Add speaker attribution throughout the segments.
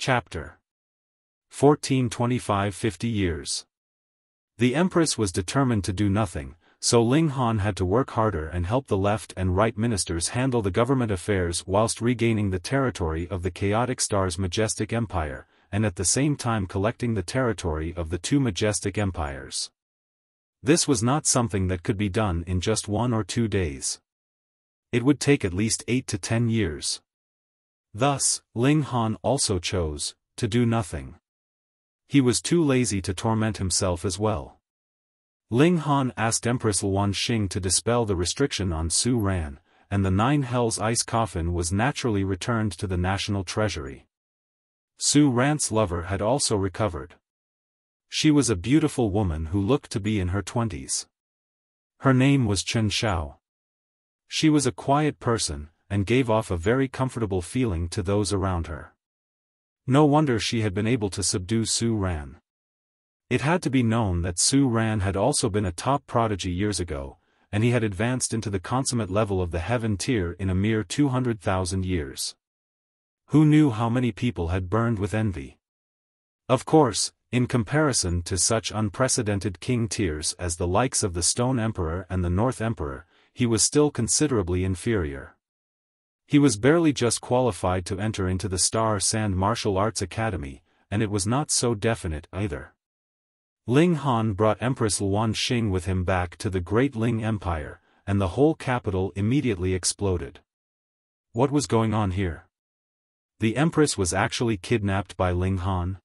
Speaker 1: Chapter 1425 50 years. The Empress was determined to do nothing, so Ling Han had to work harder and help the left and right ministers handle the government affairs whilst regaining the territory of the Chaotic Star's majestic empire, and at the same time collecting the territory of the two majestic empires. This was not something that could be done in just 1 or 2 days. It would take at least 8 to 10 years. Thus, Ling Han also chose to do nothing. He was too lazy to torment himself as well. Ling Han asked Empress Luan Xing to dispel the restriction on Su Ran, and the 9 Hells ice coffin was naturally returned to the national treasury. Su Ran's lover had also recovered. She was a beautiful woman who looked to be in her 20s. Her name was Chen Xiao. She was a quiet person, and gave off a very comfortable feeling to those around her. No wonder she had been able to subdue Su Ran. It had to be known that Su Ran had also been a top prodigy years ago, and he had advanced into the consummate level of the heaven tier in a mere 200,000 years. Who knew how many people had burned with envy? Of course, in comparison to such unprecedented king tiers as the likes of the Stone Emperor and the North Emperor, he was still considerably inferior. He was barely just qualified to enter into the Star Sand Martial Arts Academy, and it was not so definite either. Ling Han brought Empress Luan Xing with him back to the Great Ling Empire, and the whole capital immediately exploded. What was going on here? The Empress was actually kidnapped by Ling Han?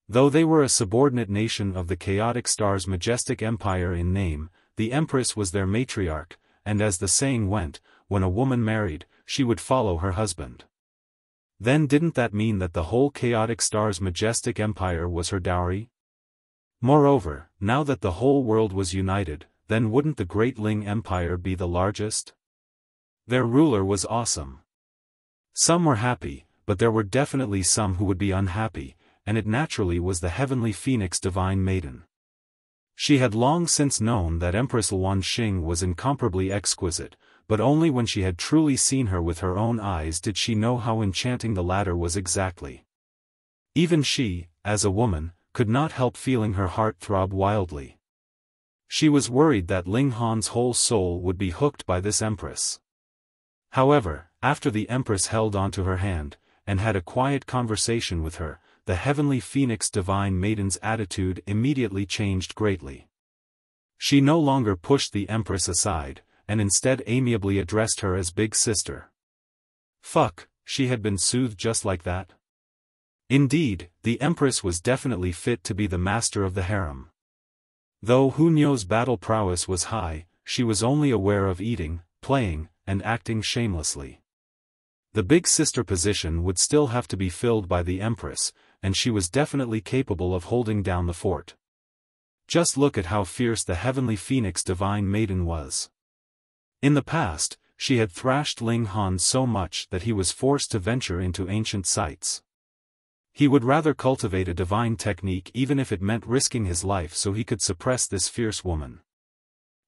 Speaker 1: Though they were a subordinate nation of the Chaotic Star's majestic empire in name, the Empress was their matriarch, and as the saying went, when a woman married, she would follow her husband. Then didn't that mean that the whole Chaotic Star's majestic empire was her dowry? Moreover, now that the whole world was united, then wouldn't the Great Ling Empire be the largest? Their ruler was awesome. Some were happy, but there were definitely some who would be unhappy, and it naturally was the heavenly phoenix divine maiden. She had long since known that Empress Luan Xing was incomparably exquisite, but only when she had truly seen her with her own eyes did she know how enchanting the latter was exactly. Even she, as a woman, could not help feeling her heart throb wildly. She was worried that Ling Han's whole soul would be hooked by this Empress. However, after the Empress held onto her hand, and had a quiet conversation with her, the heavenly phoenix divine maiden's attitude immediately changed greatly. She no longer pushed the Empress aside, and instead amiably addressed her as big sister. Fuck, she had been soothed just like that? Indeed, the Empress was definitely fit to be the master of the harem. Though Hu Niu's battle prowess was high, she was only aware of eating, playing, and acting shamelessly. The big sister position would still have to be filled by the Empress, and she was definitely capable of holding down the fort. Just look at how fierce the heavenly phoenix divine maiden was. In the past, she had thrashed Ling Han so much that he was forced to venture into ancient sites. He would rather cultivate a divine technique even if it meant risking his life so he could suppress this fierce woman.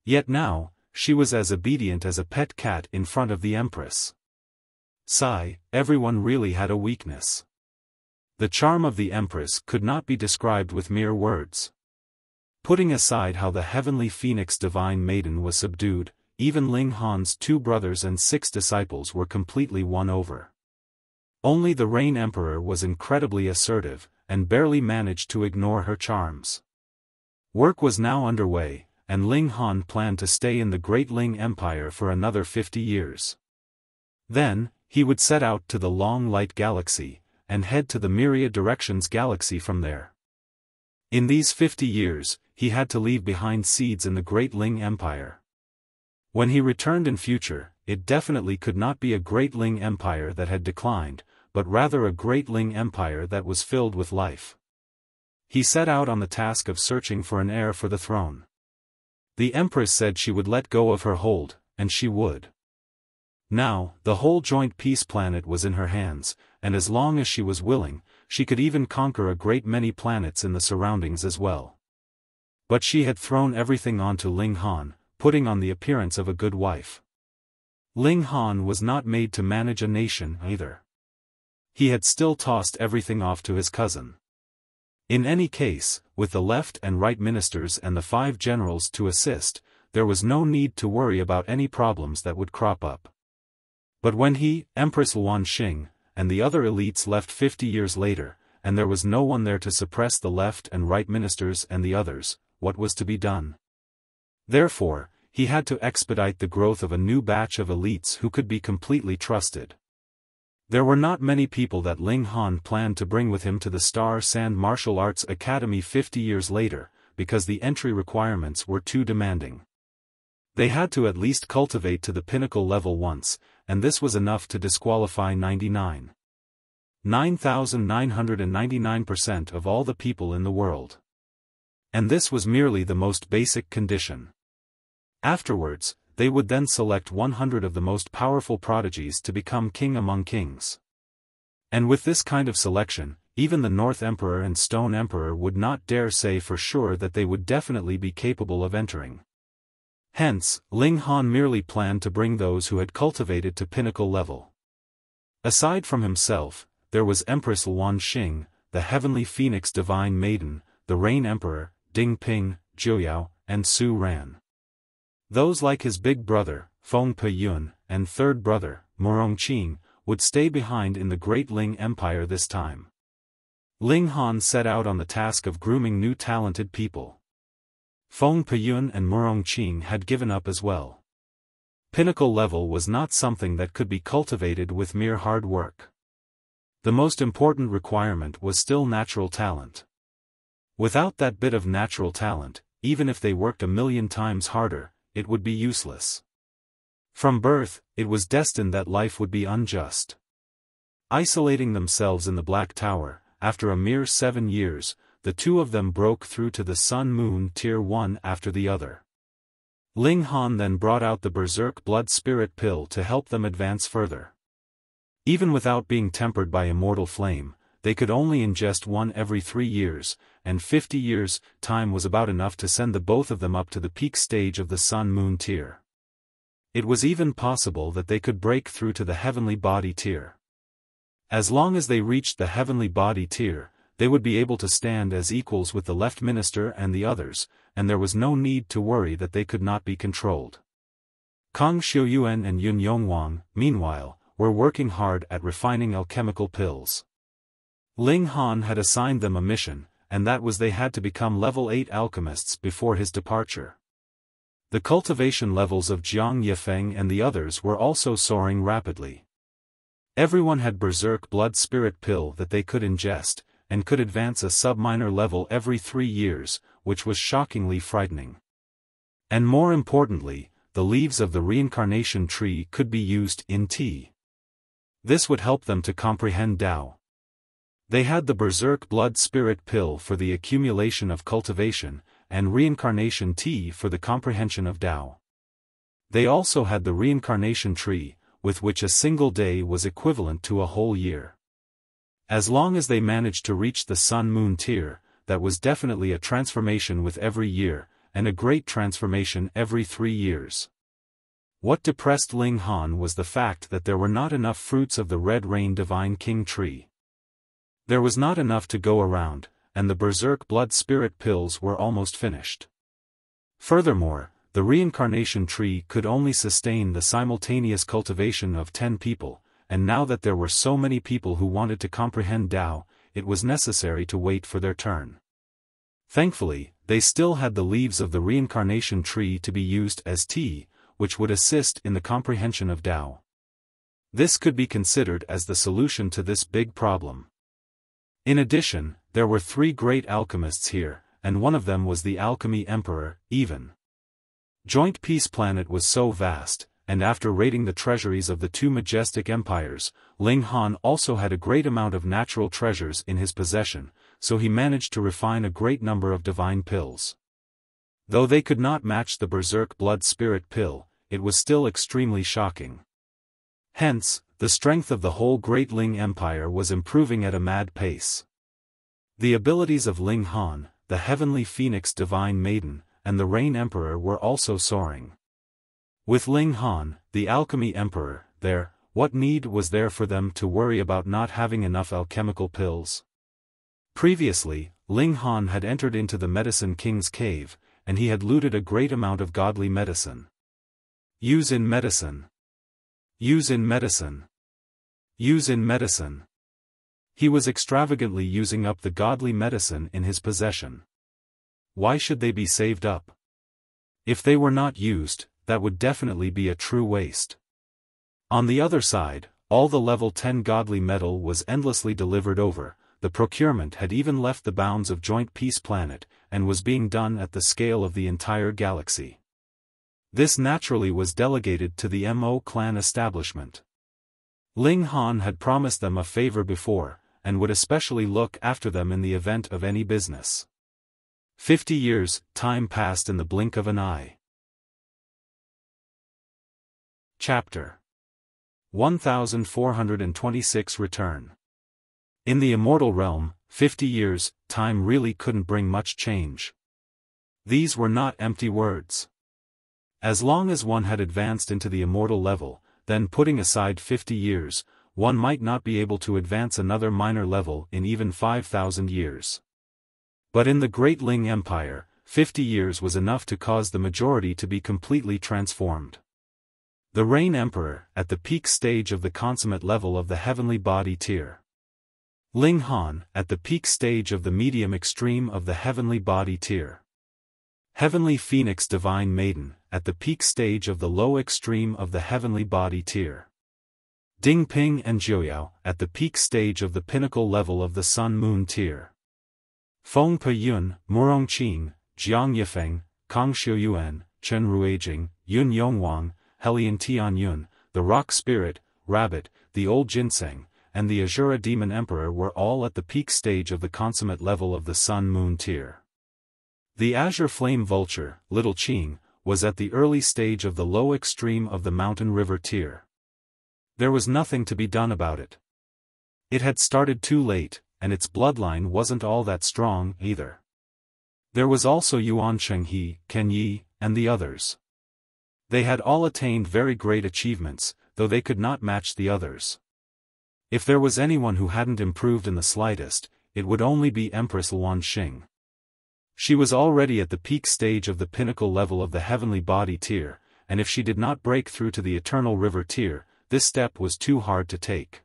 Speaker 1: Yet now, she was as obedient as a pet cat in front of the Empress. Sigh, everyone really had a weakness. The charm of the Empress could not be described with mere words. Putting aside how the heavenly phoenix divine maiden was subdued, even Ling Han's 2 brothers and 6 disciples were completely won over. Only the Rain Emperor was incredibly assertive, and barely managed to ignore her charms. Work was now underway, and Ling Han planned to stay in the Great Ling Empire for another 50 years. Then, he would set out to the Long Light Galaxy, and head to the Myriad Directions Galaxy from there. In these 50 years, he had to leave behind seeds in the Great Ling Empire. When he returned in future, it definitely could not be a Great Ling Empire that had declined, but rather a Great Ling Empire that was filled with life. He set out on the task of searching for an heir for the throne. The Empress said she would let go of her hold, and she would. Now, the whole joint peace planet was in her hands, and as long as she was willing, she could even conquer a great many planets in the surroundings as well. But she had thrown everything onto Ling Han, putting on the appearance of a good wife. Ling Han was not made to manage a nation either. he had still tossed everything off to his cousin. In any case, with the left and right ministers and the 5 generals to assist, there was no need to worry about any problems that would crop up. But when he, Empress Luan Xing, and the other elites left 50 years later, and there was no one there to suppress the left and right ministers and the others, what was to be done? Therefore, he had to expedite the growth of a new batch of elites who could be completely trusted. There were not many people that Ling Han planned to bring with him to the Star-Sand Martial Arts Academy 50 years later, because the entry requirements were too demanding. They had to at least cultivate to the pinnacle level once, and this was enough to disqualify 9,999% of all the people in the world. And this was merely the most basic condition. Afterwards, they would then select 100 of the most powerful prodigies to become king among kings. And with this kind of selection, even the North Emperor and Stone Emperor would not dare say for sure that they would definitely be capable of entering. Hence, Ling Han merely planned to bring those who had cultivated to pinnacle level. Aside from himself, there was Empress Luan Xing, the Heavenly Phoenix Divine Maiden, the Rain Emperor, Ding Ping, Jiuyao, and Su Ran. Those like his big brother, Feng Peyun, and third brother, Murong Qing, would stay behind in the Great Ling Empire this time. Ling Han set out on the task of grooming new talented people. Feng Peyun and Murong Qing had given up as well. Pinnacle level was not something that could be cultivated with mere hard work. The most important requirement was still natural talent. Without that bit of natural talent, even if they worked 1,000,000 times harder, it would be useless. From birth, it was destined that life would be unjust. Isolating themselves in the Black Tower, after a mere 7 years, the two of them broke through to the Sun-Moon Tier 1 after the other. Ling Han then brought out the Berserk Blood Spirit Pill to help them advance further. Even without being tempered by immortal flame, they could only ingest one every 3 years, and 50 years' time was about enough to send the both of them up to the peak stage of the Sun-Moon Tier. It was even possible that they could break through to the Heavenly Body Tier. As long as they reached the Heavenly Body Tier, they would be able to stand as equals with the Left Minister and the others, and there was no need to worry that they could not be controlled. Kang Xiuyuan and Yun Yongwang, meanwhile, were working hard at refining alchemical pills. Ling Han had assigned them a mission, and that was they had to become level 8 alchemists before his departure. The cultivation levels of Jiang Yifeng and the others were also soaring rapidly. Everyone had Berserk Blood Spirit Pill that they could ingest, and could advance a sub-minor level every 3 years, which was shockingly frightening. And more importantly, the leaves of the reincarnation tree could be used in tea. This would help them to comprehend Tao. They had the Berserk Blood Spirit Pill for the accumulation of cultivation, and reincarnation tea for the comprehension of Tao. They also had the reincarnation tree, with which a single day was equivalent to a whole year. As long as they managed to reach the Sun-Moon Tier, that was definitely a transformation with every year, and a great transformation every 3 years. What depressed Ling Han was the fact that there were not enough fruits of the Red Rain Divine King tree. There was not enough to go around, and the Berserk Blood Spirit Pills were almost finished. Furthermore, the reincarnation tree could only sustain the simultaneous cultivation of 10 people, and now that there were so many people who wanted to comprehend Tao, it was necessary to wait for their turn. Thankfully, they still had the leaves of the reincarnation tree to be used as tea, which would assist in the comprehension of Tao. This could be considered as the solution to this big problem. In addition, there were 3 great alchemists here, and one of them was the Alchemy Emperor, Even. Joint Peace Planet was so vast, and after raiding the treasuries of the 2 majestic empires, Ling Han also had a great amount of natural treasures in his possession, so he managed to refine a great number of divine pills. Though they could not match the Berserk Blood Spirit Pill, it was still extremely shocking. Hence, the strength of the whole Great Ling Empire was improving at a mad pace. The abilities of Ling Han, the Heavenly Phoenix Divine Maiden, and the Rain Emperor were also soaring. With Ling Han, the Alchemy Emperor, there what need was there for them to worry about not having enough alchemical pills? Previously, Ling Han had entered into the Medicine King's cave, and he had looted a great amount of godly medicine. Use in medicine. Use in medicine. Use in medicine. He was extravagantly using up the godly medicine in his possession. Why should they be saved up? If they were not used, that would definitely be a true waste. On the other side, all the level 10 godly metal was endlessly delivered over. The procurement had even left the bounds of Joint Peace Planet, and was being done at the scale of the entire galaxy. This naturally was delegated to the Mo clan establishment. Ling Han had promised them a favor before, and would especially look after them in the event of any business. 50 years, time passed in the blink of an eye. Chapter 1426 Return. In the immortal realm, 50 years, time really couldn't bring much change. These were not empty words. As long as one had advanced into the immortal level, then putting aside 50 years, one might not be able to advance another minor level in even 5,000 years. But in the Great Ling Empire, 50 years was enough to cause the majority to be completely transformed. The Rain Emperor, at the peak stage of the consummate level of the heavenly body tier. Ling Han, at the peak stage of the medium extreme of the heavenly body tier. Heavenly Phoenix Divine Maiden, at the peak stage of the low extreme of the heavenly body tier. Ding Ping and Jiuyao, at the peak stage of the pinnacle level of the Sun Moon tier. Feng Pe Yun, Murong Qing, Jiang Yifeng, Kang Xiuyuan, Chen Ruijing, Yun Yongwang, Helian Tian Yun, the Rock Spirit, Rabbit, the Old Ginseng, and the Azura Demon Emperor were all at the peak stage of the consummate level of the Sun Moon tier. The Azure Flame Vulture, Little Qing, was at the early stage of the low extreme of the Mountain River tier. There was nothing to be done about it. It had started too late, and its bloodline wasn't all that strong, either. There was also Yuan Chenghe, Ken Yi, and the others. They had all attained very great achievements, though they could not match the others. If there was anyone who hadn't improved in the slightest, it would only be Empress Luan Xing. She was already at the peak stage of the pinnacle level of the heavenly body tier, and if she did not break through to the eternal river tier, this step was too hard to take.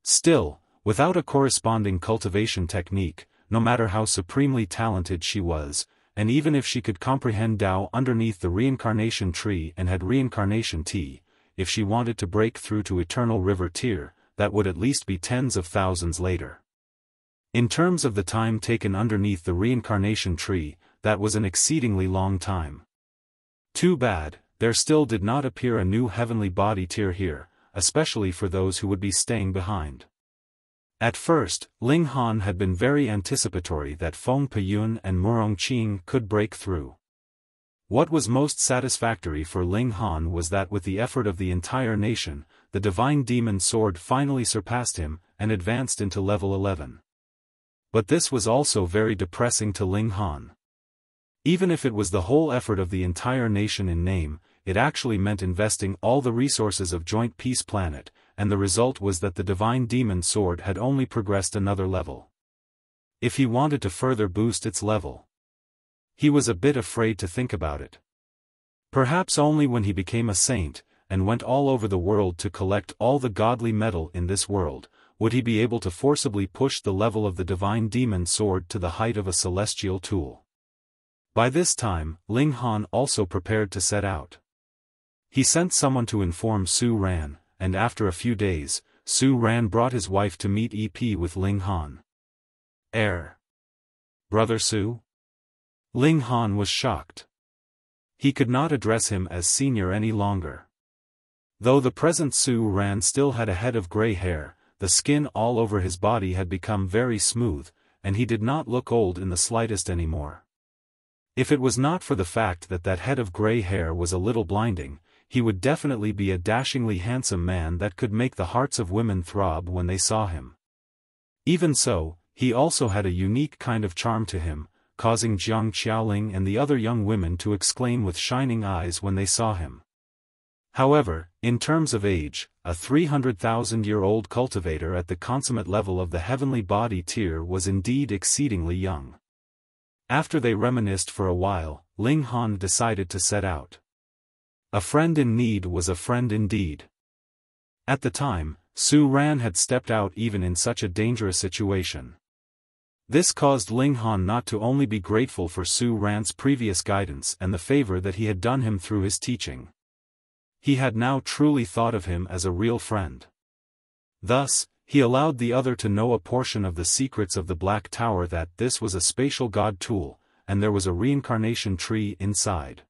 Speaker 1: Still, without a corresponding cultivation technique, no matter how supremely talented she was, and even if she could comprehend Tao underneath the reincarnation tree and had reincarnation tea, if she wanted to break through to eternal river tier, that would at least be tens of thousands later. In terms of the time taken underneath the reincarnation tree, that was an exceedingly long time. Too bad, there still did not appear a new heavenly body tier here, especially for those who would be staying behind. At first, Ling Han had been very anticipatory that Feng Pe Yun and Murong Qing could break through. What was most satisfactory for Ling Han was that with the effort of the entire nation, the divine demon sword finally surpassed him, and advanced into level 11. But this was also very depressing to Ling Han. Even if it was the whole effort of the entire nation in name, it actually meant investing all the resources of Joint Peace Planet, and the result was that the divine demon sword had only progressed another level. If he wanted to further boost its level, he was a bit afraid to think about it. Perhaps only when he became a saint, and went all over the world to collect all the godly metal in this world, would he be able to forcibly push the level of the divine demon sword to the height of a celestial tool. By this time, Ling Han also prepared to set out. He sent someone to inform Su Ran, and after a few days, Su Ran brought his wife to meet EP with Ling Han. Brother Su? Ling Han was shocked. He could not address him as senior any longer. Though the present Su Ran still had a head of gray hair, the skin all over his body had become very smooth, and he did not look old in the slightest anymore. If it was not for the fact that that head of gray hair was a little blinding, he would definitely be a dashingly handsome man that could make the hearts of women throb when they saw him. Even so, he also had a unique kind of charm to him, causing Jiang Qiaoling and the other young women to exclaim with shining eyes when they saw him. However, in terms of age, a 300,000-year-old cultivator at the consummate level of the heavenly body tier was indeed exceedingly young. After they reminisced for a while, Ling Han decided to set out. A friend in need was a friend indeed. At the time, Su Ran had stepped out even in such a dangerous situation. This caused Ling Han not to only be grateful for Su Ran's previous guidance and the favor that he had done him through his teaching. He had now truly thought of him as a real friend. Thus, he allowed the other to know a portion of the secrets of the Black Tower, that this was a spatial god tool, and there was a reincarnation tree inside.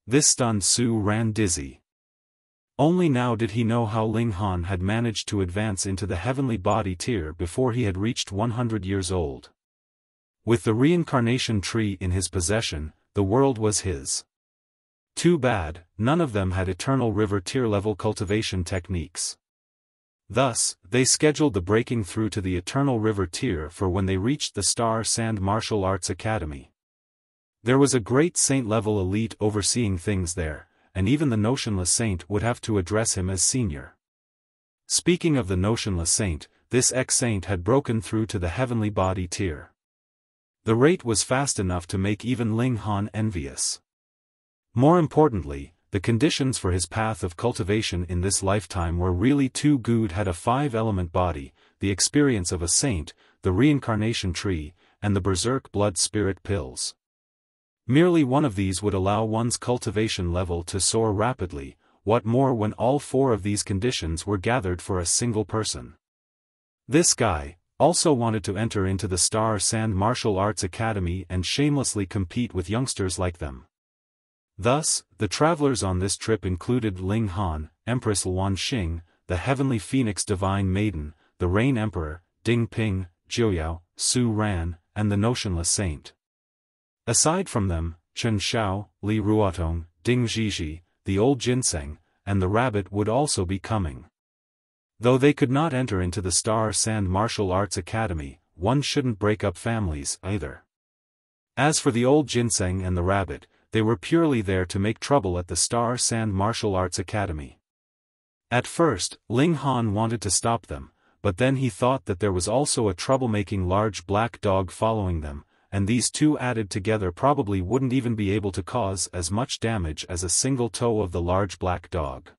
Speaker 1: This stunned Su Ran dizzy. Only now did he know how Ling Han had managed to advance into the heavenly body tier before he had reached 100 years old. With the reincarnation tree in his possession, the world was his. Too bad, none of them had eternal river tier level cultivation techniques. Thus, they scheduled the breaking through to the eternal river tier for when they reached the Star-Sand Martial Arts Academy. There was a great saint-level elite overseeing things there, and even the notionless saint would have to address him as senior. Speaking of the notionless saint, this ex-saint had broken through to the heavenly body tier. The rate was fast enough to make even Ling Han envious. More importantly, the conditions for his path of cultivation in this lifetime were really too good. Had a 5-element body, the experience of a saint, the reincarnation tree, and the berserk blood spirit pills. Merely one of these would allow one's cultivation level to soar rapidly, what more when all 4 of these conditions were gathered for a single person. This guy also wanted to enter into the Star-Sand Martial Arts Academy and shamelessly compete with youngsters like them. Thus, the travelers on this trip included Ling Han, Empress Luan Xing, the Heavenly Phoenix Divine Maiden, the Rain Emperor, Ding Ping, Jiuyao, Su Ran, and the Notionless Saint. Aside from them, Chen Xiao, Li Ruotong, Ding Zhizhi, the Old Ginseng, and the Rabbit would also be coming. Though they could not enter into the Star-Sand Martial Arts Academy, one shouldn't break up families either. As for the Old Ginseng and the Rabbit, they were purely there to make trouble at the Star-Sand Martial Arts Academy. At first, Ling Han wanted to stop them, but then he thought that there was also a troublemaking large black dog following them, and these two added together probably wouldn't even be able to cause as much damage as a single toe of the large black dog.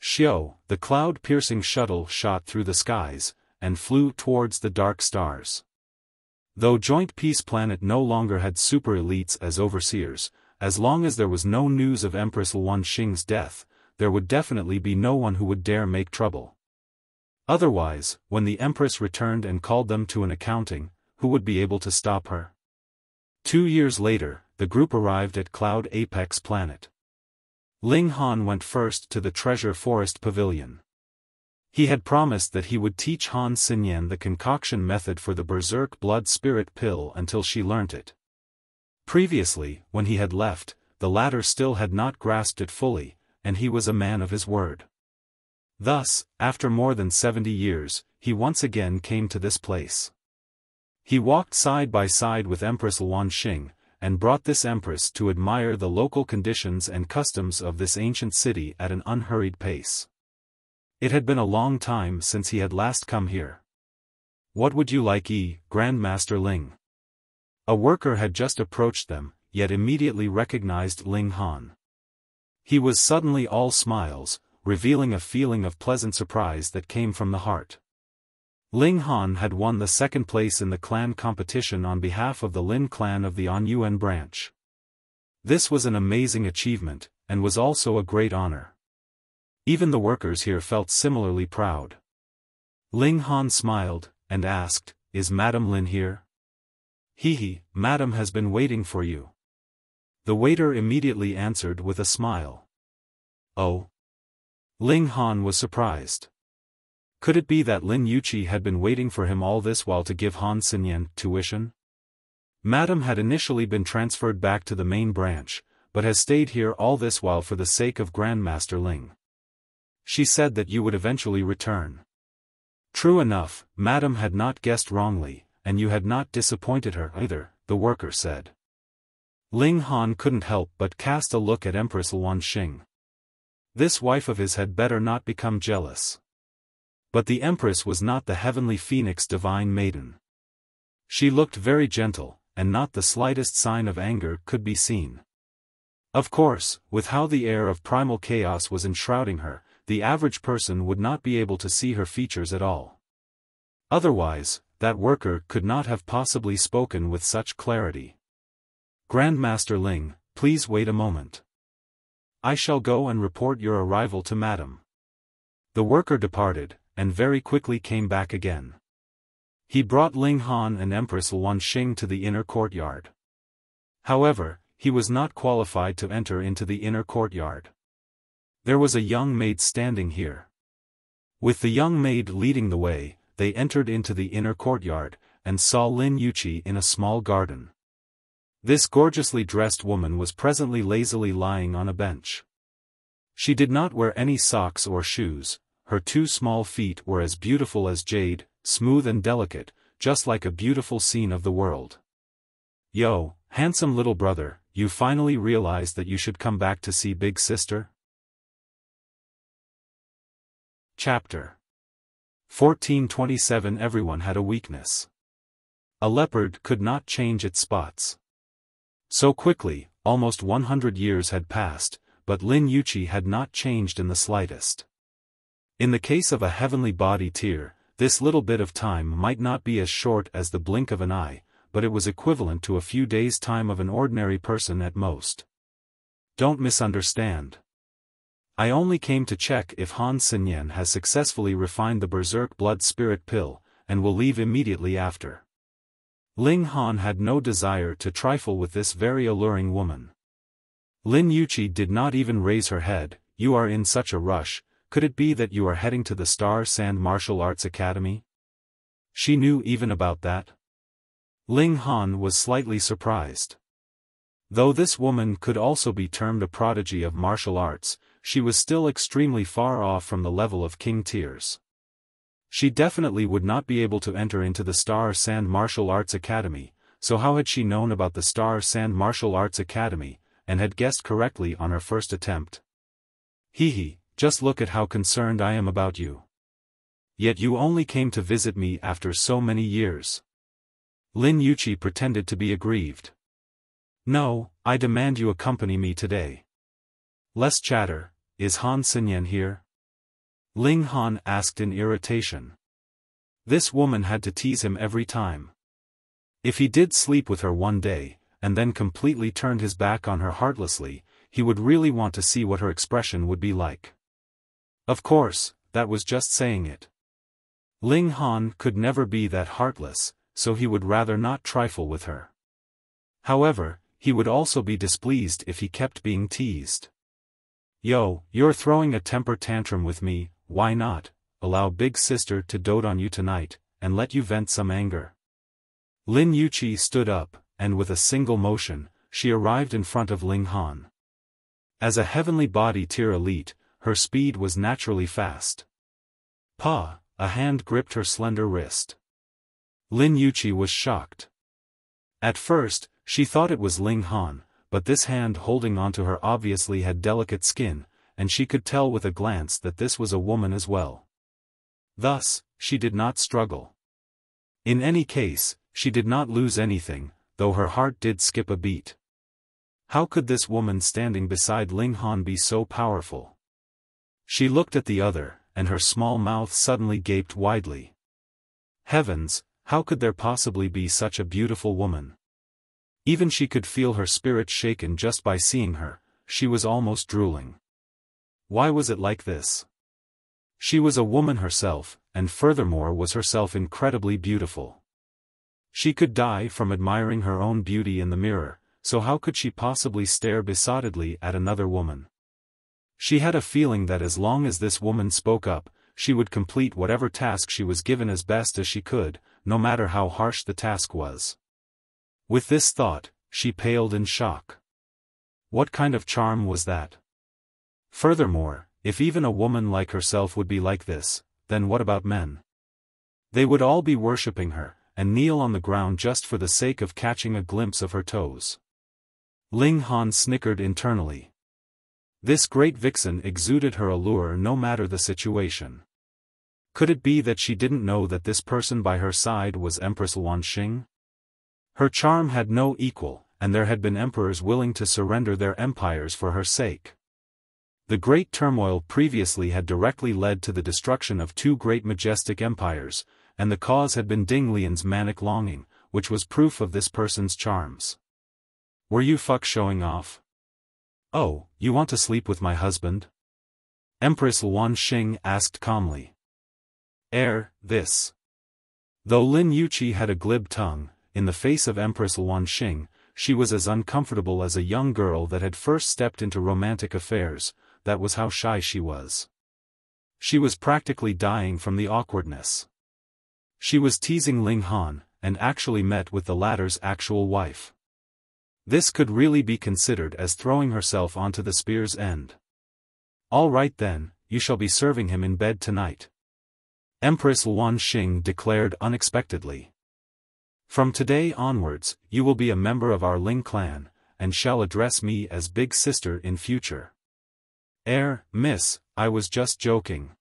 Speaker 1: Xiao, the cloud-piercing shuttle shot through the skies, and flew towards the dark stars. Though Joint Peace Planet no longer had super elites as overseers, as long as there was no news of Empress Luan Xing's death, there would definitely be no one who would dare make trouble. Otherwise, when the Empress returned and called them to an accounting, who would be able to stop her? 2 years later, the group arrived at Cloud Apex Planet. Ling Han went first to the Treasure Forest Pavilion. He had promised that he would teach Han Xinyan the concoction method for the Berserk Blood Spirit Pill until she learnt it. Previously, when he had left, the latter still had not grasped it fully, and he was a man of his word. Thus, after more than 70 years, he once again came to this place. He walked side by side with Empress Luan Xing, and brought this empress to admire the local conditions and customs of this ancient city at an unhurried pace. It had been a long time since he had last come here. "What would you like, Grandmaster Ling?" A worker had just approached them, yet immediately recognized Ling Han. He was suddenly all smiles, revealing a feeling of pleasant surprise that came from the heart. Ling Han had won the 2nd place in the clan competition on behalf of the Lin clan of the Anyuan branch. This was an amazing achievement, and was also a great honor. Even the workers here felt similarly proud. Ling Han smiled, and asked, "Is Madame Lin here?" "Hehe, Madame has been waiting for you." The waiter immediately answered with a smile. "Oh?" Ling Han was surprised. Could it be that Lin Yuqi had been waiting for him all this while to give Han Xinyan tuition? Madame had initially been transferred back to the main branch, but has stayed here all this while for the sake of Grandmaster Ling. She said that you would eventually return. True enough, Madame had not guessed wrongly, and you had not disappointed her either, the worker said. Ling Han couldn't help but cast a look at Empress Luan Xing. This wife of his had better not become jealous. But the Empress was not the heavenly phoenix divine maiden. She looked very gentle, and not the slightest sign of anger could be seen. Of course, with how the air of primal chaos was enshrouding her, the average person would not be able to see her features at all. Otherwise, that worker could not have possibly spoken with such clarity. "Grandmaster Ling, please wait a moment. I shall go and report your arrival to Madam." The worker departed, and very quickly came back again. He brought Ling Han and Empress Luan Xing to the inner courtyard. However, he was not qualified to enter into the inner courtyard. There was a young maid standing here. With the young maid leading the way, they entered into the inner courtyard, and saw Lin Yuqi in a small garden. This gorgeously dressed woman was presently lazily lying on a bench. She did not wear any socks or shoes, her 2 small feet were as beautiful as jade, smooth and delicate, just like a beautiful scene of the world. "Yo, handsome little brother, you finally realized that you should come back to see big sister?" Chapter 1427. Everyone had a weakness. A leopard could not change its spots. So quickly, almost 100 years had passed, but Lin Yuqi had not changed in the slightest. In the case of a heavenly body tier, this little bit of time might not be as short as the blink of an eye, but it was equivalent to a few days' time of an ordinary person at most. Don't misunderstand. I only came to check if Han Xinyan has successfully refined the Berserk Blood Spirit pill, and will leave immediately after. Ling Han had no desire to trifle with this very alluring woman. Lin Yuqi did not even raise her head. "You are in such a rush, could it be that you are heading to the Star-Sand Martial Arts Academy?" She knew even about that. Ling Han was slightly surprised. Though this woman could also be termed a prodigy of martial arts, she was still extremely far off from the level of king tiers. She definitely would not be able to enter into the Star-Sand Martial Arts Academy, so how had she known about the Star-Sand Martial Arts Academy, and had guessed correctly on her first attempt? "Hee, just look at how concerned I am about you. Yet you only came to visit me after so many years." Lin Yuqi pretended to be aggrieved. "No, I demand you accompany me today." "Less chatter, is Han Xinyan here?" Ling Han asked in irritation. This woman had to tease him every time. If he did sleep with her one day, and then completely turned his back on her heartlessly, he would really want to see what her expression would be like. Of course, that was just saying it. Ling Han could never be that heartless, so he would rather not trifle with her. However, he would also be displeased if he kept being teased. "Yo, you're throwing a temper tantrum with me, why not allow big sister to dote on you tonight, and let you vent some anger?" Lin Yuqi stood up, and with a single motion, she arrived in front of Ling Han. As a heavenly body tier elite, her speed was naturally fast. "Pa!" A hand gripped her slender wrist. Lin Yuqi was shocked. At first, she thought it was Ling Han, but this hand holding onto her obviously had delicate skin, and she could tell with a glance that this was a woman as well. Thus, she did not struggle. In any case, she did not lose anything, though her heart did skip a beat. How could this woman standing beside Ling Han be so powerful? She looked at the other, and her small mouth suddenly gaped widely. Heavens, how could there possibly be such a beautiful woman? Even she could feel her spirit shaken just by seeing her. She was almost drooling. Why was it like this? She was a woman herself, and furthermore was herself incredibly beautiful. She could die from admiring her own beauty in the mirror, so how could she possibly stare besottedly at another woman? She had a feeling that as long as this woman spoke up, she would complete whatever task she was given as best as she could, no matter how harsh the task was. With this thought, she paled in shock. What kind of charm was that? Furthermore, if even a woman like herself would be like this, then what about men? They would all be worshipping her, and kneel on the ground just for the sake of catching a glimpse of her toes. Ling Han snickered internally. This great vixen exuded her allure no matter the situation. Could it be that she didn't know that this person by her side was Empress Luanxing? Her charm had no equal, and there had been emperors willing to surrender their empires for her sake. The great turmoil previously had directly led to the destruction of two great majestic empires, and the cause had been Ding Lian's manic longing, which was proof of this person's charms. Were you showing off? Oh, you want to sleep with my husband? Empress Luanxing asked calmly. This. Though Lin Yuqi had a glib tongue, in the face of Empress Luanxing, she was as uncomfortable as a young girl that had first stepped into romantic affairs. That was how shy she was. She was practically dying from the awkwardness. She was teasing Ling Han, and actually met with the latter's actual wife. This could really be considered as throwing herself onto the spear's end. All right then, you shall be serving him in bed tonight. Empress Luanxing declared unexpectedly. From today onwards, you will be a member of our Ling clan, and shall address me as Big Sister in future. Miss, I was just joking.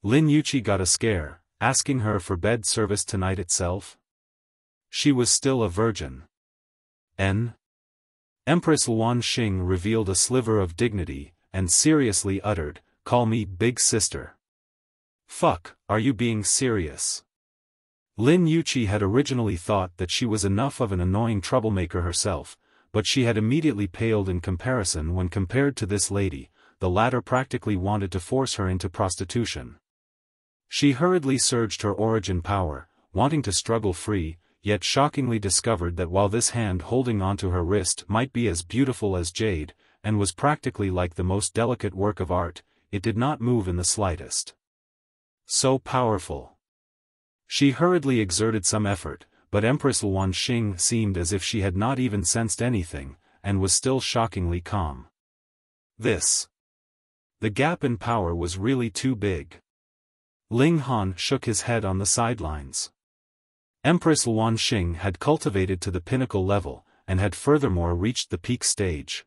Speaker 1: Lin Yuqi got a scare, asking her for bed service tonight itself. She was still a virgin. Empress Luanxing revealed a sliver of dignity, and seriously uttered, "Call me Big Sister." Fuck, are you being serious? Lin Yuqi had originally thought that she was enough of an annoying troublemaker herself, but she had immediately paled in comparison when compared to this lady. The latter practically wanted to force her into prostitution. She hurriedly surged her origin power, wanting to struggle free, yet shockingly discovered that while this hand holding onto her wrist might be as beautiful as jade, and was practically like the most delicate work of art, it did not move in the slightest. So powerful. She hurriedly exerted some effort, but Empress Luanxing seemed as if she had not even sensed anything, and was still shockingly calm. The gap in power was really too big. Ling Han shook his head on the sidelines. Empress Luanxing had cultivated to the pinnacle level, and had furthermore reached the peak stage.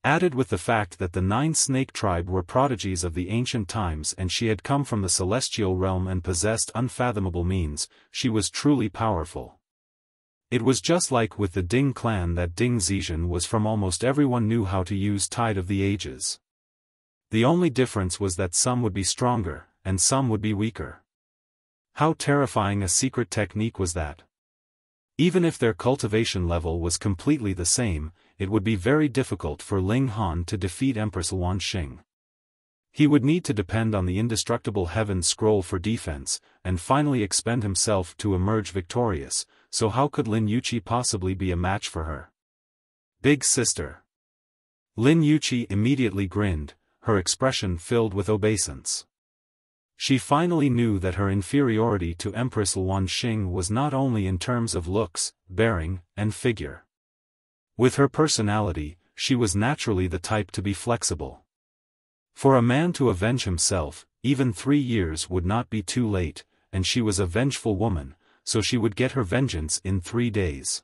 Speaker 1: Added with the fact that the 9 snake tribe were prodigies of the ancient times and she had come from the celestial realm and possessed unfathomable means, she was truly powerful. It was just like with the Ding clan that Ding Zizhen was from. Almost everyone knew how to use Tide of the Ages. The only difference was that some would be stronger, and some would be weaker. How terrifying a secret technique was that! Even if their cultivation level was completely the same, it would be very difficult for Ling Han to defeat Empress Luanxing. He would need to depend on the indestructible Heaven Scroll for defense, and finally expend himself to emerge victorious, so how could Lin Yuqi possibly be a match for her? Big Sister. Lin Yuqi immediately grinned, her expression filled with obeisance. She finally knew that her inferiority to Empress Luanxing was not only in terms of looks, bearing, and figure. With her personality, she was naturally the type to be flexible. For a man to avenge himself, even 3 years would not be too late, and she was a vengeful woman, so she would get her vengeance in 3 days.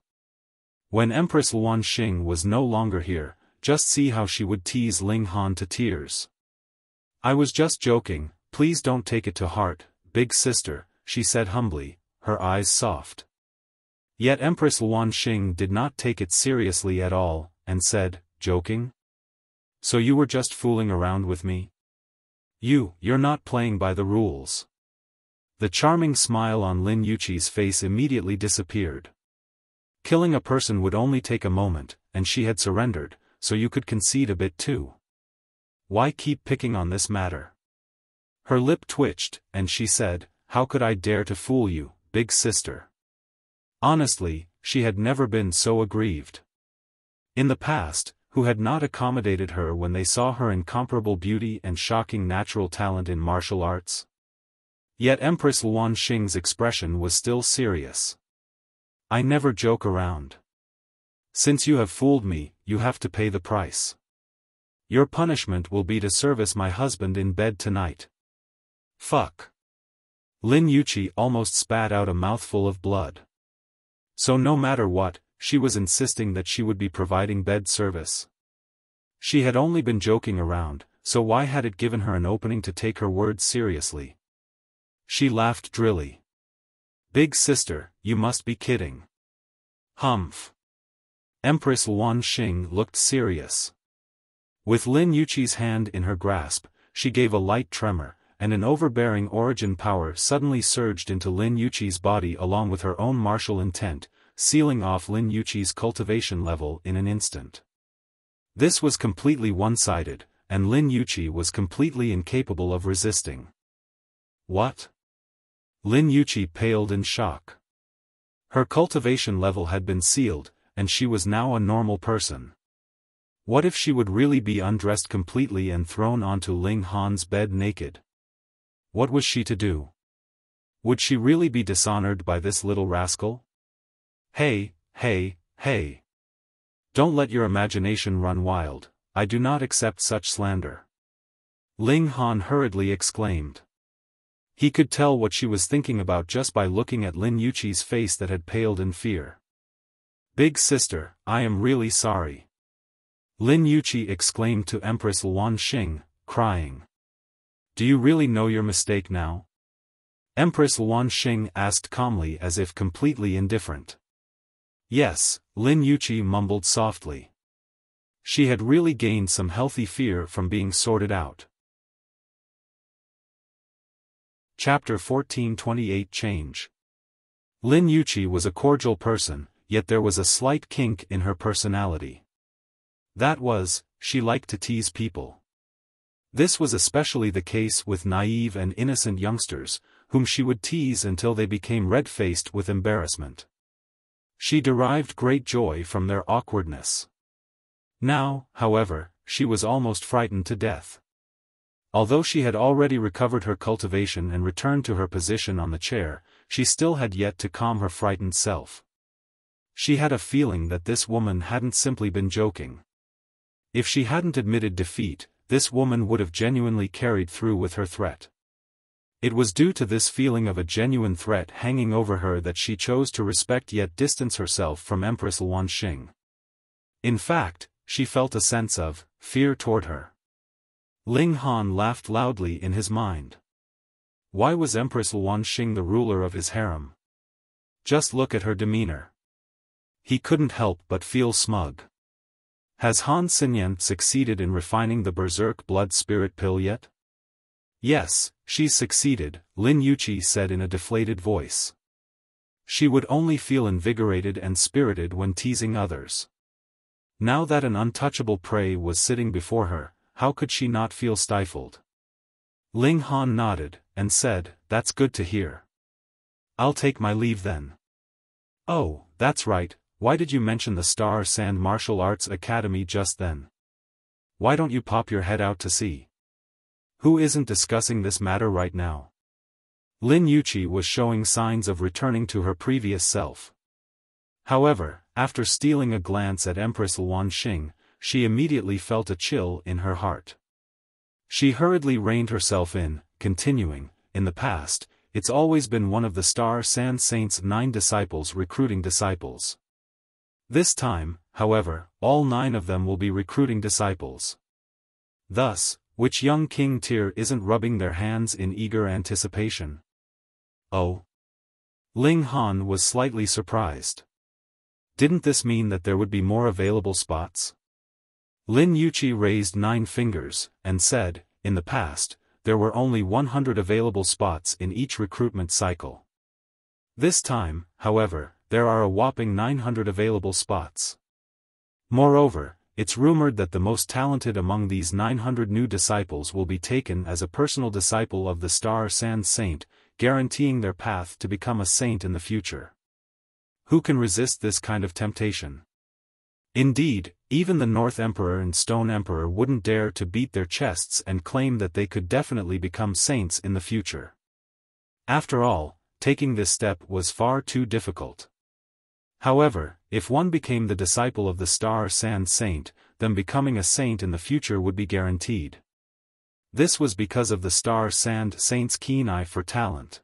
Speaker 1: When Empress Luanxing was no longer here, just see how she would tease Ling Han to tears. I was just joking, please don't take it to heart, Big Sister, she said humbly, her eyes soft. Yet Empress Luanxing did not take it seriously at all, and said, joking? So you were just fooling around with me? You're not playing by the rules. The charming smile on Lin Yuqi's face immediately disappeared. Killing a person would only take a moment, and she had surrendered, so you could concede a bit too. Why keep picking on this matter? Her lip twitched, and she said, how could I dare to fool you, Big Sister? Honestly, she had never been so aggrieved. In the past, who had not accommodated her when they saw her incomparable beauty and shocking natural talent in martial arts? Yet Empress Luanxing's expression was still serious. I never joke around. Since you have fooled me, you have to pay the price. Your punishment will be to service my husband in bed tonight. Fuck. Lin Yuqi almost spat out a mouthful of blood. So no matter what, she was insisting that she would be providing bed service. She had only been joking around, so why had it given her an opening to take her words seriously? She laughed drily. Big sister, you must be kidding. Humph. Empress Luan Xing looked serious. With Lin Yuqi's hand in her grasp, she gave a light tremor, and an overbearing origin power suddenly surged into Lin Yuqi's body along with her own martial intent, sealing off Lin Yuqi's cultivation level in an instant. This was completely one-sided, and Lin Yuqi was completely incapable of resisting. What? Lin Yuqi paled in shock. Her cultivation level had been sealed, and she was now a normal person. What if she would really be undressed completely and thrown onto Ling Han's bed naked? What was she to do? Would she really be dishonored by this little rascal? Hey, hey, hey. Don't let your imagination run wild, I do not accept such slander. Ling Han hurriedly exclaimed. He could tell what she was thinking about just by looking at Lin Yuqi's face that had paled in fear. Big sister, I am really sorry. Lin Yuqi exclaimed to Empress Luan Xing, crying. Do you really know your mistake now? Empress Luan Xing asked calmly as if completely indifferent. Yes, Lin Yuqi mumbled softly. She had really gained some healthy fear from being sorted out. Chapter 1428 Change. Lin Yuqi was a cordial person, yet there was a slight kink in her personality. That was, she liked to tease people. This was especially the case with naive and innocent youngsters, whom she would tease until they became red-faced with embarrassment. She derived great joy from their awkwardness. Now, however, she was almost frightened to death. Although she had already recovered her cultivation and returned to her position on the chair, she still had yet to calm her frightened self. She had a feeling that this woman hadn't simply been joking. If she hadn't admitted defeat, this woman would have genuinely carried through with her threat. It was due to this feeling of a genuine threat hanging over her that she chose to respect yet distance herself from Empress Luan Xing. In fact, she felt a sense of fear toward her. Ling Han laughed loudly in his mind. Why was Empress Luan Xing the ruler of his harem? Just look at her demeanor. He couldn't help but feel smug. Has Han Xinyan succeeded in refining the berserk blood spirit pill yet? Yes, she's succeeded, Lin Yuqi said in a deflated voice. She would only feel invigorated and spirited when teasing others. Now that an untouchable prey was sitting before her, how could she not feel stifled? Ling Han nodded, and said, That's good to hear. I'll take my leave then. Oh, that's right. Why did you mention the Star-Sand Martial Arts Academy just then? Why don't you pop your head out to see? Who isn't discussing this matter right now? Lin Yuqi was showing signs of returning to her previous self. However, after stealing a glance at Empress Luan Xing, she immediately felt a chill in her heart. She hurriedly reined herself in, continuing, in the past, it's always been one of the Star-Sand Saint's 9 disciples recruiting disciples. This time, however, all 9 of them will be recruiting disciples. Thus, which young king tier isn't rubbing their hands in eager anticipation? Oh? Ling Han was slightly surprised. Didn't this mean that there would be more available spots? Lin Yuqi raised 9 fingers, and said, in the past, there were only 100 available spots in each recruitment cycle. This time, however, there are a whopping 900 available spots. Moreover, it's rumored that the most talented among these 900 new disciples will be taken as a personal disciple of the Star-Sand Saint, guaranteeing their path to become a saint in the future. Who can resist this kind of temptation? Indeed, even the North Emperor and Stone Emperor wouldn't dare to beat their chests and claim that they could definitely become saints in the future. After all, taking this step was far too difficult. However, if one became the disciple of the Star-Sand Saint, then becoming a saint in the future would be guaranteed. This was because of the Star-Sand Saint's keen eye for talent.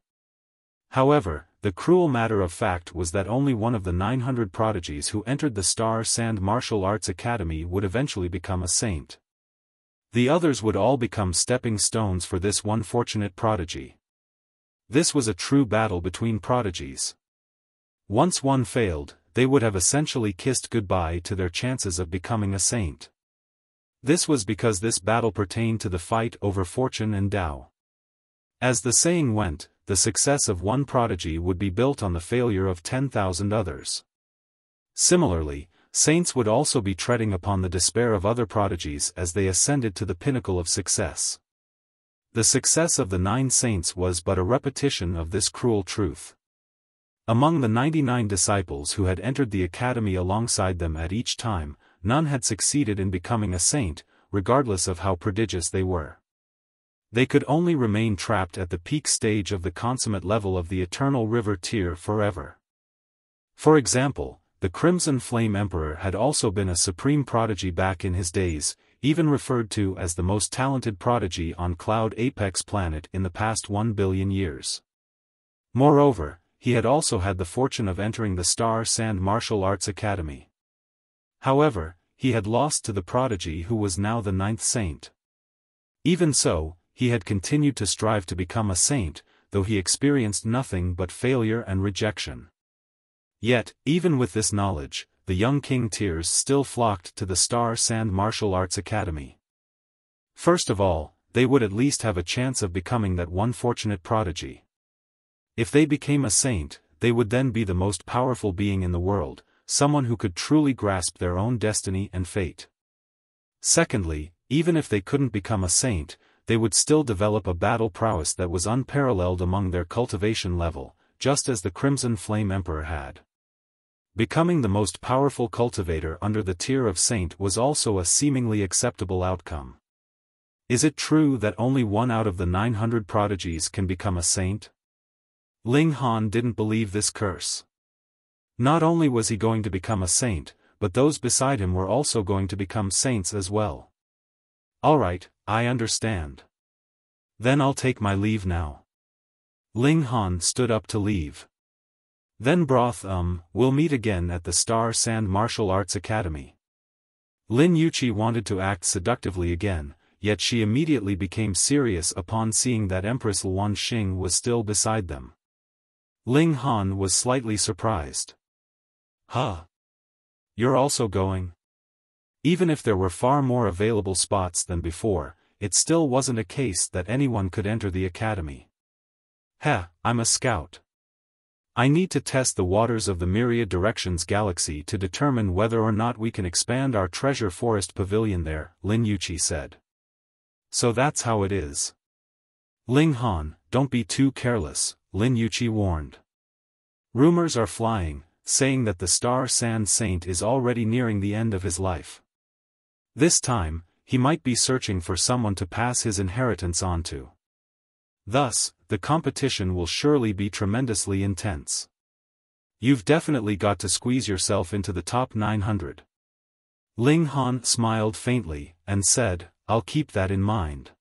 Speaker 1: However, the cruel matter of fact was that only one of the 900 prodigies who entered the Star-Sand Martial Arts Academy would eventually become a saint. The others would all become stepping stones for this one fortunate prodigy. This was a true battle between prodigies. Once one failed, they would have essentially kissed goodbye to their chances of becoming a saint. This was because this battle pertained to the fight over fortune and Tao. As the saying went, the success of one prodigy would be built on the failure of 10,000 others. Similarly, saints would also be treading upon the despair of other prodigies as they ascended to the pinnacle of success. The success of the 9 saints was but a repetition of this cruel truth. Among the 99 disciples who had entered the academy alongside them at each time, none had succeeded in becoming a saint, regardless of how prodigious they were. They could only remain trapped at the peak stage of the consummate level of the eternal river tier forever. For example, the Crimson Flame Emperor had also been a supreme prodigy back in his days, even referred to as the most talented prodigy on Cloud Apex planet in the past 1 billion years. Moreover, he had also had the fortune of entering the Star-Sand Martial Arts Academy. However, he had lost to the prodigy who was now the 9th saint. Even so, he had continued to strive to become a saint, though he experienced nothing but failure and rejection. Yet, even with this knowledge, the young King Tiers still flocked to the Star-Sand Martial Arts Academy. First of all, they would at least have a chance of becoming that one fortunate prodigy. If they became a saint, they would then be the most powerful being in the world, someone who could truly grasp their own destiny and fate. Secondly, even if they couldn't become a saint, they would still develop a battle prowess that was unparalleled among their cultivation level, just as the Crimson Flame Emperor had. Becoming the most powerful cultivator under the tier of saint was also a seemingly acceptable outcome. Is it true that only one out of the 900 prodigies can become a saint? Ling Han didn't believe this curse. Not only was he going to become a saint, but those beside him were also going to become saints as well. Alright, I understand. Then I'll take my leave now. Ling Han stood up to leave. Then we'll meet again at the Star-Sand Martial Arts Academy. Lin Yuqi wanted to act seductively again, yet she immediately became serious upon seeing that Empress Luan Xing was still beside them. Ling Han was slightly surprised. Huh? You're also going? Even if there were far more available spots than before, it still wasn't a case that anyone could enter the academy. I'm a scout. I need to test the waters of the Myriad Directions galaxy to determine whether or not we can expand our treasure forest pavilion there, Lin Yuqi said. So that's how it is. Ling Han, don't be too careless, Lin Yuqi warned. Rumors are flying, saying that the Star-Sand Saint is already nearing the end of his life. This time, he might be searching for someone to pass his inheritance on to. Thus, the competition will surely be tremendously intense. You've definitely got to squeeze yourself into the top 900. Ling Han smiled faintly, and said, I'll keep that in mind.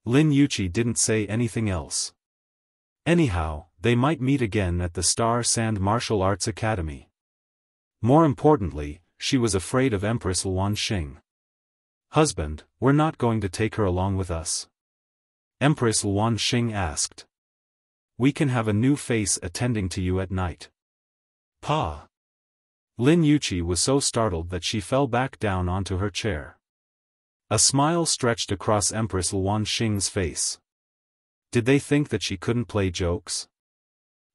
Speaker 1: Lin Yuqi didn't say anything else. Anyhow, they might meet again at the Star-Sand Martial Arts Academy. More importantly, she was afraid of Empress Luan Xing. Husband, we're not going to take her along with us? Empress Luan Xing asked. We can have a new face attending to you at night. Pa. Lin Yuqi was so startled that she fell back down onto her chair. A smile stretched across Empress Luan Xing's face. Did they think that she couldn't play jokes?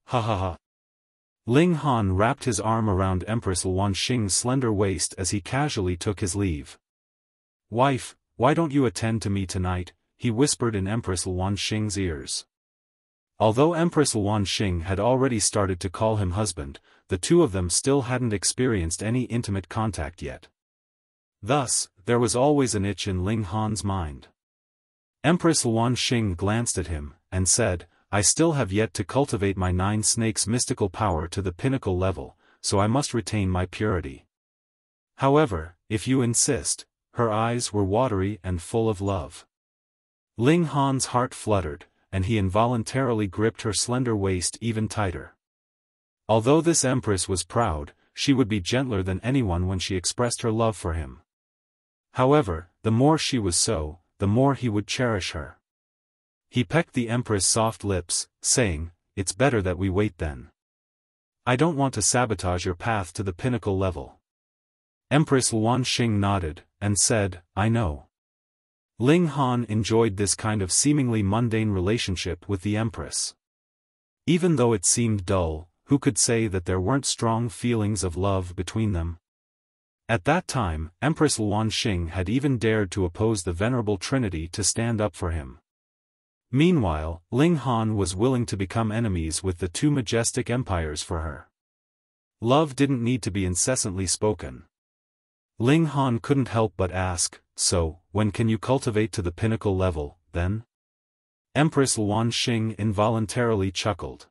Speaker 1: Ha ha ha. Ling Han wrapped his arm around Empress Luan Xing's slender waist as he casually took his leave. Wife, why don't you attend to me tonight? He whispered in Empress Luan Xing's ears. Although Empress Luan Xing had already started to call him husband, the two of them still hadn't experienced any intimate contact yet. Thus, there was always an itch in Ling Han's mind. Empress Luan Xing glanced at him, and said, I still have yet to cultivate my 9 snakes' mystical power to the pinnacle level, so I must retain my purity. However, if you insist, her eyes were watery and full of love. Ling Han's heart fluttered, and he involuntarily gripped her slender waist even tighter. Although this empress was proud, she would be gentler than anyone when she expressed her love for him. However, the more she was so, the more he would cherish her. He pecked the empress' soft lips, saying, "It's better that we wait then. I don't want to sabotage your path to the pinnacle level." Empress Luanxing nodded, and said, "I know." Ling Han enjoyed this kind of seemingly mundane relationship with the empress. Even though it seemed dull, who could say that there weren't strong feelings of love between them? At that time, Empress Luanxing had even dared to oppose the Venerable Trinity to stand up for him. Meanwhile, Ling Han was willing to become enemies with the two majestic empires for her. Love didn't need to be incessantly spoken. Ling Han couldn't help but ask, "So, when can you cultivate to the pinnacle level, then?" Empress Luanxing involuntarily chuckled.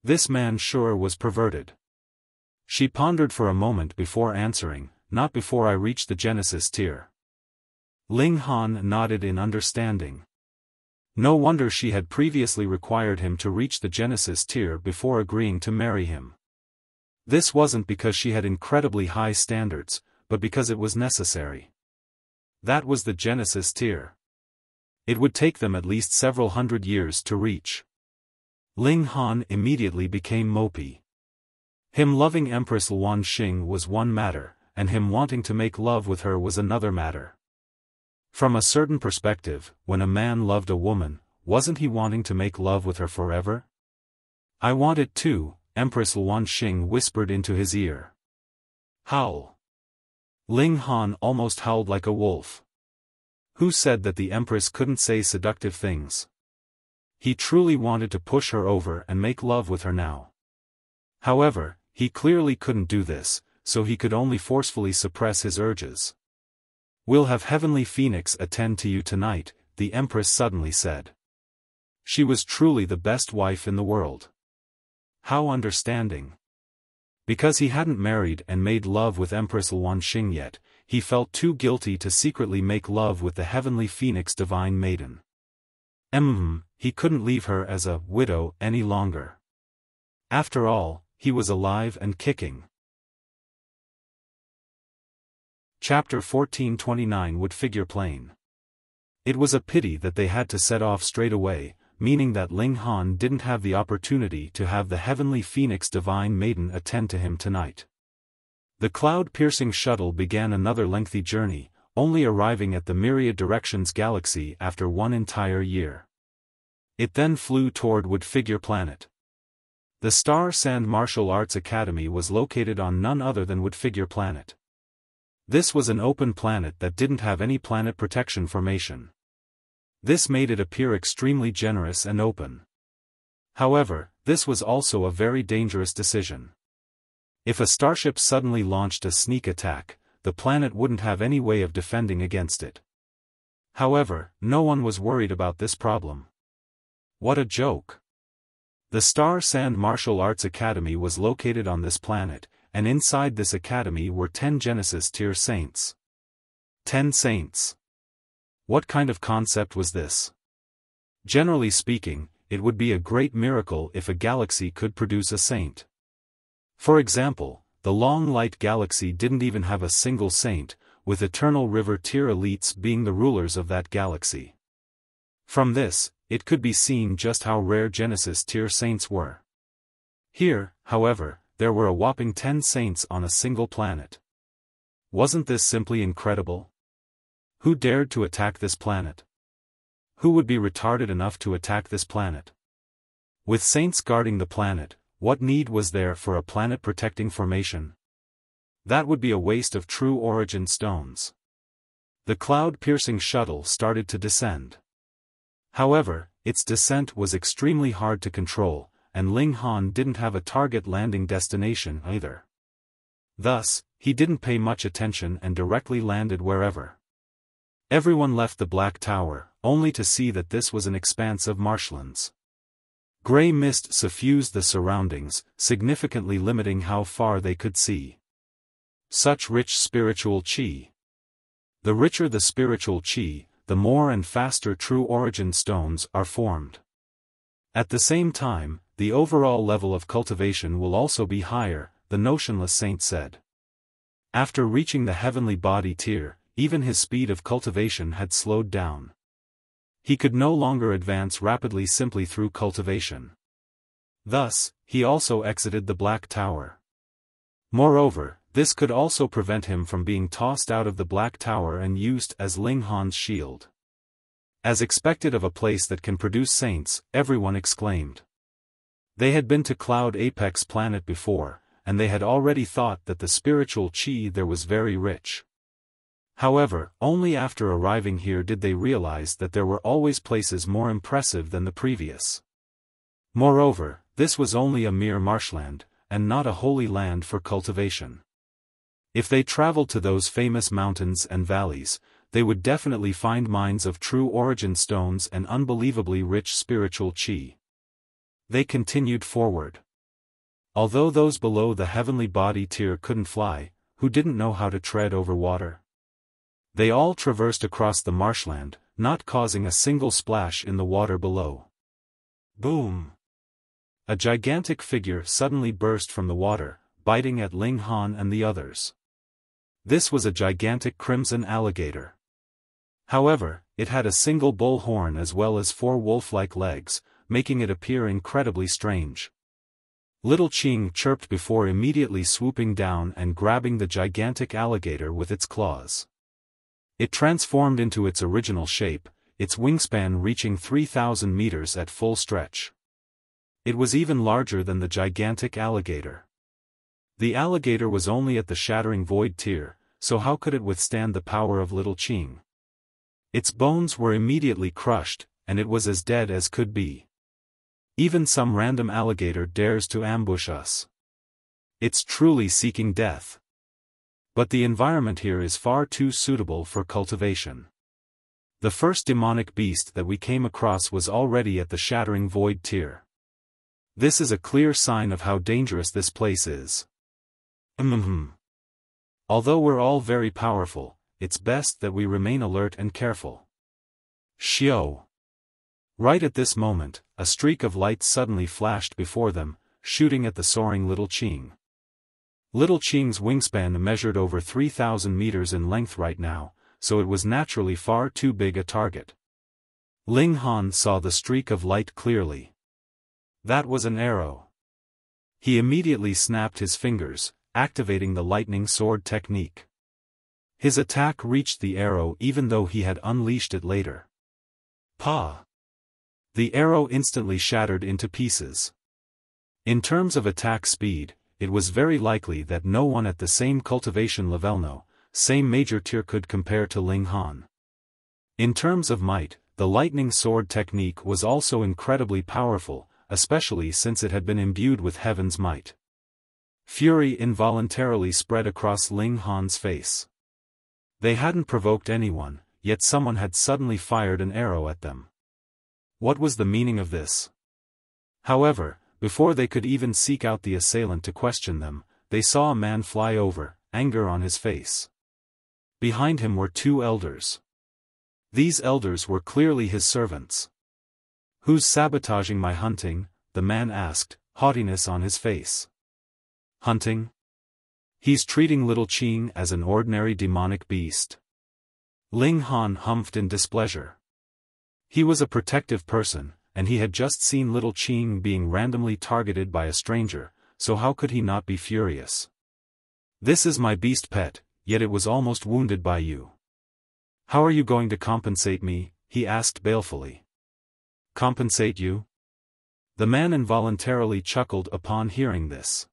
Speaker 1: This man sure was perverted. She pondered for a moment before answering, "Not before I reach the Genesis tier." Ling Han nodded in understanding. No wonder she had previously required him to reach the Genesis tier before agreeing to marry him. This wasn't because she had incredibly high standards, but because it was necessary. That was the Genesis tier. It would take them at least several hundred years to reach. Ling Han immediately became mopey. Him loving Empress Luanxing was one matter, and him wanting to make love with her was another matter. From a certain perspective, when a man loved a woman, wasn't he wanting to make love with her forever? "I want it too," Empress Luanxing whispered into his ear. "Howl." Ling Han almost howled like a wolf. Who said that the empress couldn't say seductive things? He truly wanted to push her over and make love with her now. However, he clearly couldn't do this, so he could only forcefully suppress his urges. "We'll have Heavenly Phoenix attend to you tonight," the empress suddenly said. She was truly the best wife in the world. How understanding. Because he hadn't married and made love with Empress Luanxing yet, he felt too guilty to secretly make love with the Heavenly Phoenix Divine Maiden. He couldn't leave her as a widow any longer. After all, he was alive and kicking. Chapter 1429 would figure plain. It was a pity that they had to set off straight away, meaning that Ling Han didn't have the opportunity to have the Heavenly Phoenix Divine Maiden attend to him tonight. The cloud-piercing shuttle began another lengthy journey, only arriving at the Myriad Directions galaxy after one entire year. It then flew toward Wood Figure Planet. The Star-Sand Martial Arts Academy was located on none other than Wood Figure Planet. This was an open planet that didn't have any planet protection formation. This made it appear extremely generous and open. However, this was also a very dangerous decision. If a starship suddenly launched a sneak attack, the planet wouldn't have any way of defending against it. However, no one was worried about this problem. What a joke! The Star-Sand Martial Arts Academy was located on this planet, and inside this academy were 10 Genesis tier saints. 10 saints. What kind of concept was this? Generally speaking, it would be a great miracle if a galaxy could produce a saint. For example, the Long Light Galaxy didn't even have a single saint, with Eternal River tier elites being the rulers of that galaxy. From this, it could be seen just how rare Genesis tier saints were. Here, however, there were a whopping 10 saints on a single planet. Wasn't this simply incredible? Who dared to attack this planet? Who would be retarded enough to attack this planet? With saints guarding the planet, what need was there for a planet-protecting formation? That would be a waste of true origin stones. The cloud-piercing shuttle started to descend. However, its descent was extremely hard to control, and Ling Han didn't have a target landing destination either. Thus, he didn't pay much attention and directly landed wherever. Everyone left the Black Tower, only to see that this was an expanse of marshlands. Gray mist suffused the surroundings, significantly limiting how far they could see. Such rich spiritual qi. The richer the spiritual qi, the more and faster true origin stones are formed. At the same time, the overall level of cultivation will also be higher, the notionless saint said. After reaching the heavenly body tier, even his speed of cultivation had slowed down. He could no longer advance rapidly simply through cultivation. Thus, he also exited the Black Tower. Moreover, this could also prevent him from being tossed out of the Black Tower and used as Ling Han's shield. As expected of a place that can produce saints, everyone exclaimed. They had been to Cloud Apex Planet before, and they had already thought that the spiritual chi there was very rich. However, only after arriving here did they realize that there were always places more impressive than the previous. Moreover, this was only a mere marshland, and not a holy land for cultivation. If they traveled to those famous mountains and valleys, they would definitely find mines of true origin stones and unbelievably rich spiritual chi. They continued forward. Although those below the heavenly body tier couldn't fly, who didn't know how to tread over water? They all traversed across the marshland, not causing a single splash in the water below. Boom! A gigantic figure suddenly burst from the water, biting at Ling Han and the others. This was a gigantic crimson alligator. However, it had a single bull horn as well as 4 wolf-like legs, making it appear incredibly strange. Little Qing chirped before immediately swooping down and grabbing the gigantic alligator with its claws. It transformed into its original shape, its wingspan reaching 3,000 meters at full stretch. It was even larger than the gigantic alligator. The alligator was only at the Shattering Void tier, so how could it withstand the power of Little Qing? Its bones were immediately crushed, and it was as dead as could be. Even some random alligator dares to ambush us. It's truly seeking death. But the environment here is far too suitable for cultivation. The first demonic beast that we came across was already at the Shattering Void tier. This is a clear sign of how dangerous this place is. Although we're all very powerful, it's best that we remain alert and careful. Xiao. Right at this moment, a streak of light suddenly flashed before them, shooting at the soaring Little Qing. Little Qing's wingspan measured over 3,000 meters in length right now, so it was naturally far too big a target. Ling Han saw the streak of light clearly. That was an arrow. He immediately snapped his fingers, activating the lightning sword technique. His attack reached the arrow even though he had unleashed it later. Pa! The arrow instantly shattered into pieces. In terms of attack speed, it was very likely that no one at the same cultivation level, same major tier could compare to Ling Han. In terms of might, the lightning sword technique was also incredibly powerful, especially since it had been imbued with heaven's might. Fury involuntarily spread across Ling Han's face. They hadn't provoked anyone, yet someone had suddenly fired an arrow at them. What was the meaning of this? However, before they could even seek out the assailant to question them, they saw a man fly over, anger on his face. Behind him were 2 elders. These elders were clearly his servants. "Who's sabotaging my hunting?" the man asked, haughtiness on his face. "Hunting? He's treating Little Qing as an ordinary demonic beast." Ling Han humphed in displeasure. He was a protective person, and he had just seen Little Qing being randomly targeted by a stranger, so how could he not be furious? "This is my beast pet, yet it was almost wounded by you. How are you going to compensate me?" he asked balefully. "Compensate you?" The man involuntarily chuckled upon hearing this.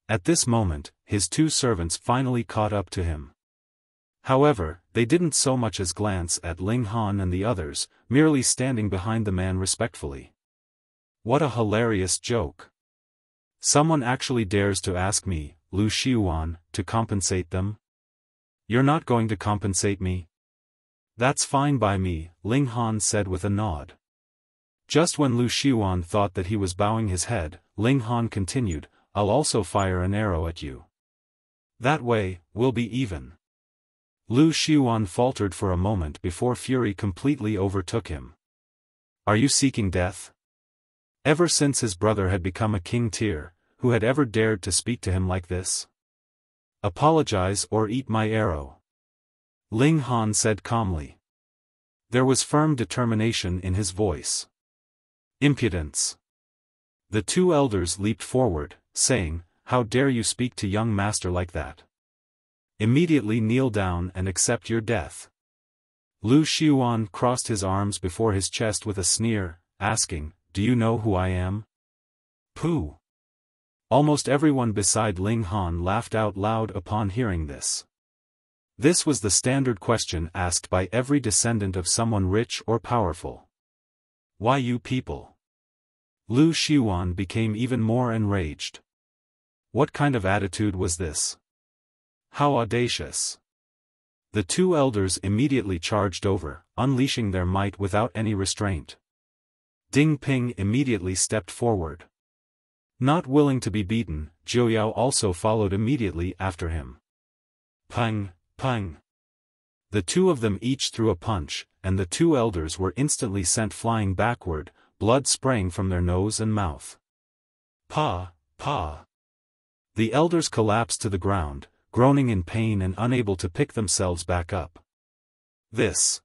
Speaker 1: At this moment, his 2 servants finally caught up to him. However, they didn't so much as glance at Ling Han and the others, merely standing behind the man respectfully. What a hilarious joke. Someone actually dares to ask me, Lu Xiuan, to compensate them? You're not going to compensate me? That's fine by me, Ling Han said with a nod. Just when Lu Xiuan thought that he was bowing his head, Ling Han continued, "I'll also fire an arrow at you. That way, we'll be even." Lu Xiuan faltered for a moment before fury completely overtook him. "Are you seeking death?" Ever since his brother had become a king tier, who had ever dared to speak to him like this? Apologize or eat my arrow. Ling Han said calmly. There was firm determination in his voice. Impudence. The two elders leaped forward, saying, How dare you speak to young master like that? Immediately kneel down and accept your death. Lu Xiuan crossed his arms before his chest with a sneer, asking, Do you know who I am? Pooh. Almost everyone beside Ling Han laughed out loud upon hearing this. This was the standard question asked by every descendant of someone rich or powerful. Why you people? Lu Xiuan became even more enraged. What kind of attitude was this? How audacious! The two elders immediately charged over, unleashing their might without any restraint. Ding Ping immediately stepped forward. Not willing to be beaten, Jiuyao also followed immediately after him. Pang, pang. The two of them each threw a punch, and the two elders were instantly sent flying backward, blood spraying from their nose and mouth. Pa, pa. The elders collapsed to the ground, groaning in pain and unable to pick themselves back up. This.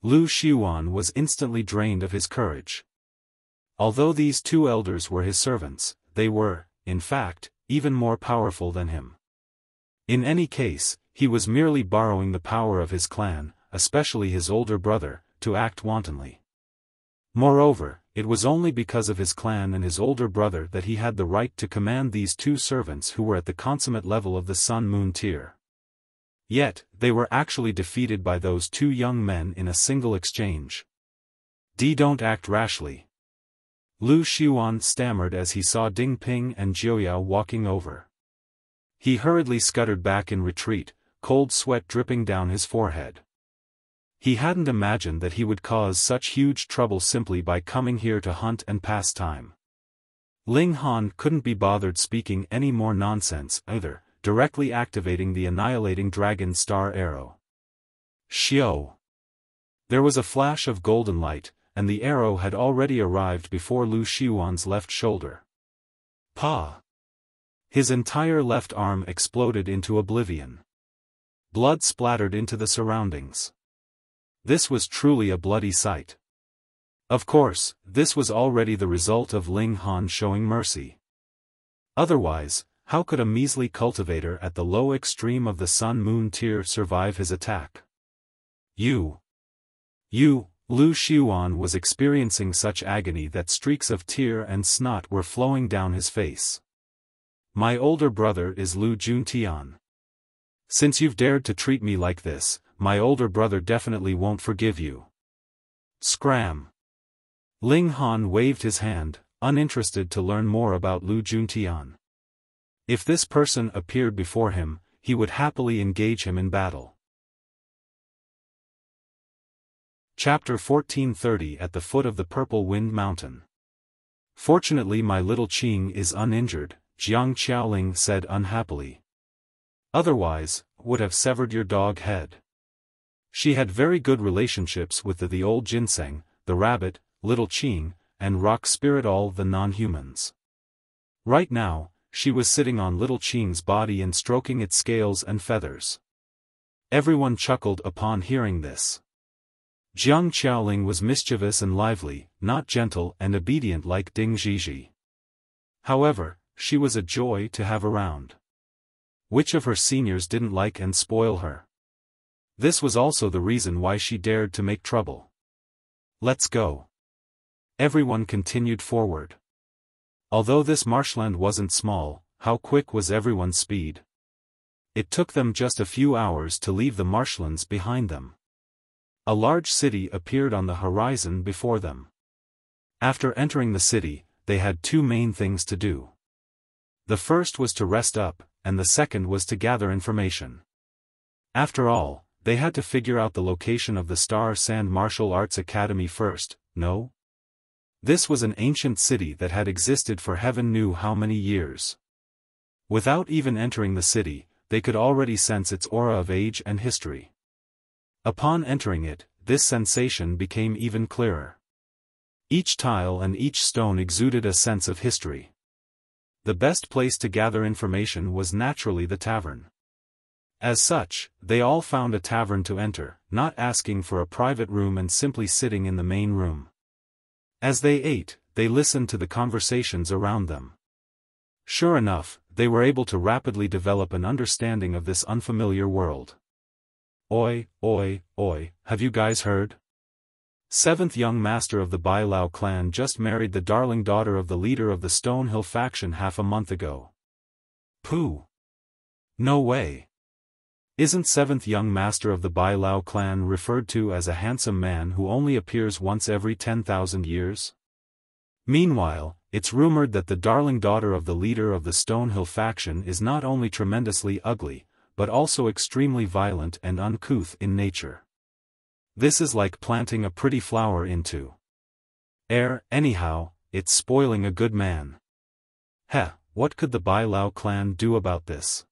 Speaker 1: Lu Xiuan was instantly drained of his courage. Although these two elders were his servants, they were, in fact, even more powerful than him. In any case, he was merely borrowing the power of his clan, especially his older brother, to act wantonly. Moreover, it was only because of his clan and his older brother that he had the right to command these two servants who were at the consummate level of the Sun-Moon tier. Yet, they were actually defeated by those two young men in a single exchange. Don't act rashly. Lu Xiuan stammered as he saw Ding Ping and Jiuyao walking over. He hurriedly scuttered back in retreat, cold sweat dripping down his forehead. He hadn't imagined that he would cause such huge trouble simply by coming here to hunt and pass time. Ling Han couldn't be bothered speaking any more nonsense either, directly activating the annihilating dragon star arrow. Xiao! There was a flash of golden light, and the arrow had already arrived before Lu Xiuan's left shoulder. Pa! His entire left arm exploded into oblivion. Blood splattered into the surroundings. This was truly a bloody sight. Of course, this was already the result of Ling Han showing mercy. Otherwise, how could a measly cultivator at the low extreme of the Sun-Moon tier survive his attack? Lu Xiuan was experiencing such agony that streaks of tear and snot were flowing down his face. My older brother is Lu Juntian. Since you've dared to treat me like this, my older brother definitely won't forgive you. Scram! Ling Han waved his hand, uninterested to learn more about Lu Juntian. If this person appeared before him, he would happily engage him in battle. Chapter 1430 At the foot of the Purple Wind Mountain. Fortunately my little Qing is uninjured, Jiang Qiaoling said unhappily. Otherwise, would have severed your dog head. She had very good relationships with the old ginseng, the rabbit, little Qing, and rock spirit, all the non-humans. Right now, she was sitting on little Qing's body and stroking its scales and feathers. Everyone chuckled upon hearing this. Jiang Qiaoling was mischievous and lively, not gentle and obedient like Ding Zhizhi. However, she was a joy to have around. Which of her seniors didn't like and spoil her? This was also the reason why she dared to make trouble. Let's go. Everyone continued forward. Although this marshland wasn't small, how quick was everyone's speed? It took them just a few hours to leave the marshlands behind them. A large city appeared on the horizon before them. After entering the city, they had two main things to do. The first was to rest up, and the second was to gather information. After all, they had to figure out the location of the Star Sand Martial Arts Academy first, no? This was an ancient city that had existed for heaven knew how many years. Without even entering the city, they could already sense its aura of age and history. Upon entering it, this sensation became even clearer. Each tile and each stone exuded a sense of history. The best place to gather information was naturally the tavern. As such, they all found a tavern to enter, not asking for a private room and simply sitting in the main room. As they ate, they listened to the conversations around them. Sure enough, they were able to rapidly develop an understanding of this unfamiliar world. Oi, oi, oi, have you guys heard? Seventh young master of the Bai Lao clan just married the darling daughter of the leader of the Stonehill faction half a month ago. Pooh! No way! Isn't seventh young master of the Bai Lao clan referred to as a handsome man who only appears once every 10,000 years? Meanwhile, it's rumored that the darling daughter of the leader of the Stonehill faction is not only tremendously ugly, but also extremely violent and uncouth in nature. This is like planting a pretty flower into air. Anyhow, it's spoiling a good man. Heh, what could the Bai Lao clan do about this?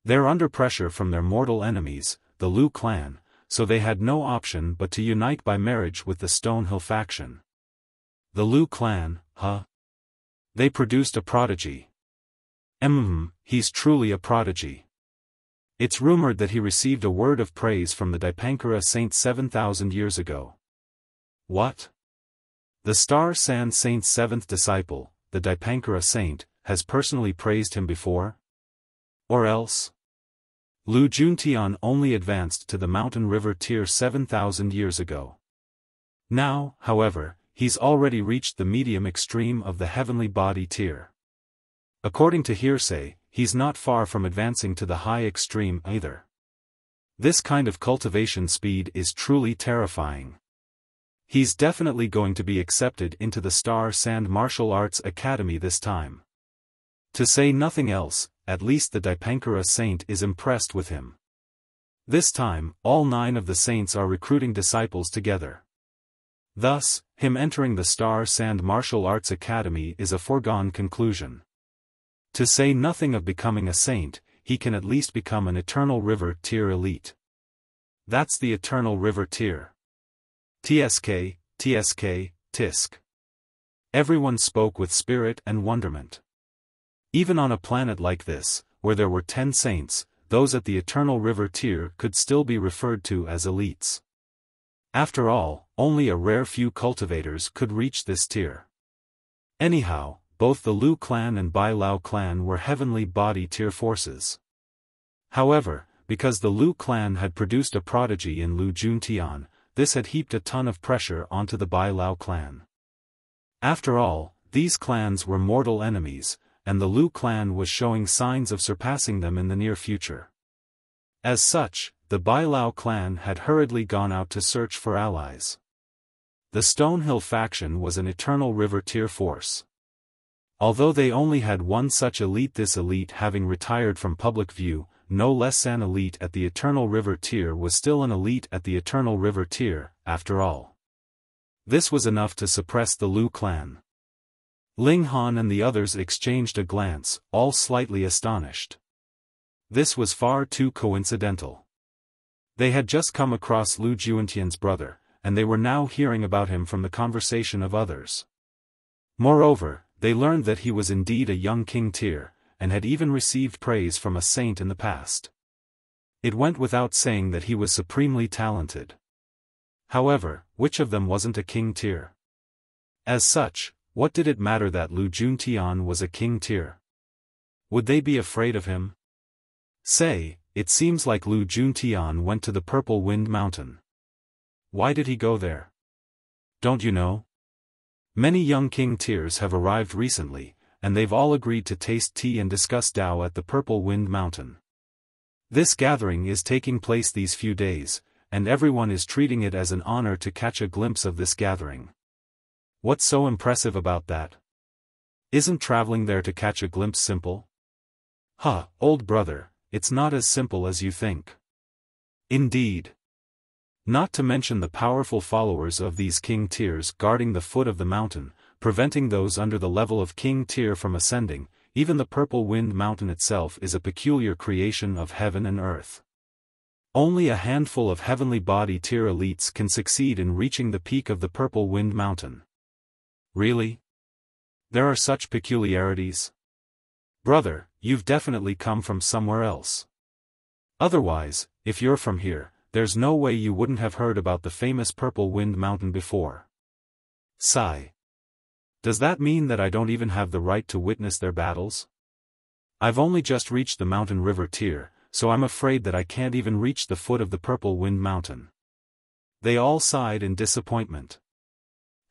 Speaker 1: They're under pressure from their mortal enemies, the Lu clan, so they had no option but to unite by marriage with the Stonehill faction. The Lu clan, huh? They produced a prodigy. He's truly a prodigy. It's rumored that he received a word of praise from the Santa 7,000 years ago. What? The Star Sand Saint's seventh disciple, the Saint, has personally praised him before? Or else? Lu Juntian only advanced to the mountain river tier 7,000 years ago. Now, however, he's already reached the medium extreme of the heavenly body tier. According to hearsay, he's not far from advancing to the high extreme either. This kind of cultivation speed is truly terrifying. He's definitely going to be accepted into the Star Sand Martial Arts Academy this time. To say nothing else, at least the Saint is impressed with him. This time, all 9 of the saints are recruiting disciples together. Thus, him entering the Star Sand Martial Arts Academy is a foregone conclusion. To say nothing of becoming a saint, he can at least become an Eternal River tier elite. That's the Eternal River tier. TSK, TSK, TISK. Everyone spoke with spirit and wonderment. Even on a planet like this, where there were 10 saints, those at the Eternal River tier could still be referred to as elites. After all, only a rare few cultivators could reach this tier. Anyhow, both the Lu clan and Bai Lao clan were heavenly body tier forces. However, because the Lu clan had produced a prodigy in Lu Juntian, this had heaped a ton of pressure onto the Bai Lao clan. After all, these clans were mortal enemies, and the Lu clan was showing signs of surpassing them in the near future. As such, the Bai Lao clan had hurriedly gone out to search for allies. The Stonehill faction was an Eternal River tier force. Although they only had one such elite, this elite having retired from public view, no less an elite at the Eternal River tier was still an elite at the Eternal River tier, after all. This was enough to suppress the Lu clan. Ling Han and the others exchanged a glance, all slightly astonished. This was far too coincidental. They had just come across Lu Juntian's brother, and they were now hearing about him from the conversation of others. Moreover, they learned that he was indeed a young king tier, and had even received praise from a saint in the past. It went without saying that he was supremely talented. However, which of them wasn't a king tier? As such, what did it matter that Lu Juntian was a king tier? Would they be afraid of him? Say, it seems like Lu Juntian went to the Purple Wind Mountain. Why did he go there? Don't you know? Many young king tiers have arrived recently, and they've all agreed to taste tea and discuss Dao at the Purple Wind Mountain. This gathering is taking place these few days, and everyone is treating it as an honor to catch a glimpse of this gathering. What's so impressive about that? Isn't traveling there to catch a glimpse simple? Huh, old brother, it's not as simple as you think. Indeed. Not to mention the powerful followers of these king tiers guarding the foot of the mountain, preventing those under the level of king tier from ascending. Even the Purple Wind Mountain itself is a peculiar creation of heaven and earth. Only a handful of heavenly body tier elites can succeed in reaching the peak of the Purple Wind Mountain. Really? There are such peculiarities? Brother, you've definitely come from somewhere else. Otherwise, if you're from here, there's no way you wouldn't have heard about the famous Purple Wind Mountain before. Sigh. Does that mean that I don't even have the right to witness their battles? I've only just reached the mountain river tier, so I'm afraid that I can't even reach the foot of the Purple Wind Mountain. They all sighed in disappointment.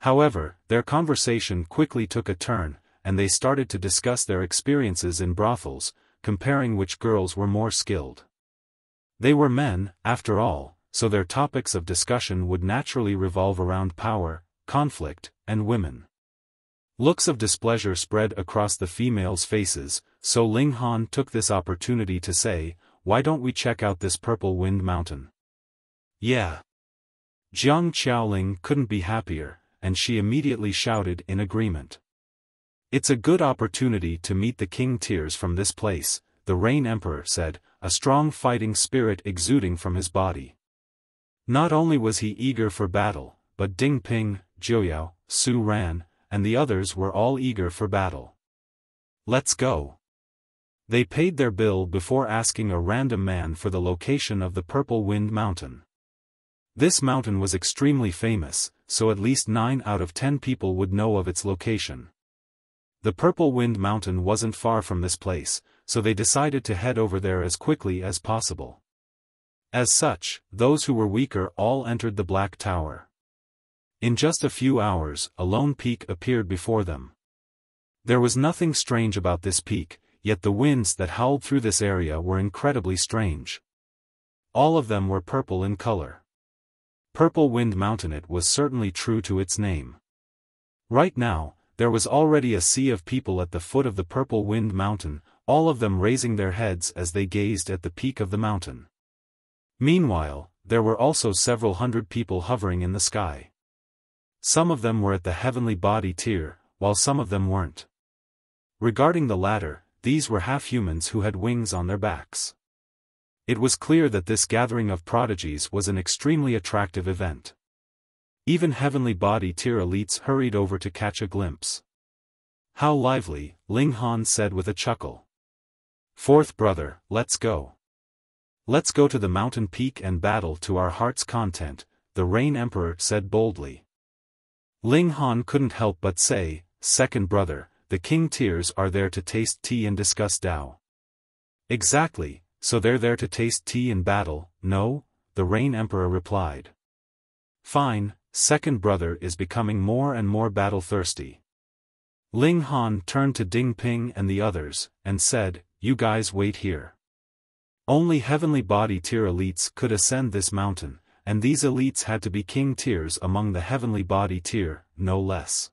Speaker 1: However, their conversation quickly took a turn, and they started to discuss their experiences in brothels, comparing which girls were more skilled. They were men, after all, so their topics of discussion would naturally revolve around power, conflict, and women. Looks of displeasure spread across the females' faces, so Ling Han took this opportunity to say, "Why don't we check out this Purple Wind Mountain?" Yeah. Jiang Qiaoling couldn't be happier, and she immediately shouted in agreement. It's a good opportunity to meet the king tiers from this place, the Rain Emperor said, a strong fighting spirit exuding from his body. Not only was he eager for battle, but Ding Ping, Jiuyao, Su Ran, and the others were all eager for battle. Let's go. They paid their bill before asking a random man for the location of the Purple Wind Mountain. This mountain was extremely famous, so at least 9 out of 10 people would know of its location. The Purple Wind Mountain wasn't far from this place, so they decided to head over there as quickly as possible. As such, those who were weaker all entered the Black Tower. In just a few hours, a lone peak appeared before them. There was nothing strange about this peak, yet the winds that howled through this area were incredibly strange. All of them were purple in color. Purple Wind Mountain. It was certainly true to its name. Right now, there was already a sea of people at the foot of the Purple Wind Mountain, all of them raising their heads as they gazed at the peak of the mountain. Meanwhile, there were also several hundred people hovering in the sky. Some of them were at the heavenly body tier, while some of them weren't. Regarding the latter, these were half-humans who had wings on their backs. It was clear that this gathering of prodigies was an extremely attractive event. Even heavenly body tier elites hurried over to catch a glimpse. How lively, Ling Han said with a chuckle. Fourth brother, let's go. Let's go to the mountain peak and battle to our heart's content, the Rain Emperor said boldly. Ling Han couldn't help but say, second brother, the king tiers are there to taste tea and discuss Dao. Exactly, so they're there to taste tea and battle, no? The Rain Emperor replied. Fine, second brother is becoming more and more battle-thirsty. Ling Han turned to Ding Ping and the others, and said, you guys wait here. Only heavenly body tier elites could ascend this mountain, and these elites had to be king tiers among the heavenly body tier, no less.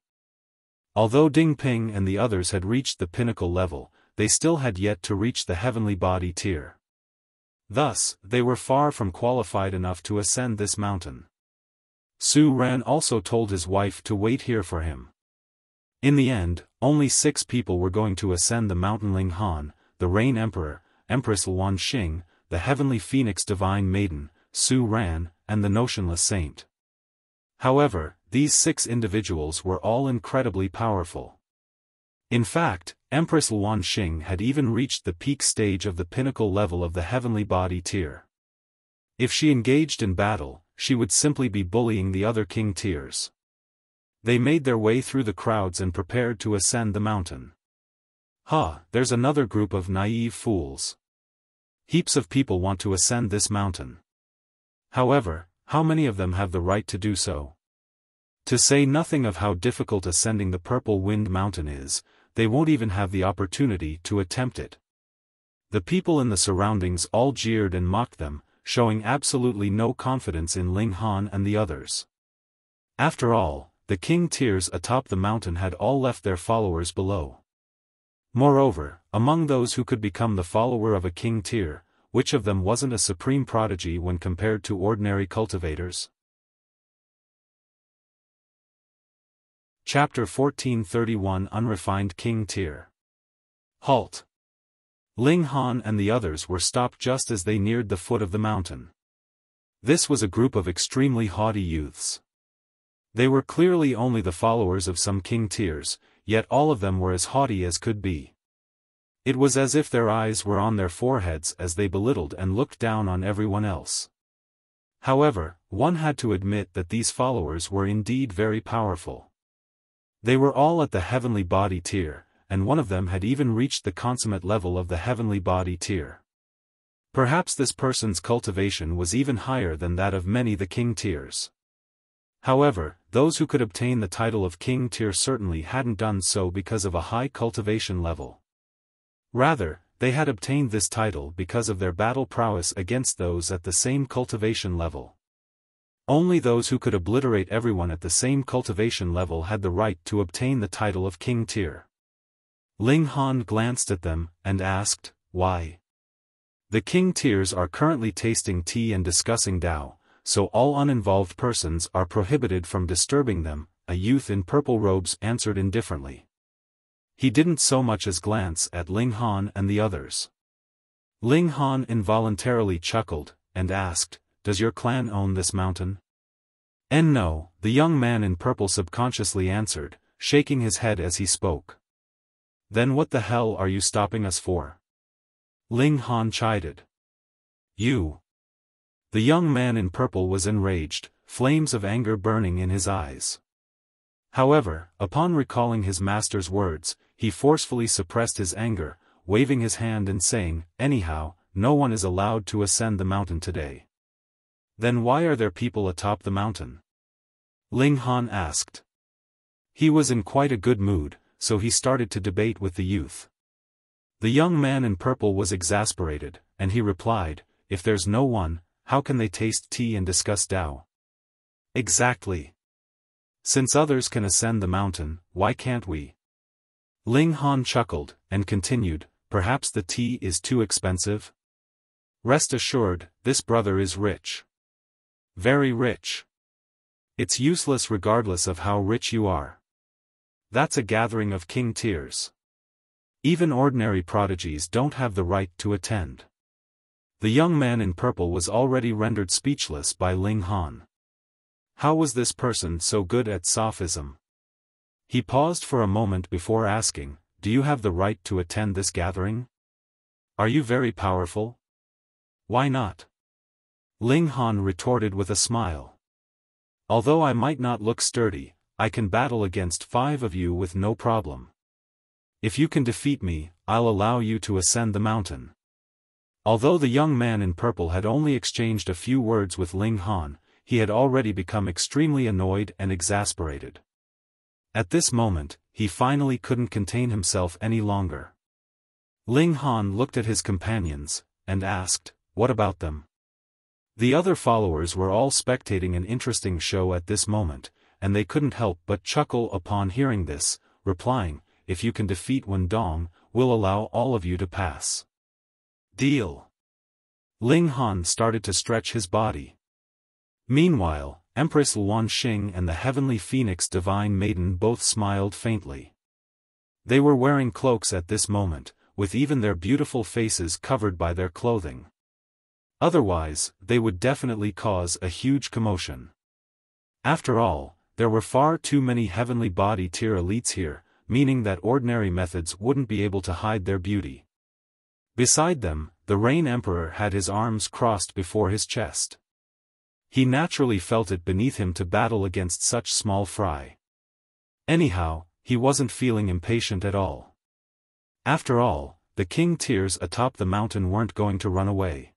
Speaker 1: Although Ding Ping and the others had reached the pinnacle level, they still had yet to reach the heavenly body tier. Thus, they were far from qualified enough to ascend this mountain. Su Ran also told his wife to wait here for him. In the end, only 6 people were going to ascend the mountain: Ling Han, the Rain Emperor, Empress Luan Xing, the Heavenly Phoenix Divine Maiden, Su Ran, and the Notionless Saint. However, these 6 individuals were all incredibly powerful. In fact, Empress Luan Xing had even reached the peak stage of the pinnacle level of the heavenly body tier. If she engaged in battle, she would simply be bullying the other king tiers. They made their way through the crowds and prepared to ascend the mountain. There's another group of naive fools. Heaps of people want to ascend this mountain. However, how many of them have the right to do so? To say nothing of how difficult ascending the Purple Wind Mountain is, they won't even have the opportunity to attempt it. The people in the surroundings all jeered and mocked them, showing absolutely no confidence in Ling Han and the others. After all, the king tiers atop the mountain had all left their followers below. Moreover, among those who could become the follower of a king tier, which of them wasn't a supreme prodigy when compared to ordinary cultivators? Chapter 1431 Unrefined King Tier. Halt! Ling Han and the others were stopped just as they neared the foot of the mountain. This was a group of extremely haughty youths. They were clearly only the followers of some king tiers, yet all of them were as haughty as could be. It was as if their eyes were on their foreheads as they belittled and looked down on everyone else. However, one had to admit that these followers were indeed very powerful. They were all at the heavenly body tier, and one of them had even reached the consummate level of the heavenly body tier. Perhaps this person's cultivation was even higher than that of many the king tiers. However, those who could obtain the title of king tier certainly hadn't done so because of a high cultivation level. Rather, they had obtained this title because of their battle prowess against those at the same cultivation level. Only those who could obliterate everyone at the same cultivation level had the right to obtain the title of king tier. Ling Han glanced at them, and asked, "Why?" "The king tiers are currently tasting tea and discussing Dao, so all uninvolved persons are prohibited from disturbing them," a youth in purple robes answered indifferently. He didn't so much as glance at Ling Han and the others. Ling Han involuntarily chuckled, and asked, "Does your clan own this mountain?" "No," the young man in purple subconsciously answered, shaking his head as he spoke. "Then what the hell are you stopping us for?" Ling Han chided. "You." The young man in purple was enraged, flames of anger burning in his eyes. However, upon recalling his master's words, he forcefully suppressed his anger, waving his hand and saying, "Anyhow, no one is allowed to ascend the mountain today." "Then why are there people atop the mountain?" Ling Han asked. He was in quite a good mood, so he started to debate with the youth. The young man in purple was exasperated, and he replied, "If there's no one, how can they taste tea and discuss Dao?" "Exactly. Since others can ascend the mountain, why can't we?" Ling Han chuckled, and continued, "Perhaps the tea is too expensive? Rest assured, this brother is rich. Very rich. It's useless regardless of how rich you are. That's a gathering of king tiers. Even ordinary prodigies don't have the right to attend." The young man in purple was already rendered speechless by Ling Han. How was this person so good at sophism? He paused for a moment before asking, "Do you have the right to attend this gathering? Are you very powerful?" "Why not?" Ling Han retorted with a smile. "Although I might not look sturdy, I can battle against 5 of you with no problem. If you can defeat me, I'll allow you to ascend the mountain." Although the young man in purple had only exchanged a few words with Ling Han, he had already become extremely annoyed and exasperated. At this moment, he finally couldn't contain himself any longer. Ling Han looked at his companions, and asked, "What about them?" The other followers were all spectating an interesting show at this moment, and they couldn't help but chuckle upon hearing this, replying, "If you can defeat Wendong, we'll allow all of you to pass." "Deal." Ling Han started to stretch his body. Meanwhile, Empress Luan Xing and the Heavenly Phoenix Divine Maiden both smiled faintly. They were wearing cloaks at this moment, with even their beautiful faces covered by their clothing. Otherwise, they would definitely cause a huge commotion. After all, there were far too many heavenly body tier elites here, meaning that ordinary methods wouldn't be able to hide their beauty. Beside them, the Rain Emperor had his arms crossed before his chest. He naturally felt it beneath him to battle against such small fry. Anyhow, he wasn't feeling impatient at all. After all, the king tiers atop the mountain weren't going to run away.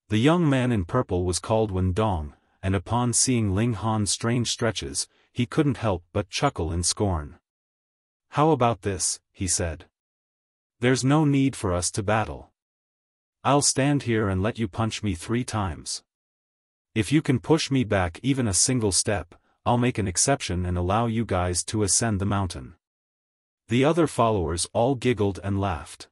Speaker 1: The young man in purple was called Wendong, and upon seeing Ling Han's strange stretches, he couldn't help but chuckle in scorn. "How about this?" he said. "There's no need for us to battle. I'll stand here and let you punch me 3 times. If you can push me back even a single step, I'll make an exception and allow you guys to ascend the mountain." The other followers all giggled and laughed.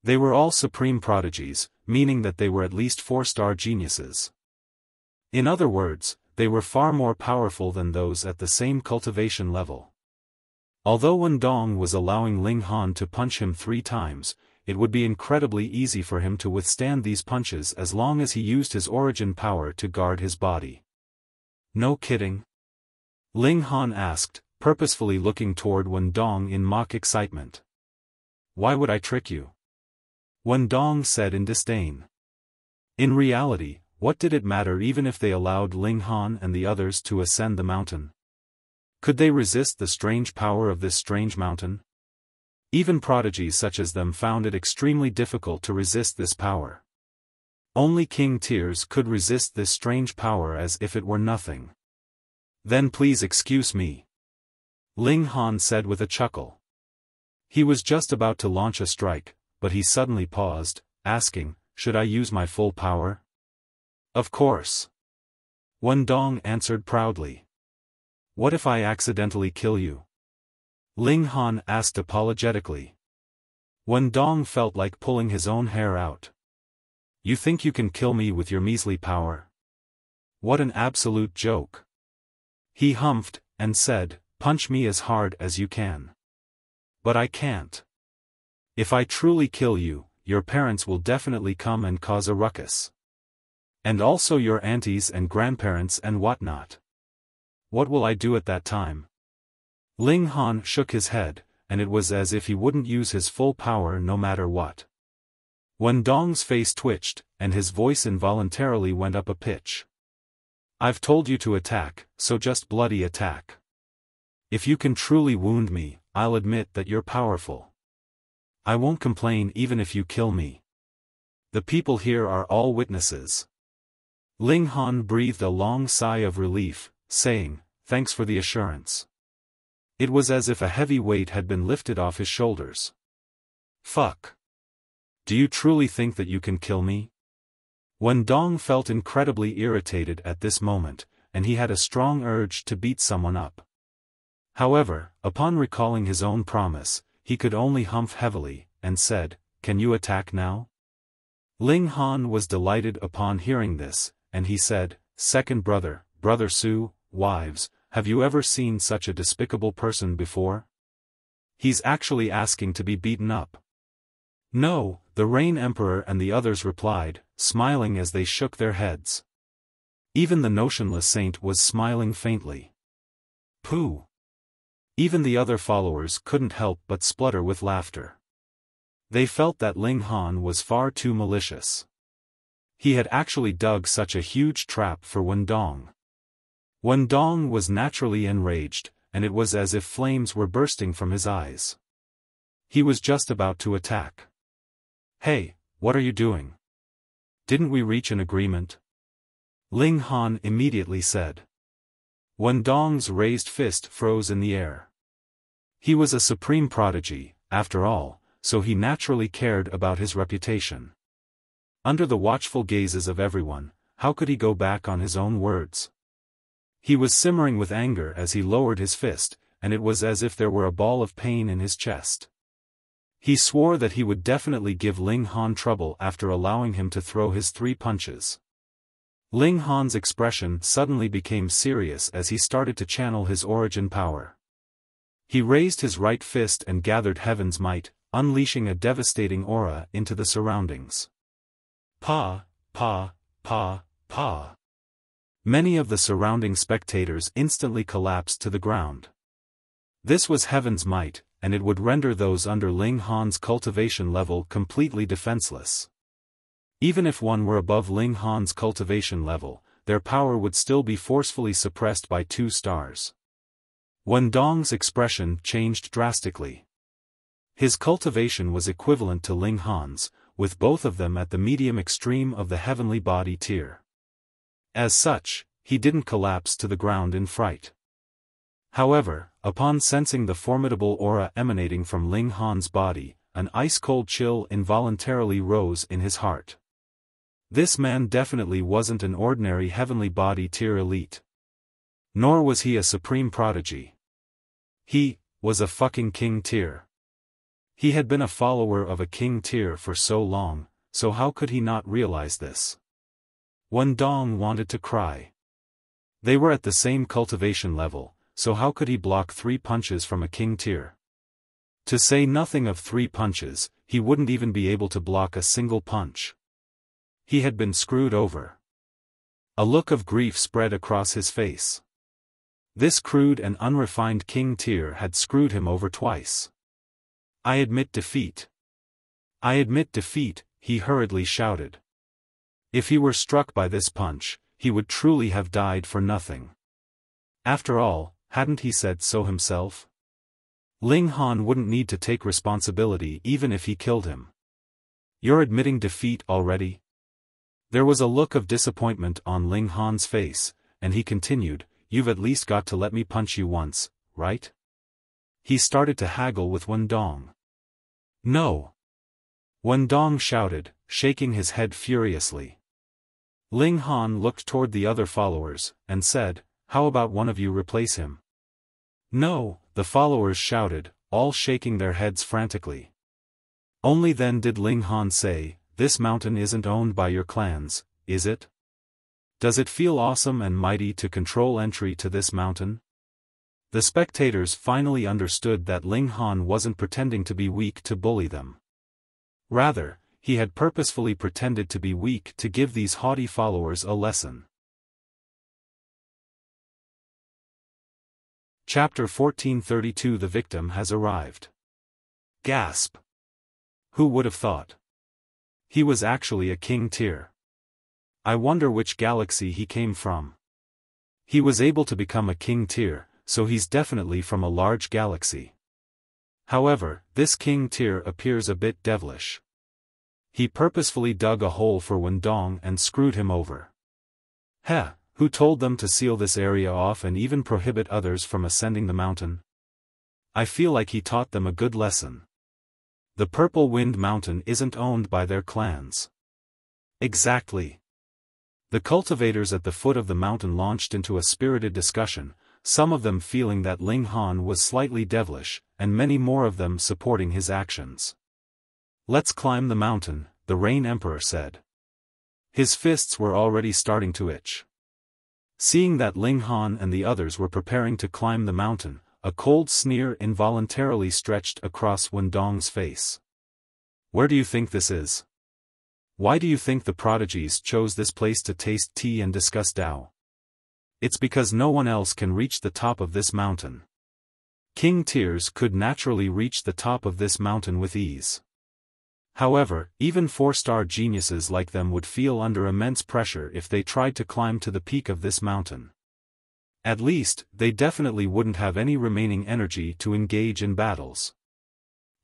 Speaker 1: They were all supreme prodigies, meaning that they were at least 4-star geniuses. In other words, they were far more powerful than those at the same cultivation level. Although Wendong was allowing Ling Han to punch him 3 times, it would be incredibly easy for him to withstand these punches as long as he used his origin power to guard his body. No kidding. Ling Han asked, purposefully looking toward Wen Dong in mock excitement. Why would I trick you? Wen Dong said in disdain. In reality, what did it matter even if they allowed Ling Han and the others to ascend the mountain? Could they resist the strange power of this strange mountain? Even prodigies such as them found it extremely difficult to resist this power. Only King Tears could resist this strange power as if it were nothing. Then please excuse me. Ling Han said with a chuckle. He was just about to launch a strike, but he suddenly paused, asking, should I use my full power? Of course. Wen Dong answered proudly. What if I accidentally kill you? Ling Han asked apologetically. Wen Dong felt like pulling his own hair out. You think you can kill me with your measly power? What an absolute joke. He humphed, and said, punch me as hard as you can. But I can't. If I truly kill you, your parents will definitely come and cause a ruckus. And also your aunties and grandparents and whatnot. What will I do at that time? Ling Han shook his head, and it was as if he wouldn't use his full power no matter what. Wen Dong's face twitched, and his voice involuntarily went up a pitch. I've told you to attack, so just bloody attack. If you can truly wound me, I'll admit that you're powerful. I won't complain even if you kill me. The people here are all witnesses. Ling Han breathed a long sigh of relief, saying, thanks for the assurance. It was as if a heavy weight had been lifted off his shoulders. Fuck. Do you truly think that you can kill me? Wen Dong felt incredibly irritated at this moment, and he had a strong urge to beat someone up. However, upon recalling his own promise, he could only humph heavily, and said, can you attack now? Ling Han was delighted upon hearing this, and he said, second brother, Brother Su, wives, have you ever seen such a despicable person before? He's actually asking to be beaten up. No, the Rain Emperor and the others replied, smiling as they shook their heads. Even the notionless saint was smiling faintly. Pooh! Even the other followers couldn't help but splutter with laughter. They felt that Ling Han was far too malicious. He had actually dug such a huge trap for Wen Dong. Wen Dong was naturally enraged, and it was as if flames were bursting from his eyes. He was just about to attack. Hey, what are you doing? Didn't we reach an agreement? Ling Han immediately said. Wen Dong's raised fist froze in the air. He was a supreme prodigy, after all, so he naturally cared about his reputation. Under the watchful gazes of everyone, how could he go back on his own words? He was simmering with anger as he lowered his fist, and it was as if there were a ball of pain in his chest. He swore that he would definitely give Ling Han trouble after allowing him to throw his 3 punches. Ling Han's expression suddenly became serious as he started to channel his origin power. He raised his right fist and gathered heaven's might, unleashing a devastating aura into the surroundings. Pa, pa, pa, pa. Many of the surrounding spectators instantly collapsed to the ground. This was heaven's might, and it would render those under Ling Han's cultivation level completely defenseless. Even if one were above Ling Han's cultivation level, their power would still be forcefully suppressed by 2 stars. Wen Dong's expression changed drastically. His cultivation was equivalent to Ling Han's, with both of them at the medium extreme of the heavenly body tier. As such, he didn't collapse to the ground in fright. However, upon sensing the formidable aura emanating from Ling Han's body, an ice-cold chill involuntarily rose in his heart. This man definitely wasn't an ordinary heavenly body tier elite. Nor was he a supreme prodigy. He was a fucking king tier. He had been a follower of a king tier for so long, so how could he not realize this? Wen Dong wanted to cry. They were at the same cultivation level, so how could he block 3 punches from a king tier? To say nothing of 3 punches, he wouldn't even be able to block a single punch. He had been screwed over. A look of grief spread across his face. This crude and unrefined king tier had screwed him over twice. I admit defeat. I admit defeat, he hurriedly shouted. If he were struck by this punch, he would truly have died for nothing. After all, hadn't he said so himself? Ling Han wouldn't need to take responsibility even if he killed him. You're admitting defeat already? There was a look of disappointment on Ling Han's face, and he continued, you've at least got to let me punch you once, right? He started to haggle with Wendong. No! Wendong shouted, shaking his head furiously. Ling Han looked toward the other followers, and said, how about one of you replace him? No, the followers shouted, all shaking their heads frantically. Only then did Ling Han say, this mountain isn't owned by your clans, is it? Does it feel awesome and mighty to control entry to this mountain? The spectators finally understood that Ling Han wasn't pretending to be weak to bully them. Rather, he had purposefully pretended to be weak to give these haughty followers a lesson. Chapter 1432 The victim has arrived. Gasp! Who would have thought? He was actually a king tier. I wonder which galaxy he came from. He was able to become a king tier, so he's definitely from a large galaxy. However, this king tier appears a bit devilish. He purposefully dug a hole for Wendong and screwed him over. Heh, who told them to seal this area off and even prohibit others from ascending the mountain? I feel like he taught them a good lesson. The Purple Wind Mountain isn't owned by their clans. Exactly. The cultivators at the foot of the mountain launched into a spirited discussion, some of them feeling that Ling Han was slightly devilish, and many more of them supporting his actions. Let's climb the mountain, the Rain Emperor said. His fists were already starting to itch. Seeing that Ling Han and the others were preparing to climb the mountain, a cold sneer involuntarily stretched across Wendong's face. Where do you think this is? Why do you think the prodigies chose this place to taste tea and discuss Dao? It's because no one else can reach the top of this mountain. King tiers could naturally reach the top of this mountain with ease. However, even 4-star geniuses like them would feel under immense pressure if they tried to climb to the peak of this mountain. At least, they definitely wouldn't have any remaining energy to engage in battles.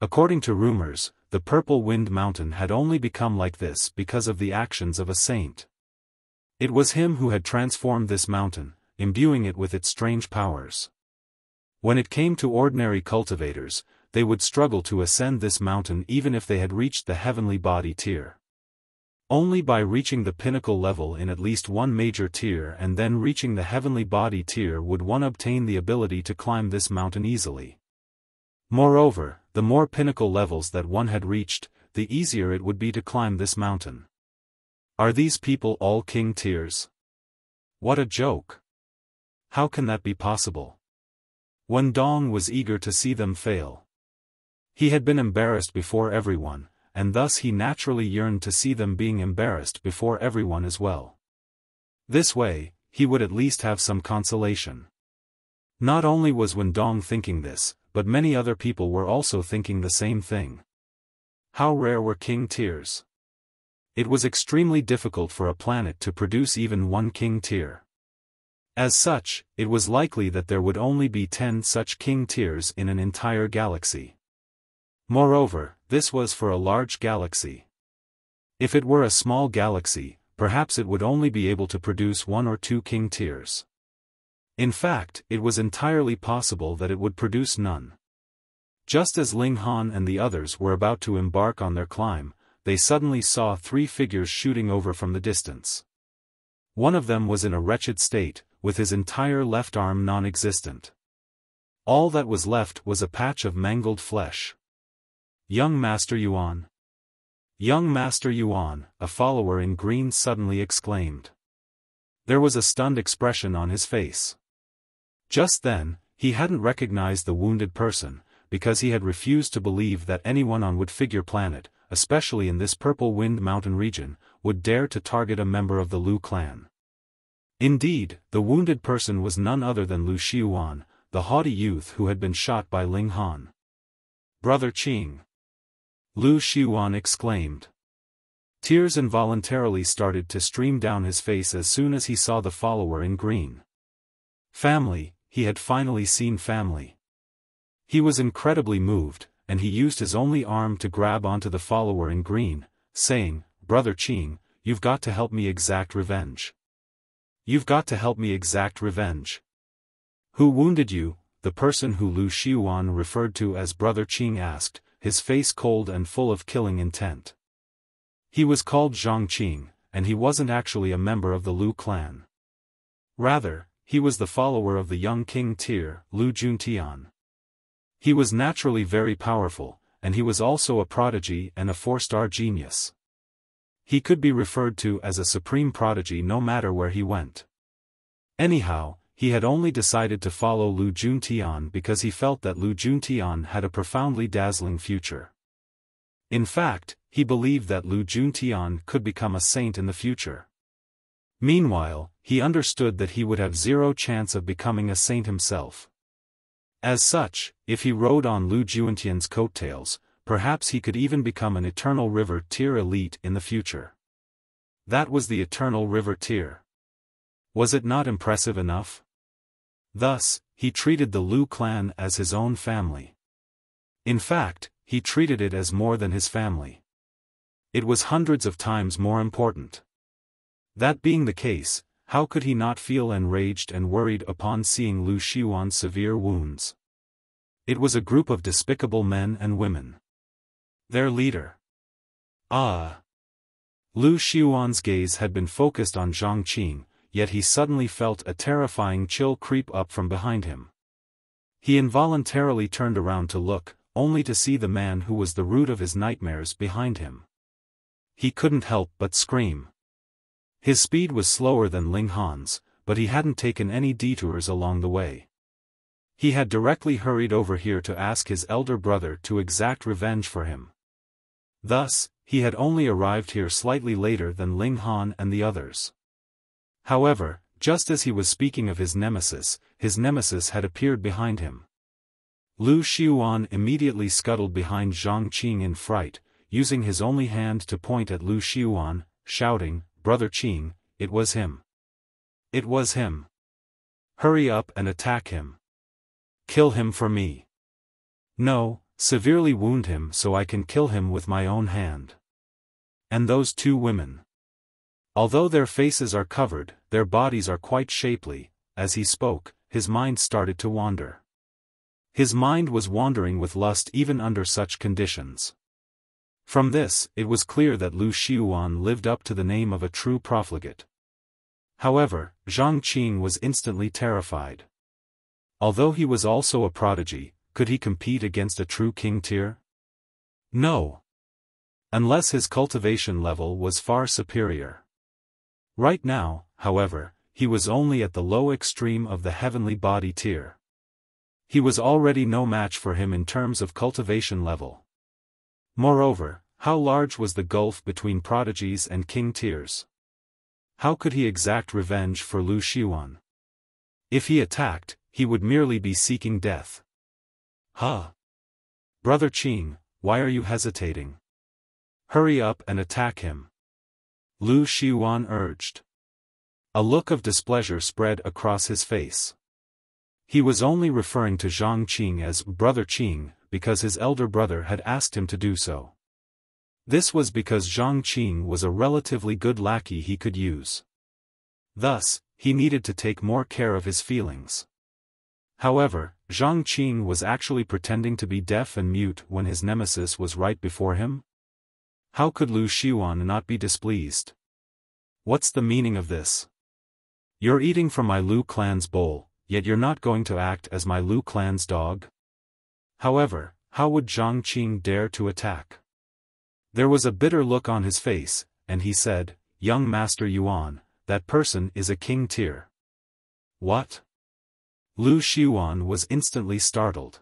Speaker 1: According to rumors, the Purple Wind Mountain had only become like this because of the actions of a saint. It was him who had transformed this mountain, imbuing it with its strange powers. When it came to ordinary cultivators, they would struggle to ascend this mountain even if they had reached the heavenly body tier. Only by reaching the pinnacle level in at least one major tier and then reaching the heavenly body tier would one obtain the ability to climb this mountain easily. Moreover, the more pinnacle levels that one had reached, the easier it would be to climb this mountain. Are these people all king tiers? What a joke! How can that be possible? Wendong was eager to see them fail. He had been embarrassed before everyone, and thus he naturally yearned to see them being embarrassed before everyone as well. This way, he would at least have some consolation. Not only was Wendong thinking this, but many other people were also thinking the same thing. How rare were king tiers? It was extremely difficult for a planet to produce even one king tier. As such, it was likely that there would only be 10 such king tiers in an entire galaxy. Moreover, this was for a large galaxy. If it were a small galaxy, perhaps it would only be able to produce 1 or 2 king tiers. In fact, it was entirely possible that it would produce none. Just as Ling Han and the others were about to embark on their climb, they suddenly saw 3 figures shooting over from the distance. One of them was in a wretched state, with his entire left arm non-existent. All that was left was a patch of mangled flesh. Young Master Yuan. Young Master Yuan, a follower in green suddenly exclaimed. There was a stunned expression on his face. Just then, he hadn't recognized the wounded person, because he had refused to believe that anyone on Woodfigure Planet, especially in this Purple Wind Mountain region, would dare to target a member of the Lu clan. Indeed, the wounded person was none other than Lu Xiuan, the haughty youth who had been shot by Ling Han. "Brother Qing!" Lu Xiuan exclaimed. Tears involuntarily started to stream down his face as soon as he saw the follower in green. Family, he had finally seen family. He was incredibly moved, and he used his only arm to grab onto the follower in green, saying, "Brother Qing, you've got to help me exact revenge. You've got to help me exact revenge." "Who wounded you?" the person who Lu Xiuan referred to as Brother Qing asked, his face cold and full of killing intent. He was called Zhang Qing, and he wasn't actually a member of the Lu clan. Rather, he was the follower of the young king Tyr, Lu Juntian. He was naturally very powerful, and he was also a prodigy and a 4-star genius. He could be referred to as a supreme prodigy no matter where he went. Anyhow, he had only decided to follow Lu Juntian because he felt that Lu Juntian had a profoundly dazzling future. In fact, he believed that Lu Juntian could become a saint in the future. Meanwhile, he understood that he would have zero chance of becoming a saint himself. As such, if he rode on Lu Juntian's coattails, perhaps he could even become an Eternal River Tier elite in the future. That was the Eternal River Tier. Was it not impressive enough? Thus, he treated the Lu clan as his own family. In fact, he treated it as more than his family. It was hundreds of times more important. That being the case, how could he not feel enraged and worried upon seeing Lu Xiuan's severe wounds? It was a group of despicable men and women. Their leader. Lu Xiuan's gaze had been focused on Zhang Qing, yet he suddenly felt a terrifying chill creep up from behind him. He involuntarily turned around to look, only to see the man who was the root of his nightmares behind him. He couldn't help but scream. His speed was slower than Ling Han's, but he hadn't taken any detours along the way. He had directly hurried over here to ask his elder brother to exact revenge for him. Thus, he had only arrived here slightly later than Ling Han and the others. However, just as he was speaking of his nemesis had appeared behind him. Lu Xiuan immediately scuttled behind Zhang Qing in fright, using his only hand to point at Lu Xiuan, shouting, "Brother Qing, it was him. It was him. Hurry up and attack him. Kill him for me. No, severely wound him so I can kill him with my own hand." And those two women. Although their faces are covered, their bodies are quite shapely. As he spoke, his mind started to wander. His mind was wandering with lust even under such conditions. From this, it was clear that Lu Xiuan lived up to the name of a true profligate. However, Zhang Qing was instantly terrified. Although he was also a prodigy, could he compete against a true king tier? No. Unless his cultivation level was far superior. Right now, however, he was only at the low extreme of the heavenly body tier. He was already no match for him in terms of cultivation level. Moreover, how large was the gulf between prodigies and king tiers? How could he exact revenge for Lu Xiuan? If he attacked, he would merely be seeking death. Brother Qing, why are you hesitating? Hurry up and attack him. Lu Xiuan urged. A look of displeasure spread across his face. He was only referring to Zhang Qing as Brother Qing, because his elder brother had asked him to do so. This was because Zhang Qing was a relatively good lackey he could use. Thus, he needed to take more care of his feelings. However, Zhang Qing was actually pretending to be deaf and mute when his nemesis was right before him? How could Lu Xiuan not be displeased? What's the meaning of this? You're eating from my Lu clan's bowl, yet you're not going to act as my Lu clan's dog? However, how would Zhang Qing dare to attack? There was a bitter look on his face, and he said, "Young Master Yuan, that person is a king tier." What? Lu Xiuan was instantly startled.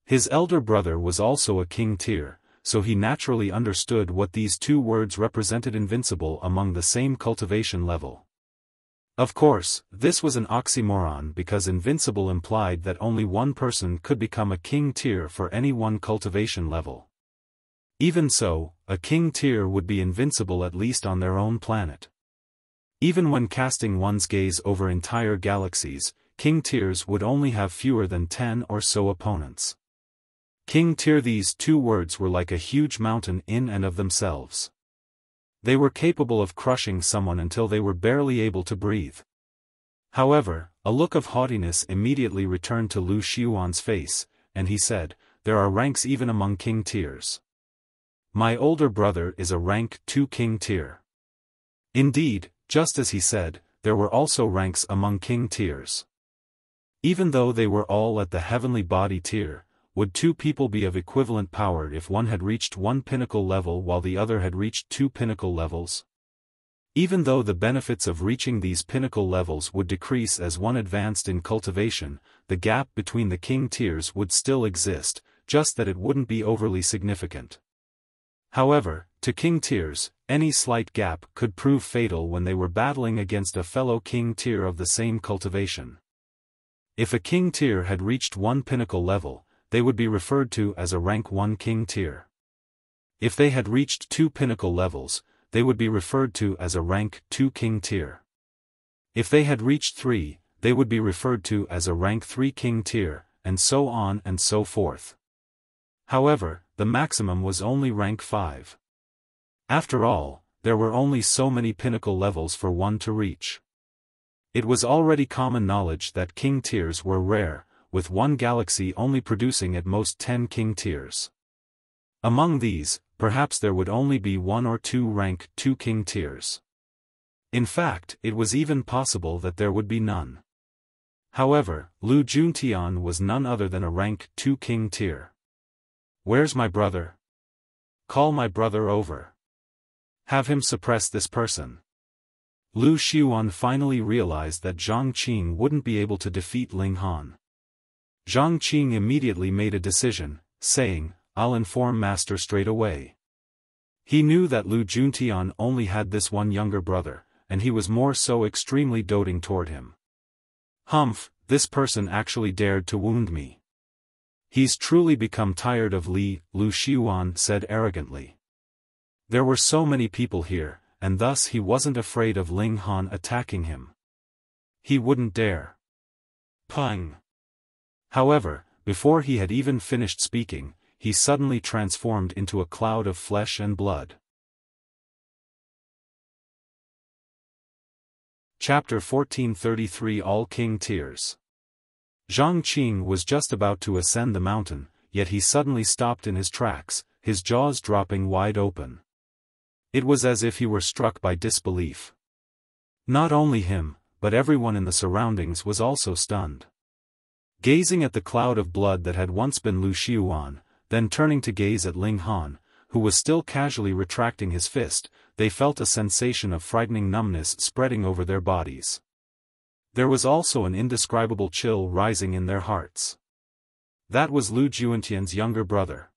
Speaker 1: His elder brother was also a king tier, so he naturally understood what these two words represented: invincible among the same cultivation level. Of course, this was an oxymoron because invincible implied that only one person could become a king tier for any one cultivation level. Even so, a king tier would be invincible at least on their own planet. Even when casting one's gaze over entire galaxies, king tiers would only have fewer than 10 or so opponents. King tier. These two words were like a huge mountain in and of themselves. They were capable of crushing someone until they were barely able to breathe. However, a look of haughtiness immediately returned to Lu Xiuan's face, and he said, "There are ranks even among king tiers. My older brother is a rank 2 king tier." Indeed, just as he said, there were also ranks among king tiers. Even though they were all at the heavenly body tier, would two people be of equivalent power if one had reached one pinnacle level while the other had reached 2 pinnacle levels? Even though the benefits of reaching these pinnacle levels would decrease as one advanced in cultivation, the gap between the king tiers would still exist, just that it wouldn't be overly significant. However, to king tiers, any slight gap could prove fatal when they were battling against a fellow king tier of the same cultivation. If a king tier had reached one pinnacle level, they would be referred to as a rank 1 king tier. If they had reached 2 pinnacle levels, they would be referred to as a rank 2 king tier. If they had reached 3, they would be referred to as a rank 3 king tier, and so on and so forth. However, the maximum was only rank 5. After all, there were only so many pinnacle levels for one to reach. It was already common knowledge that king tiers were rare, with one galaxy only producing at most 10 king tiers. Among these, perhaps there would only be 1 or 2 rank 2 king tiers. In fact, it was even possible that there would be none. However, Lu Juntian was none other than a rank 2 king tier. "Where's my brother? Call my brother over. Have him suppress this person." Lu Xiuan finally realized that Zhang Qing wouldn't be able to defeat Ling Han. Zhang Qing immediately made a decision, saying, "I'll inform Master straight away." He knew that Lu Juntian only had this one younger brother, and he was more so extremely doting toward him. "Humph, this person actually dared to wound me. He's truly become tired of Li," Lu Xiuan said arrogantly. There were so many people here, and thus he wasn't afraid of Ling Han attacking him. He wouldn't dare. Pang! However, before he had even finished speaking, he suddenly transformed into a cloud of flesh and blood. Chapter 1433 All King Tears. Zhang Qing was just about to ascend the mountain, yet he suddenly stopped in his tracks, his jaws dropping wide open. It was as if he were struck by disbelief. Not only him, but everyone in the surroundings was also stunned. Gazing at the cloud of blood that had once been Lu Xiuan, then turning to gaze at Ling Han, who was still casually retracting his fist, they felt a sensation of frightening numbness spreading over their bodies. There was also an indescribable chill rising in their hearts. That was Lu Juntian's younger brother.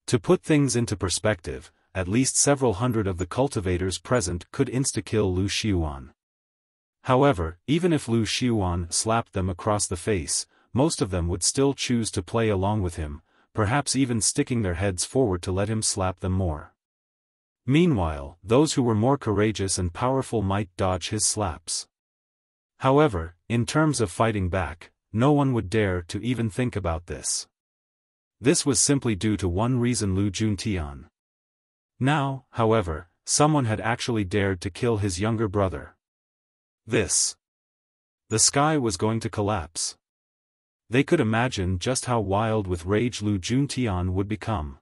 Speaker 1: To put things into perspective, at least several hundred of the cultivators present could insta-kill Lu Xiuan. However, even if Lu Xiuan slapped them across the face, most of them would still choose to play along with him, perhaps even sticking their heads forward to let him slap them more. Meanwhile, those who were more courageous and powerful might dodge his slaps. However, in terms of fighting back, no one would dare to even think about this. This was simply due to one reason: Lu Juntian. Now, however, someone had actually dared to kill his younger brother. The sky was going to collapse. They could imagine just how wild with rage Lu Juntian would become.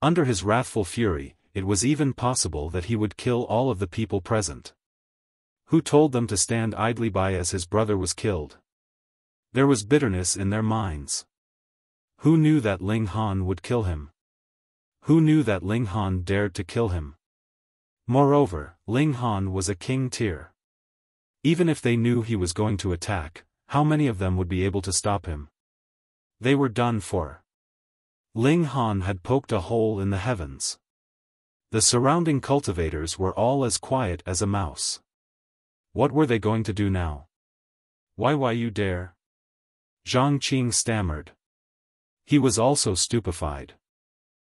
Speaker 1: Under his wrathful fury, it was even possible that he would kill all of the people present. Who told them to stand idly by as his brother was killed? There was bitterness in their minds. Who knew that Ling Han would kill him? Who knew that Ling Han dared to kill him? Moreover, Ling Han was a king tier. Even if they knew he was going to attack, how many of them would be able to stop him? They were done for. Ling Han had poked a hole in the heavens. The surrounding cultivators were all as quiet as a mouse. What were they going to do now? Why you dare? Zhang Qing stammered. He was also stupefied.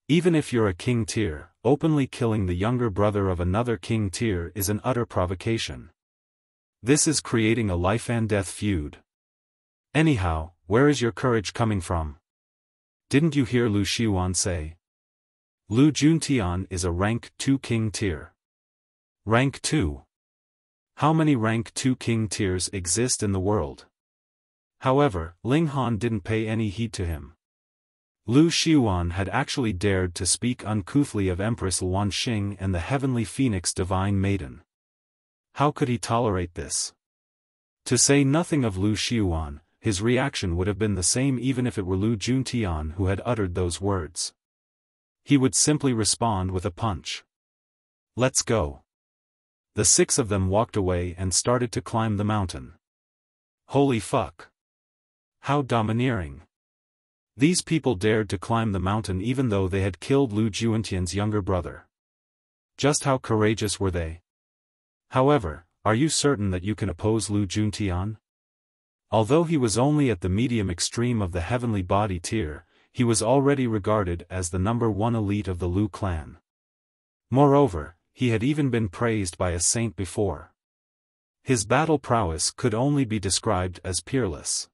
Speaker 1: Even if you're a king tier, openly killing the younger brother of another king tier is an utter provocation. This is creating a life-and-death feud. Anyhow, where is your courage coming from? Didn't you hear Lu Xiuan say? Lu Juntian is a rank 2 king tier. Rank 2? How many rank 2 king tiers exist in the world? However, Ling Han didn't pay any heed to him. Lu Xiuan had actually dared to speak uncouthly of Empress Luan Xing and the heavenly phoenix divine maiden. How could he tolerate this? To say nothing of Lu Xiuan, his reaction would have been the same even if it were Lu Juntian who had uttered those words. He would simply respond with a punch. Let's go. The 6 of them walked away and started to climb the mountain. Holy fuck. How domineering. These people dared to climb the mountain even though they had killed Lu Juntian's younger brother. Just how courageous were they? However, are you certain that you can oppose Lu Juntian? Although he was only at the medium extreme of the heavenly body tier, he was already regarded as the number 1 elite of the Lu clan. Moreover, he had even been praised by a saint before. His battle prowess could only be described as peerless.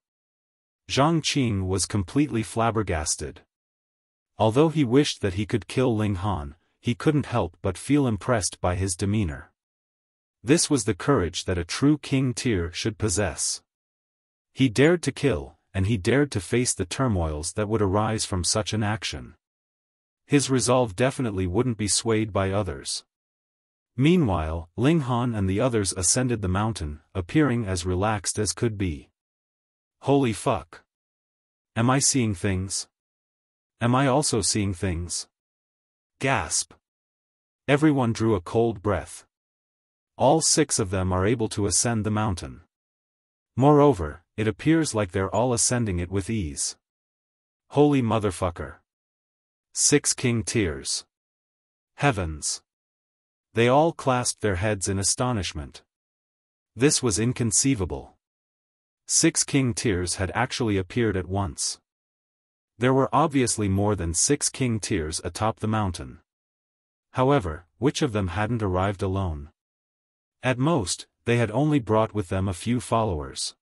Speaker 1: Zhang Qing was completely flabbergasted. Although he wished that he could kill Ling Han, he couldn't help but feel impressed by his demeanor. This was the courage that a true king tier should possess. He dared to kill, and he dared to face the turmoils that would arise from such an action. His resolve definitely wouldn't be swayed by others. Meanwhile, Ling Han and the others ascended the mountain, appearing as relaxed as could be. Holy fuck. Am I seeing things? Am I also seeing things? Gasp. Everyone drew a cold breath. All 6 of them are able to ascend the mountain. Moreover, it appears like they're all ascending it with ease. Holy motherfucker. 6 king tiers. Heavens. They all clasped their heads in astonishment. This was inconceivable. 6 king tiers had actually appeared at once. There were obviously more than 6 king tiers atop the mountain. However, which of them hadn't arrived alone? At most, they had only brought with them a few followers.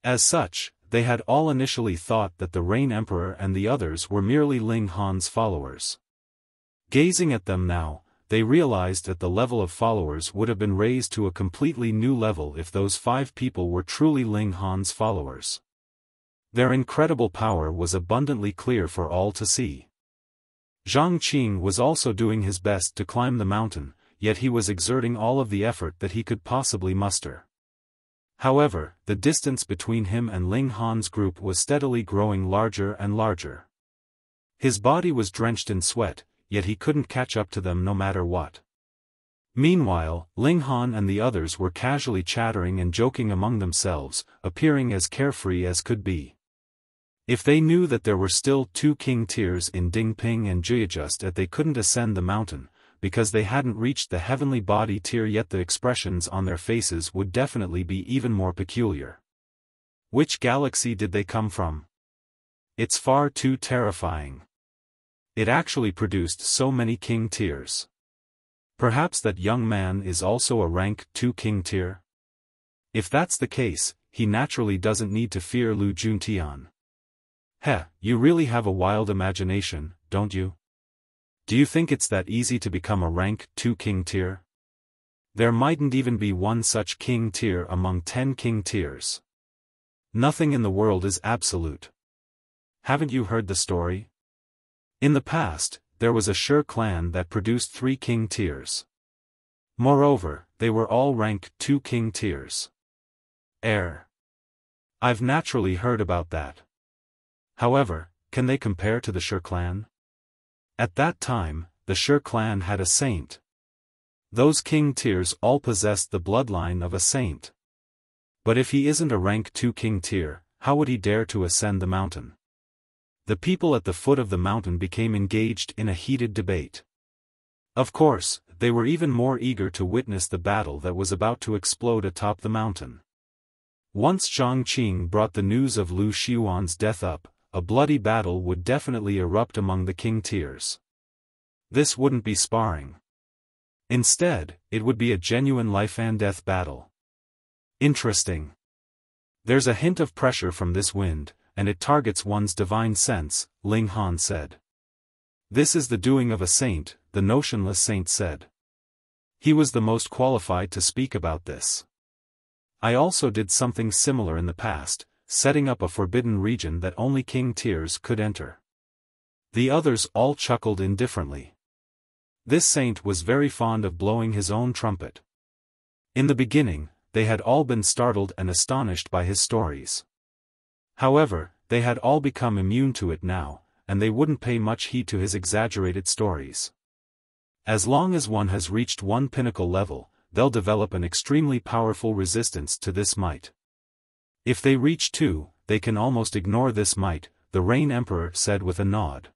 Speaker 1: As such, they had all initially thought that the Rain Emperor and the others were merely Ling Han's followers. Gazing at them now, they realized that the level of followers would have been raised to a completely new level if those 5 people were truly Ling Han's followers. Their incredible power was abundantly clear for all to see. Zhang Qing was also doing his best to climb the mountain, yet he was exerting all of the effort that he could possibly muster. However, the distance between him and Ling Han's group was steadily growing larger and larger. His body was drenched in sweat, yet he couldn't catch up to them no matter what. Meanwhile, Ling Han and the others were casually chattering and joking among themselves, appearing as carefree as could be. If they knew that there were still 2 king tiers in Dingping and Juyajust that they couldn't ascend the mountain, because they hadn't reached the heavenly body tier yet, the expressions on their faces would definitely be even more peculiar. Which galaxy did they come from? It's far too terrifying. It actually produced so many king tiers. Perhaps that young man is also a rank 2 king tier? If that's the case, he naturally doesn't need to fear Lu Juntian. Heh, you really have a wild imagination, don't you? Do you think it's that easy to become a rank 2 king tier? There mightn't even be one such king tier among 10 king tiers. Nothing in the world is absolute. Haven't you heard the story? In the past, there was a Sher clan that produced 3 king tiers. Moreover, they were all rank 2 king tiers. I've naturally heard about that. However, can they compare to the Sher clan? At that time, the Sher clan had a saint. Those king tiers all possessed the bloodline of a saint. But if he isn't a rank 2 king tier, how would he dare to ascend the mountain? The people at the foot of the mountain became engaged in a heated debate. Of course, They were even more eager to witness the battle that was about to explode atop the mountain. Once Zhang Qing brought the news of Lu Xiuan's death up, a bloody battle would definitely erupt among the king tiers. This wouldn't be sparring. Instead, it would be a genuine life-and-death battle. Interesting. There's a hint of pressure from this wind, and it targets one's divine sense, Ling Han said. This is the doing of a saint, the notionless saint said. He was the most qualified to speak about this. I also did something similar in the past, setting up a forbidden region that only king tiers could enter. The others all chuckled indifferently. This saint was very fond of blowing his own trumpet. In the beginning, they had all been startled and astonished by his stories. However, they had all become immune to it now, and they wouldn't pay much heed to his exaggerated stories. As long as one has reached one pinnacle level, they'll develop an extremely powerful resistance to this might. If they reach 2, they can almost ignore this might, the Rain Emperor said with a nod.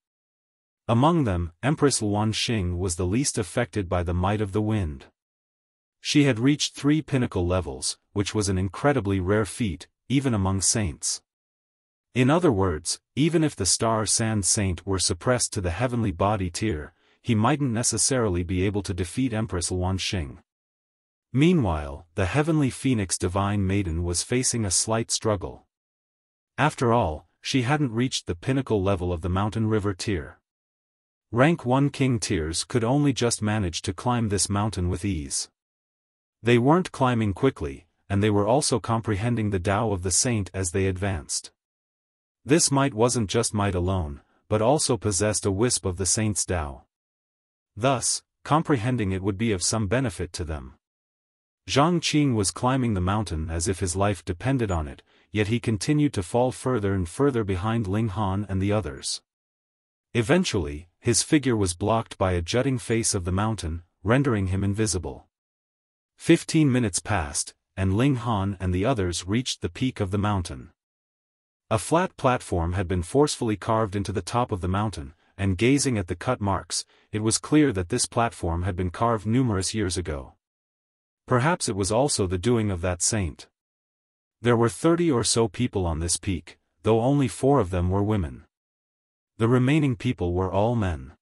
Speaker 1: Among them, Empress Luan Xing was the least affected by the might of the wind. She had reached 3 pinnacle levels, which was an incredibly rare feat, even among saints. In other words, even if the Star Sand Saint were suppressed to the heavenly body tier, he mightn't necessarily be able to defeat Empress Luan Xing. Meanwhile, the heavenly Phoenix Divine Maiden was facing a slight struggle. After all, she hadn't reached the pinnacle level of the Mountain River tier. Rank 1 king tiers could only just manage to climb this mountain with ease. They weren't climbing quickly, and they were also comprehending the Tao of the saint as they advanced. This might wasn't just might alone, but also possessed a wisp of the saint's Tao. Thus, comprehending it would be of some benefit to them. Zhang Qing was climbing the mountain as if his life depended on it, yet he continued to fall further and further behind Ling Han and the others. Eventually, his figure was blocked by a jutting face of the mountain, rendering him invisible. 15 minutes passed, and Ling Han and the others reached the peak of the mountain. A flat platform had been forcefully carved into the top of the mountain, and gazing at the cut marks, it was clear that this platform had been carved numerous years ago. Perhaps it was also the doing of that saint. There were 30 or so people on this peak, though only 4 of them were women. The remaining people were all men.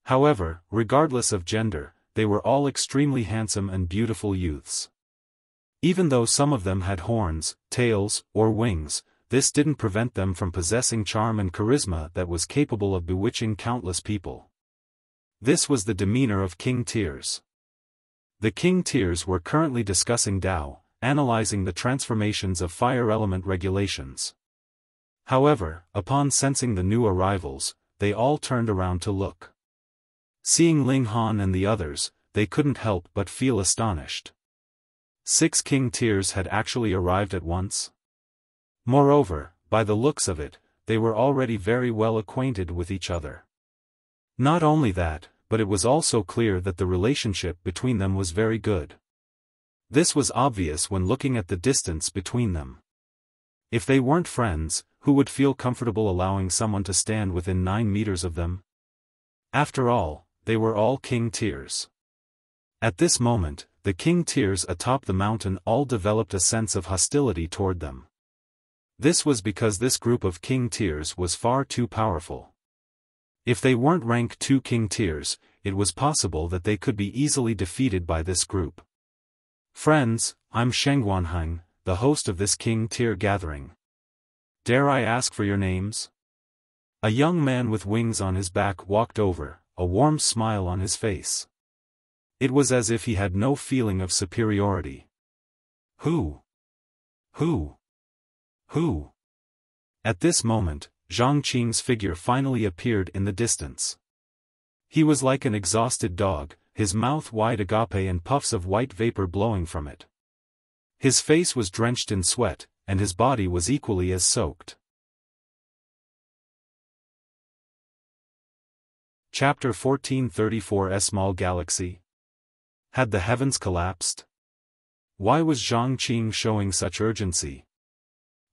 Speaker 1: However, regardless of gender, they were all extremely handsome and beautiful youths. Even though some of them had horns, tails, or wings, this didn't prevent them from possessing charm and charisma that was capable of bewitching countless people. This was the demeanor of king tiers. The king tiers were currently discussing Tao, analyzing the transformations of fire element regulations. However, upon sensing the new arrivals, they all turned around to look. Seeing Ling Han and the others, they couldn't help but feel astonished. 6 king tiers had actually arrived at once. Moreover, by the looks of it, they were already very well acquainted with each other. Not only that, but it was also clear that the relationship between them was very good. This was obvious when looking at the distance between them. If they weren't friends, who would feel comfortable allowing someone to stand within 9 meters of them? After all, they were all king tiers. At this moment, the king tiers atop the mountain all developed a sense of hostility toward them. This was because this group of king tiers was far too powerful. If they weren't rank 2 king tiers, it was possible that they could be easily defeated by this group. Friends, I'm Shengguanhang, the host of this king tier gathering. Dare I ask for your names? A young man with wings on his back walked over, a warm smile on his face. It was as if he had no feeling of superiority. Who? At this moment, Zhang Qing's figure finally appeared in the distance. He was like an exhausted dog, his mouth wide agape and puffs of white vapor blowing from it. His face was drenched in sweat, and his body was equally as soaked. Chapter 1434 Small Galaxy. Had the heavens collapsed? Why was Zhang Qing showing such urgency?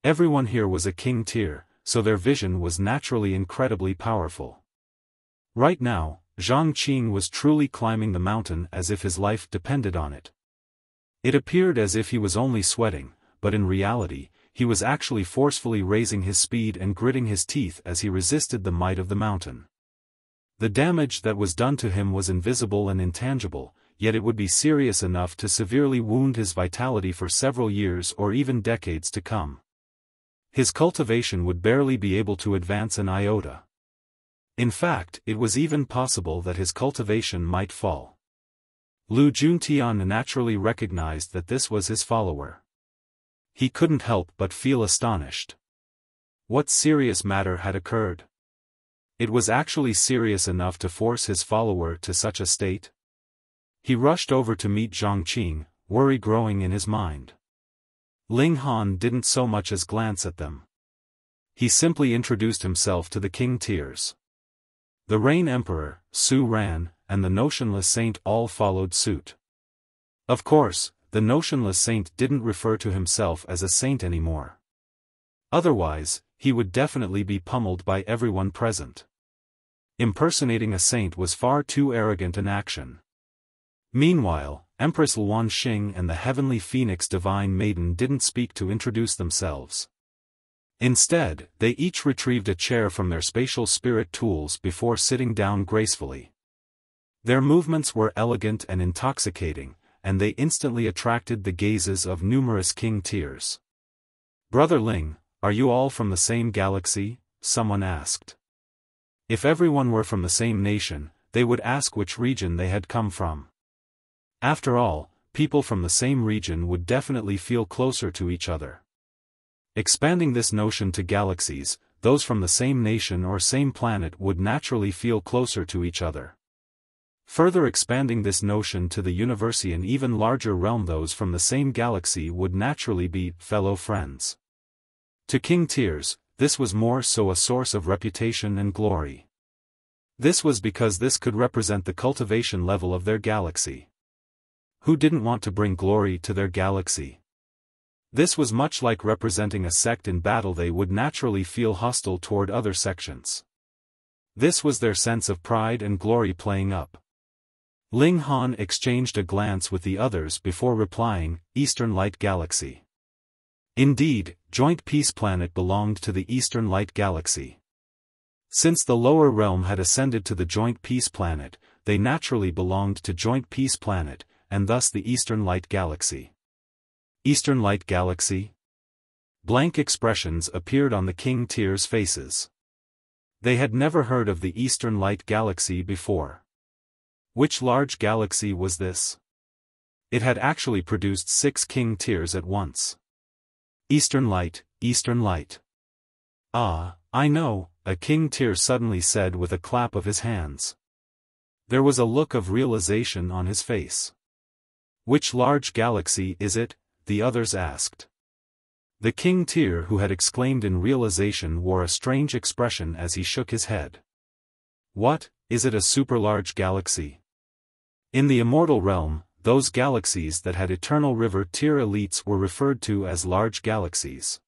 Speaker 1: Everyone here was a king tier, so their vision was naturally incredibly powerful. Right now, Zhang Qing was truly climbing the mountain as if his life depended on it. It appeared as if he was only sweating, but in reality, he was actually forcefully raising his speed and gritting his teeth as he resisted the might of the mountain. The damage that was done to him was invisible and intangible, yet it would be serious enough to severely wound his vitality for several years or even decades to come. His cultivation would barely be able to advance an iota. In fact, it was even possible that his cultivation might fall. Lu Juntian naturally recognized that this was his follower. He couldn't help but feel astonished. What serious matter had occurred? It was actually serious enough to force his follower to such a state? He rushed over to meet Zhang Qing, worry growing in his mind. Ling Han didn't so much as glance at them. He simply introduced himself to the king tiers. The Rain Emperor, Su Ran, and the Notionless Saint all followed suit. Of course, the Notionless Saint didn't refer to himself as a saint anymore. Otherwise, he would definitely be pummeled by everyone present. Impersonating a saint was far too arrogant an action. Meanwhile, Empress Luan Xing and the Heavenly Phoenix Divine Maiden didn't speak to introduce themselves. Instead, they each retrieved a chair from their spatial spirit tools before sitting down gracefully. Their movements were elegant and intoxicating, and they instantly attracted the gazes of numerous king tiers. "Brother Ling, are you all from the same galaxy?" someone asked. If everyone were from the same nation, they would ask which region they had come from. After all, people from the same region would definitely feel closer to each other. Expanding this notion to galaxies, those from the same nation or same planet would naturally feel closer to each other. Further expanding this notion to the universe and even larger realm, those from the same galaxy would naturally be fellow friends. To king tiers, this was more so a source of reputation and glory. This was because this could represent the cultivation level of their galaxy. Who didn't want to bring glory to their galaxy? This was much like representing a sect in battle. They would naturally feel hostile toward other sections. This was their sense of pride and glory playing up. Ling Han exchanged a glance with the others before replying, "Eastern Light Galaxy." Indeed, Joint Peace Planet belonged to the Eastern Light Galaxy. Since the lower realm had ascended to the Joint Peace Planet, they naturally belonged to Joint Peace Planet, and thus the Eastern Light Galaxy. Eastern Light Galaxy? Blank expressions appeared on the king tiers' faces. They had never heard of the Eastern Light Galaxy before. Which large galaxy was this? It had actually produced 6 king tiers at once. Eastern Light, Eastern Light. "Ah, I know," a king tier suddenly said with a clap of his hands. There was a look of realization on his face. "Which large galaxy is it?" the others asked. The king tier who had exclaimed in realization wore a strange expression as he shook his head. "What, is it a super-large galaxy?" In the immortal realm, those galaxies that had eternal river tier elites were referred to as large galaxies.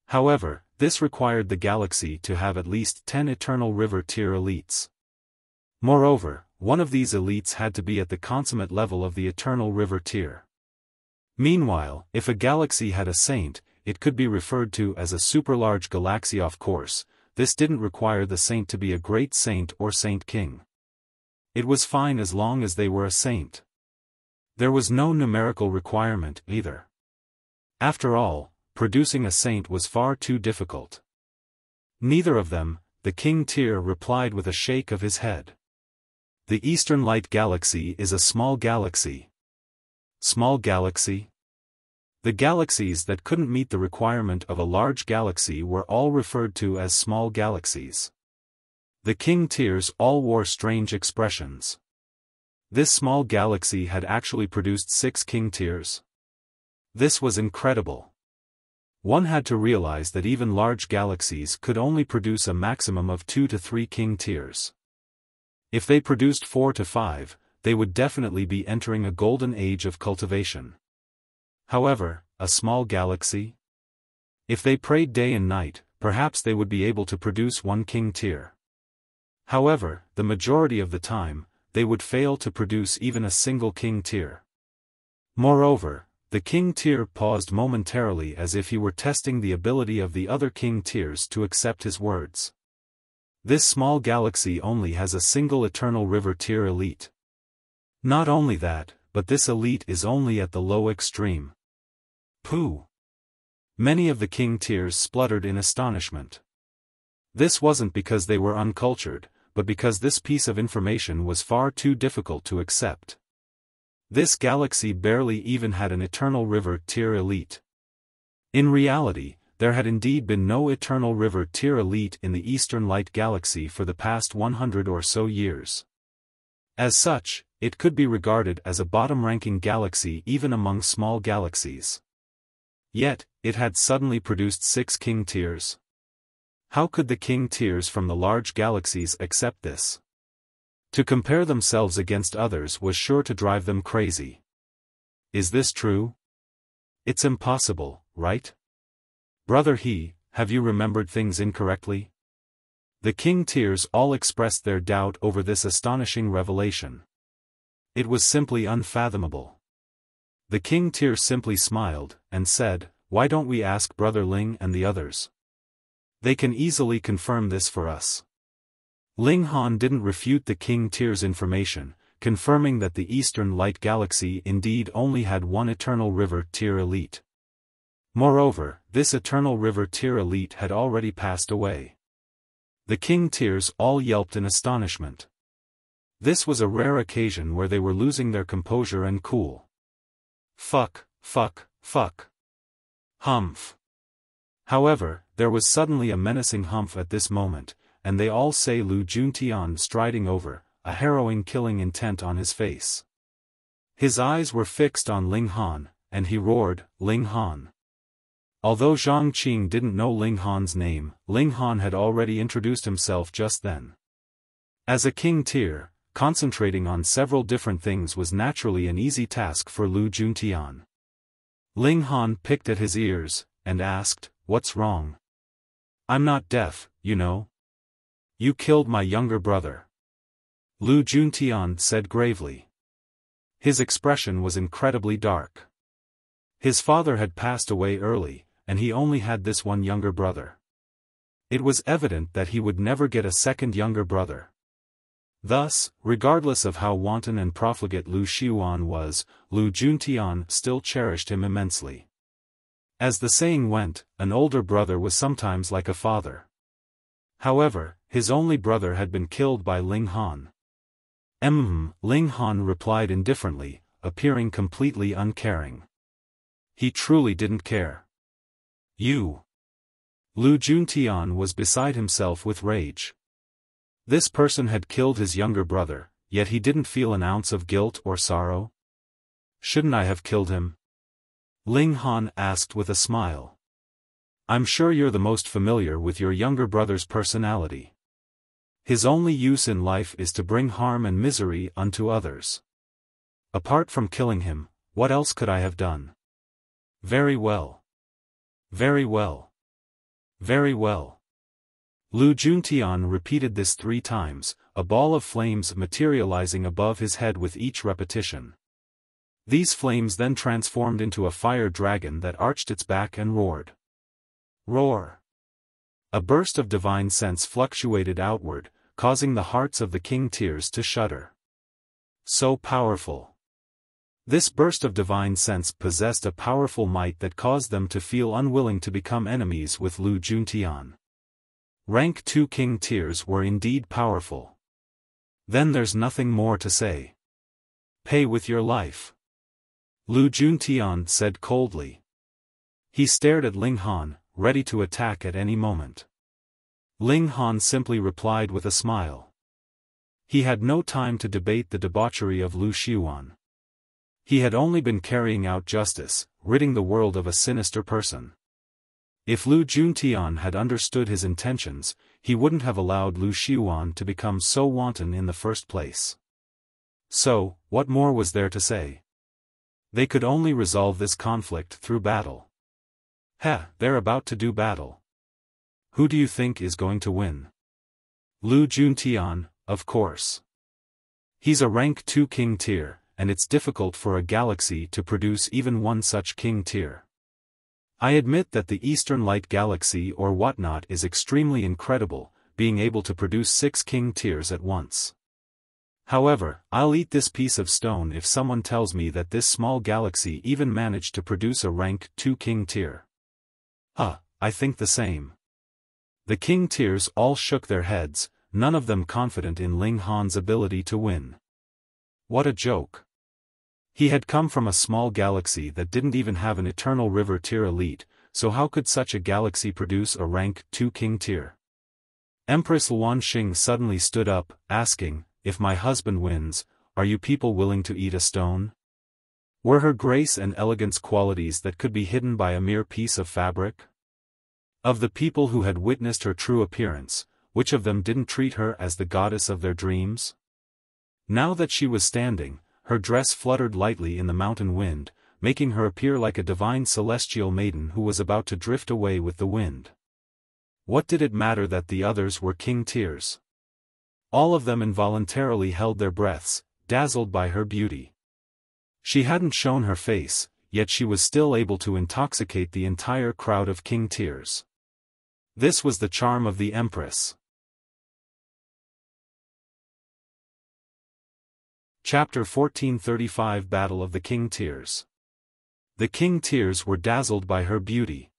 Speaker 1: However, this required the galaxy to have at least 10 eternal river tier elites. Moreover, one of these elites had to be at the consummate level of the eternal river tier. Meanwhile, if a galaxy had a saint, it could be referred to as a super-large galaxy. Of course, this didn't require the saint to be a great saint or saint king. It was fine as long as they were a saint. There was no numerical requirement either. After all, producing a saint was far too difficult. Neither of them, the king tier replied with a shake of his head. The Eastern Light Galaxy is a small galaxy. Small galaxy? The galaxies that couldn't meet the requirement of a large galaxy were all referred to as small galaxies. The king tiers all wore strange expressions. This small galaxy had actually produced 6 king tiers. This was incredible. One had to realize that even large galaxies could only produce a maximum of 2 to 3 king tiers. If they produced 4 to 5, they would definitely be entering a golden age of cultivation. However, a small galaxy? If they prayed day and night, perhaps they would be able to produce 1 king tier. However, the majority of the time, they would fail to produce even a single king tier. Moreover, the king tier paused momentarily as if he were testing the ability of the other king tiers to accept his words. This small galaxy only has a single eternal river tier elite. Not only that, but this elite is only at the low extreme. Pooh! Many of the king tiers spluttered in astonishment. This wasn't because they were uncultured, but because this piece of information was far too difficult to accept. This galaxy barely even had an eternal river tier elite. In reality, there had indeed been no eternal river tier elite in the Eastern Light Galaxy for the past 100 or so years. As such, it could be regarded as a bottom-ranking galaxy even among small galaxies. Yet, it had suddenly produced 6 king tiers. How could the king tiers from the large galaxies accept this? To compare themselves against others was sure to drive them crazy. Is this true? It's impossible, right? Brother He, have you remembered things incorrectly? The king tiers all expressed their doubt over this astonishing revelation. It was simply unfathomable. The king tier simply smiled, and said, "Why don't we ask Brother Ling and the others? They can easily confirm this for us." Ling Han didn't refute the king tier's information, confirming that the Eastern Light Galaxy indeed only had one eternal river tier elite. Moreover, this eternal river tier elite had already passed away. The king tiers all yelped in astonishment. This was a rare occasion where they were losing their composure and cool. Fuck, fuck, fuck. Humph. However, there was suddenly a menacing humph at this moment, and they all say Lu Juntian striding over, a harrowing killing intent on his face. His eyes were fixed on Ling Han, and he roared, "Ling Han." Although Zhang Qing didn't know Ling Han's name, Ling Han had already introduced himself just then. As a king tier, concentrating on several different things was naturally an easy task for Lu Juntian. Ling Han picked at his ears, and asked, "What's wrong?" "I'm not deaf, you know." "You killed my younger brother," Lu Juntian said gravely. His expression was incredibly dark. His father had passed away early, and he only had this one younger brother. It was evident that he would never get a second younger brother. Thus, regardless of how wanton and profligate Lu Xiuan was, Lu Juntian still cherished him immensely. As the saying went, an older brother was sometimes like a father. However, his only brother had been killed by Ling Han. Ling Han replied indifferently, appearing completely uncaring. He truly didn't care. You. Lu Juntian was beside himself with rage. This person had killed his younger brother, yet he didn't feel an ounce of guilt or sorrow. Shouldn't I have killed him? Ling Han asked with a smile. I'm sure you're the most familiar with your younger brother's personality. His only use in life is to bring harm and misery unto others. Apart from killing him, what else could I have done? Very well. Very well. Very well. Lu Juntian repeated this 3 times, a ball of flames materializing above his head with each repetition. These flames then transformed into a fire dragon that arched its back and roared. Roar! A burst of divine sense fluctuated outward, causing the hearts of the king tiers to shudder. So powerful. This burst of divine sense possessed a powerful might that caused them to feel unwilling to become enemies with Lu Juntian. Rank 2 king tiers were indeed powerful. Then there's nothing more to say. Pay with your life. Lu Juntian said coldly. He stared at Ling Han, ready to attack at any moment. Ling Han simply replied with a smile. He had no time to debate the debauchery of Lu Xiuan. He had only been carrying out justice, ridding the world of a sinister person. If Lu Juntian had understood his intentions, he wouldn't have allowed Lu Xiuan to become so wanton in the first place. So, what more was there to say? They could only resolve this conflict through battle. They're about to do battle. Who do you think is going to win? Lu Juntian, of course. He's a rank 2 king tier, and it's difficult for a galaxy to produce even one such king tier. I admit that the Eastern Light Galaxy or whatnot is extremely incredible, being able to produce 6 king tiers at once. However, I'll eat this piece of stone if someone tells me that this small galaxy even managed to produce a rank 2 king tier. I think the same. The king tiers all shook their heads, none of them confident in Ling Han's ability to win. What a joke. He had come from a small galaxy that didn't even have an Eternal River tier elite, so how could such a galaxy produce a rank 2 king tier? Empress Luanxing suddenly stood up, asking, "If my husband wins, are you people willing to eat a stone?" Were her grace and elegance qualities that could be hidden by a mere piece of fabric? Of the people who had witnessed her true appearance, which of them didn't treat her as the goddess of their dreams? Now that she was standing, her dress fluttered lightly in the mountain wind, making her appear like a divine celestial maiden who was about to drift away with the wind. What did it matter that the others were king tiers? All of them involuntarily held their breaths, dazzled by her beauty. She hadn't shown her face, yet she was still able to intoxicate the entire crowd of king tiers. This was the charm of the Empress. Chapter 1435 Battle of the King Tiers. The king tiers were dazzled by her beauty.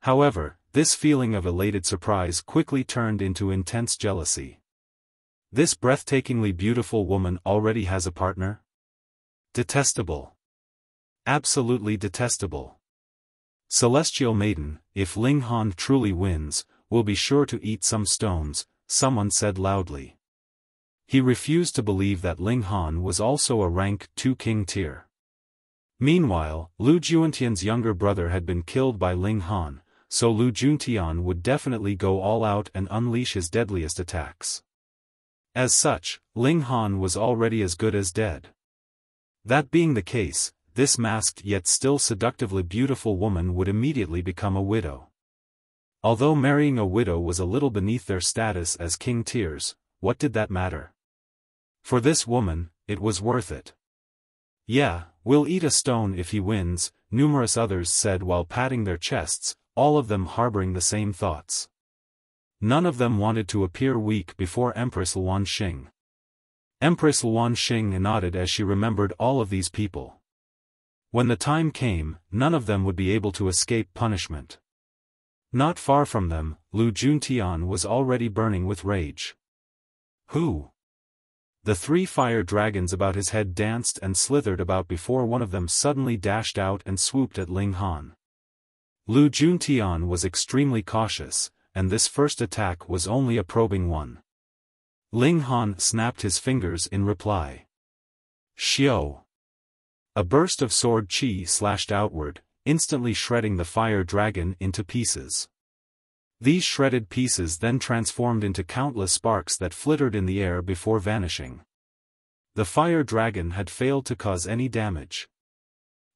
Speaker 1: However, this feeling of elated surprise quickly turned into intense jealousy. This breathtakingly beautiful woman already has a partner? Detestable. Absolutely detestable. Celestial Maiden, if Ling Han truly wins, will be sure to eat some stones, someone said loudly. He refused to believe that Ling Han was also a rank 2 king tier. Meanwhile, Lu Juntian's younger brother had been killed by Ling Han, so Lu Juntian would definitely go all out and unleash his deadliest attacks. As such, Ling Han was already as good as dead. That being the case, this masked yet still seductively beautiful woman would immediately become a widow. Although marrying a widow was a little beneath their status as king tiers, what did that matter? For this woman, it was worth it. "Yeah, we'll eat a stone if he wins," numerous others said while patting their chests, all of them harboring the same thoughts. None of them wanted to appear weak before Empress Luanxing. Empress Luanxing nodded as she remembered all of these people. When the time came, none of them would be able to escape punishment. Not far from them, Lu Juntian was already burning with rage. Who? The 3 fire dragons about his head danced and slithered about before one of them suddenly dashed out and swooped at Ling Han. Lu Juntian was extremely cautious, and this first attack was only a probing one. Ling Han snapped his fingers in reply. Xiao! A burst of sword chi slashed outward, instantly shredding the fire dragon into pieces. These shredded pieces then transformed into countless sparks that flittered in the air before vanishing. The fire dragon had failed to cause any damage.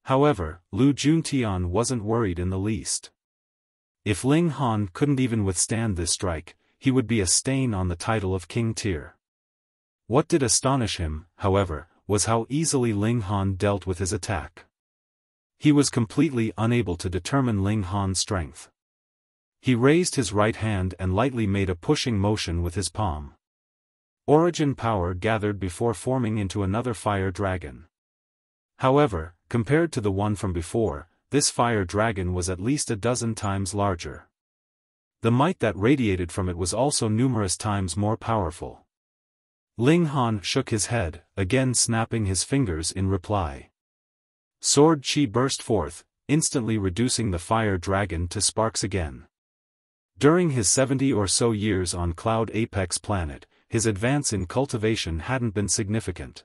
Speaker 1: However, Lu Juntian wasn't worried in the least. If Ling Han couldn't even withstand this strike, he would be a stain on the title of king tier. What did astonish him, however, was how easily Ling Han dealt with his attack. He was completely unable to determine Ling Han's strength. He raised his right hand and lightly made a pushing motion with his palm. Origin power gathered before forming into another fire dragon. However, compared to the one from before, this fire dragon was at least a dozen times larger. The might that radiated from it was also numerous times more powerful. Ling Han shook his head, again snapping his fingers in reply. Sword chi burst forth, instantly reducing the fire dragon to sparks again. During his 70 or so years on Cloud Apex planet, his advance in cultivation hadn't been significant.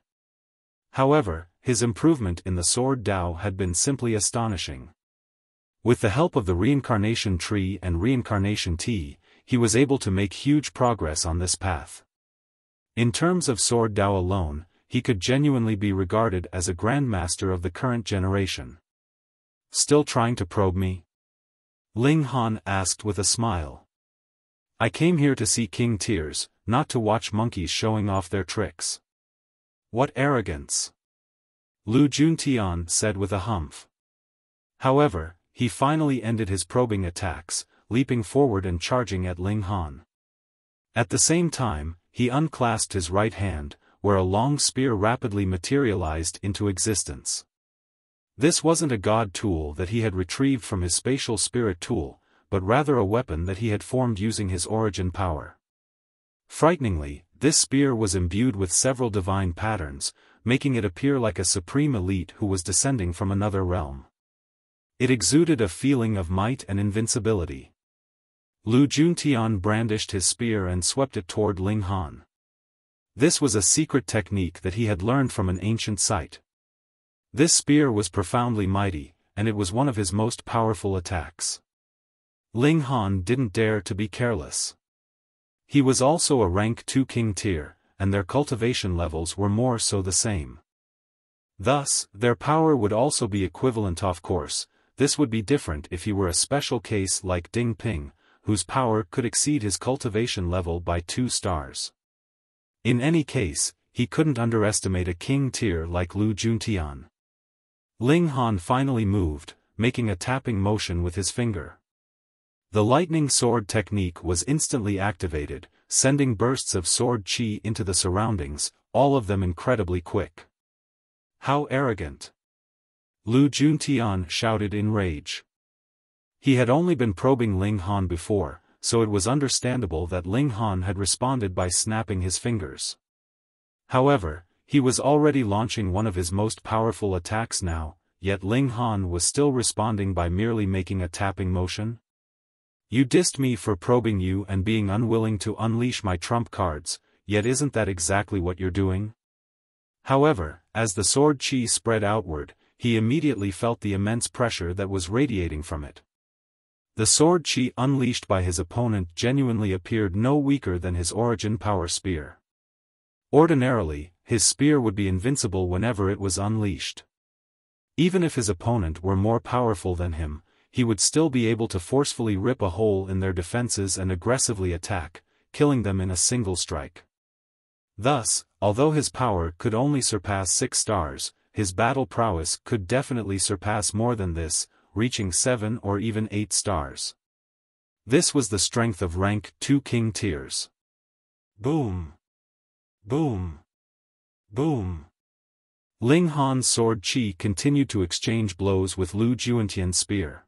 Speaker 1: However, his improvement in the Sword Dao had been simply astonishing. With the help of the Reincarnation Tree and Reincarnation Tea, he was able to make huge progress on this path. In terms of Sword Dao alone, he could genuinely be regarded as a grandmaster of the current generation. Still trying to probe me? Ling Han asked with a smile. I came here to see King Tears, not to watch monkeys showing off their tricks. What arrogance! Lu Juntian said with a humph. However, he finally ended his probing attacks, leaping forward and charging at Ling Han. At the same time, he unclasped his right hand, where a long spear rapidly materialized into existence. This wasn't a god tool that he had retrieved from his spatial spirit tool, but rather a weapon that he had formed using his origin power. Frighteningly, this spear was imbued with several divine patterns, making it appear like a supreme elite who was descending from another realm. It exuded a feeling of might and invincibility. Lu Juntian brandished his spear and swept it toward Ling Han. This was a secret technique that he had learned from an ancient site. This spear was profoundly mighty, and it was one of his most powerful attacks. Ling Han didn't dare to be careless. He was also a rank 2 king tier, and their cultivation levels were more so the same. Thus, their power would also be equivalent. Of course, this would be different if he were a special case like Ding Ping, whose power could exceed his cultivation level by 2 stars. In any case, he couldn't underestimate a king tier like Lu Juntian. Ling Han finally moved, making a tapping motion with his finger. The lightning sword technique was instantly activated, sending bursts of sword chi into the surroundings, all of them incredibly quick. How arrogant! Lu Juntian shouted in rage. He had only been probing Ling Han before, so it was understandable that Ling Han had responded by snapping his fingers. However, he was already launching one of his most powerful attacks now, yet Ling Han was still responding by merely making a tapping motion. You dissed me for probing you and being unwilling to unleash my trump cards, yet isn't that exactly what you're doing? However, as the sword chi spread outward, he immediately felt the immense pressure that was radiating from it. The sword chi unleashed by his opponent genuinely appeared no weaker than his origin power spear. Ordinarily, his spear would be invincible whenever it was unleashed. Even if his opponent were more powerful than him, he would still be able to forcefully rip a hole in their defenses and aggressively attack, killing them in a single strike. Thus, although his power could only surpass 6 stars, his battle prowess could definitely surpass more than this, reaching 7 or even 8 stars. This was the strength of rank 2 king tiers. Boom! Boom! Boom! Ling Han's sword chi continued to exchange blows with Lu Juntian's spear.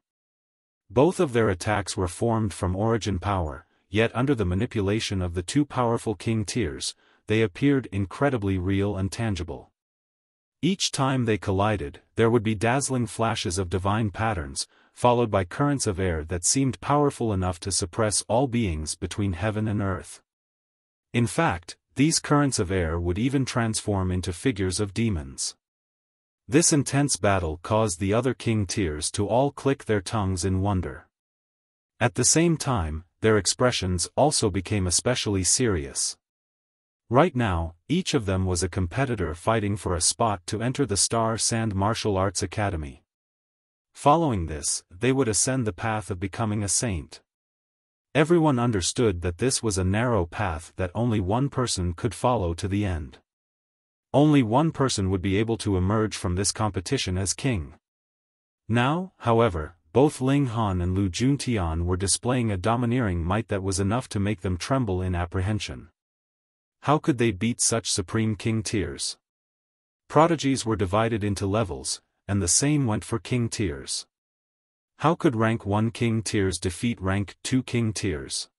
Speaker 1: Both of their attacks were formed from origin power, yet under the manipulation of the 2 powerful king tiers, they appeared incredibly real and tangible. Each time they collided, there would be dazzling flashes of divine patterns, followed by currents of air that seemed powerful enough to suppress all beings between heaven and earth. In fact, these currents of air would even transform into figures of demons. This intense battle caused the other king tiers to all click their tongues in wonder. At the same time, their expressions also became especially serious. Right now, each of them was a competitor fighting for a spot to enter the Star Sand Martial Arts Academy. Following this, they would ascend the path of becoming a saint. Everyone understood that this was a narrow path that only one person could follow to the end. Only one person would be able to emerge from this competition as king. Now, however, both Ling Han and Lu Juntian were displaying a domineering might that was enough to make them tremble in apprehension. How could they beat such supreme king tiers? Prodigies were divided into levels, and the same went for king tiers. How could rank 1 king tiers defeat rank 2 king tiers?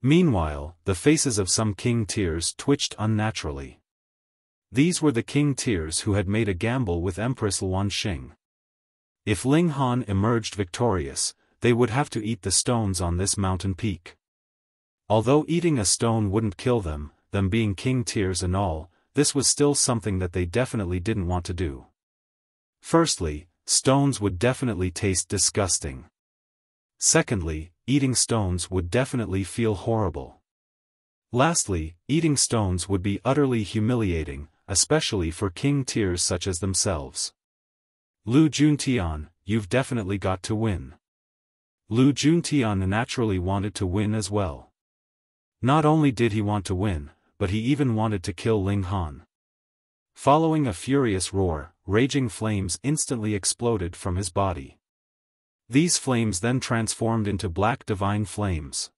Speaker 1: Meanwhile, the faces of some king tiers twitched unnaturally. These were the king tiers who had made a gamble with Empress Luan Xing. If Ling Han emerged victorious, they would have to eat the stones on this mountain peak. Although eating a stone wouldn't kill them being king tiers and all, this was still something that they definitely didn't want to do. Firstly, stones would definitely taste disgusting. Secondly, eating stones would definitely feel horrible. Lastly, eating stones would be utterly humiliating, especially for king tiers such as themselves. Lu Juntian, you've definitely got to win. Lu Juntian naturally wanted to win as well. Not only did he want to win, but he even wanted to kill Ling Han. Following a furious roar, raging flames instantly exploded from his body. These flames then transformed into black divine flames.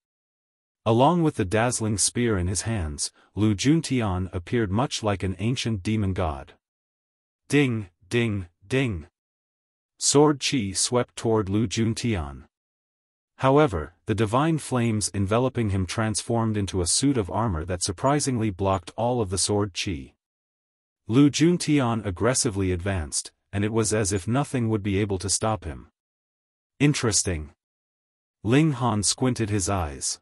Speaker 1: Along with the dazzling spear in his hands, Lu Juntian appeared much like an ancient demon god. Ding, ding, ding. Sword chi swept toward Lu Juntian. However, the divine flames enveloping him transformed into a suit of armor that surprisingly blocked all of the sword chi. Lu Juntian aggressively advanced, and it was as if nothing would be able to stop him. Interesting. Ling Han squinted his eyes.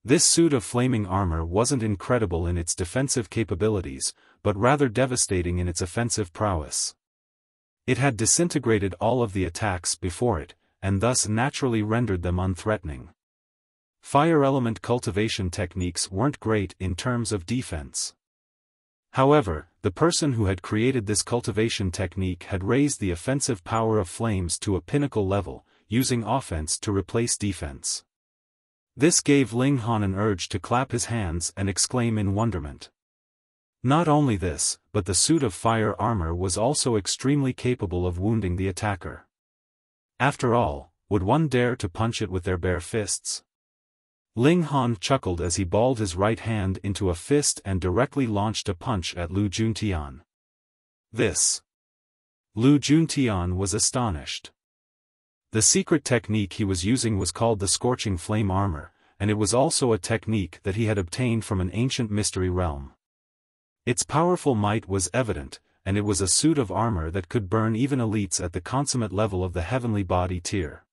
Speaker 1: This suit of flaming armor wasn't incredible in its defensive capabilities, but rather devastating in its offensive prowess. It had disintegrated all of the attacks before it, and thus naturally rendered them unthreatening. Fire element cultivation techniques weren't great in terms of defense. However, the person who had created this cultivation technique had raised the offensive power of flames to a pinnacle level, using offense to replace defense. This gave Ling Han an urge to clap his hands and exclaim in wonderment. Not only this, but the suit of fire armor was also extremely capable of wounding the attacker. After all, would one dare to punch it with their bare fists? Ling Han chuckled as he balled his right hand into a fist and directly launched a punch at Lu Juntian. This. Lu Juntian was astonished. The secret technique he was using was called the Scorching Flame Armor, and it was also a technique that he had obtained from an ancient mystery realm. Its powerful might was evident, and it was a suit of armor that could burn even elites at the consummate level of the heavenly body tier.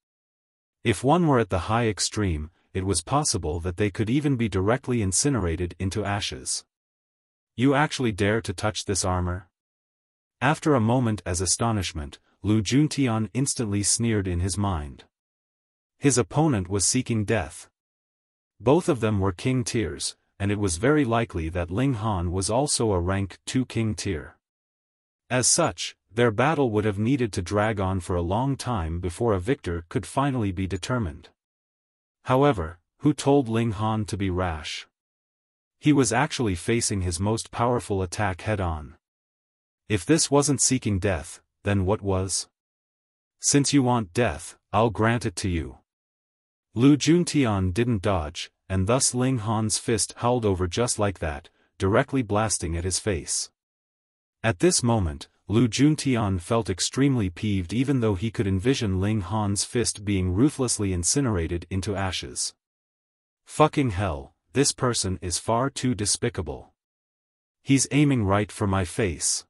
Speaker 1: If one were at the high extreme, it was possible that they could even be directly incinerated into ashes. You actually dare to touch this armor? After a moment as astonishment, Lu Juntian instantly sneered in his mind. His opponent was seeking death. Both of them were king tiers, and it was very likely that Ling Han was also a rank 2 king tier. As such, their battle would have needed to drag on for a long time before a victor could finally be determined. However, who told Ling Han to be rash? He was actually facing his most powerful attack head-on. If this wasn't seeking death, then what was? Since you want death, I'll grant it to you. Lu Juntian didn't dodge, and thus Ling Han's fist howled over just like that, directly blasting at his face. At this moment, Lu Juntian felt extremely peeved even though he could envision Ling Han's fist being ruthlessly incinerated into ashes. Fucking hell, this person is far too despicable. He's aiming right for my face.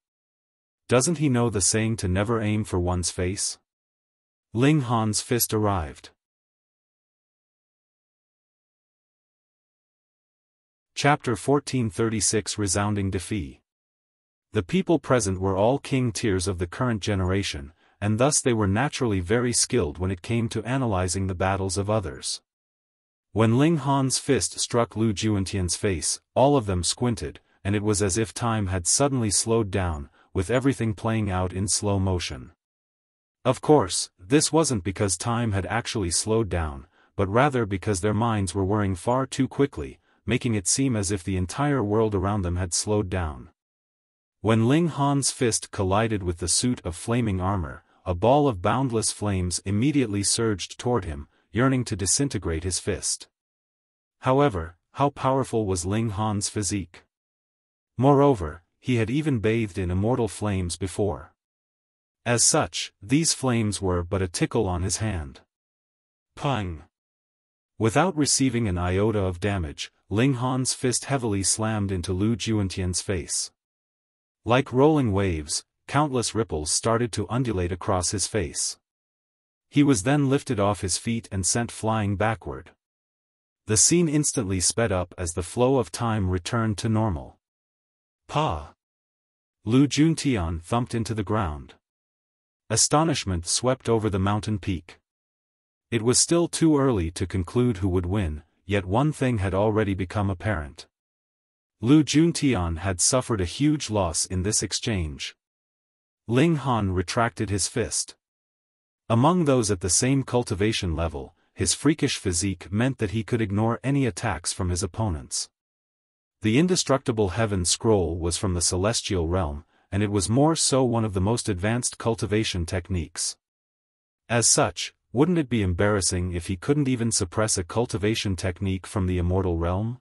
Speaker 1: Doesn't he know the saying to never aim for one's face? Ling Han's fist arrived. Chapter 1436 Resounding Defea. The people present were all king tiers of the current generation, and thus they were naturally very skilled when it came to analyzing the battles of others. When Ling Han's fist struck Lu Juntian's face, all of them squinted, and it was as if time had suddenly slowed down, with everything playing out in slow motion. Of course, this wasn't because time had actually slowed down, but rather because their minds were whirring far too quickly, making it seem as if the entire world around them had slowed down. When Ling Han's fist collided with the suit of flaming armor, a ball of boundless flames immediately surged toward him, yearning to disintegrate his fist. However, how powerful was Ling Han's physique? Moreover, he had even bathed in immortal flames before. As such, these flames were but a tickle on his hand. Pang! Without receiving an iota of damage, Ling Han's fist heavily slammed into Lu Juntian's face. Like rolling waves, countless ripples started to undulate across his face. He was then lifted off his feet and sent flying backward. The scene instantly sped up as the flow of time returned to normal. Pa! Lu Juntian thumped into the ground. Astonishment swept over the mountain peak. It was still too early to conclude who would win, yet one thing had already become apparent. Lu Juntian had suffered a huge loss in this exchange. Ling Han retracted his fist. Among those at the same cultivation level, his freakish physique meant that he could ignore any attacks from his opponents. The indestructible heaven scroll was from the celestial realm, and it was more so one of the most advanced cultivation techniques. As such, wouldn't it be embarrassing if he couldn't even suppress a cultivation technique from the immortal realm?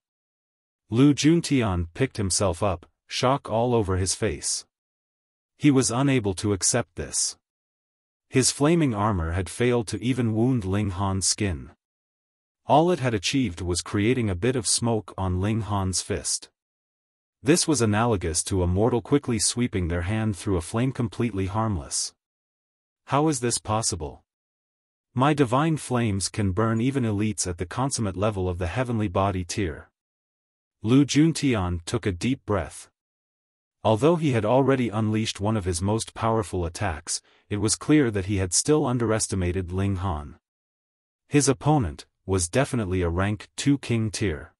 Speaker 1: Lu Juntian picked himself up, shock all over his face. He was unable to accept this. His flaming armor had failed to even wound Ling Han's skin. All it had achieved was creating a bit of smoke on Ling Han's fist. This was analogous to a mortal quickly sweeping their hand through a flame, completely harmless. How is this possible? My divine flames can burn even elites at the consummate level of the heavenly body tier. Lu Juntian took a deep breath. Although he had already unleashed one of his most powerful attacks, it was clear that he had still underestimated Ling Han. His opponent was definitely a rank 2 king tier.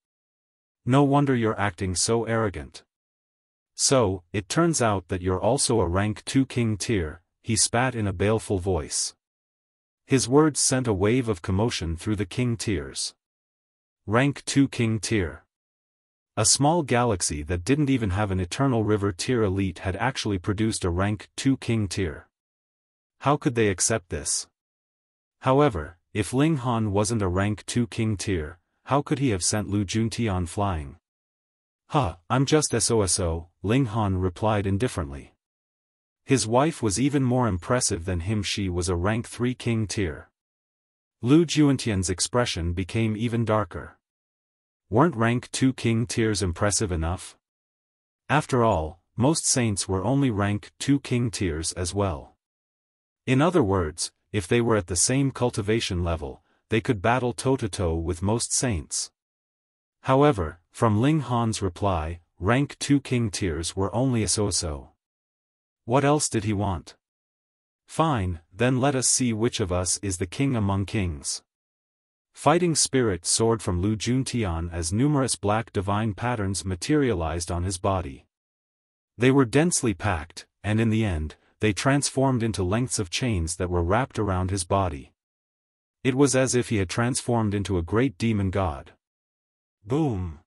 Speaker 1: No wonder you're acting so arrogant. So, it turns out that you're also a rank 2 king tier, he spat in a baleful voice. His words sent a wave of commotion through the king tiers. Rank 2 king tier. A small galaxy that didn't even have an eternal river tier elite had actually produced a rank 2 king tier. How could they accept this? However, if Ling Han wasn't a rank 2 king tier, how could he have sent Lu Juntian flying? I'm just SOSO, Ling Han replied indifferently. His wife was even more impressive than him. She was a rank 3 king tier. Lu Juntian's expression became even darker. Weren't rank 2 king tiers impressive enough? After all, most saints were only rank 2 king tiers as well. In other words, if they were at the same cultivation level, they could battle toe-to-toe with most saints. However, from Ling Han's reply, rank 2 king tiers were only a so-so. What else did he want? Fine, then let us see which of us is the king among kings. Fighting spirit soared from Lu Juntian as numerous black divine patterns materialized on his body. They were densely packed, and in the end, they transformed into lengths of chains that were wrapped around his body. It was as if he had transformed into a great demon god. Boom!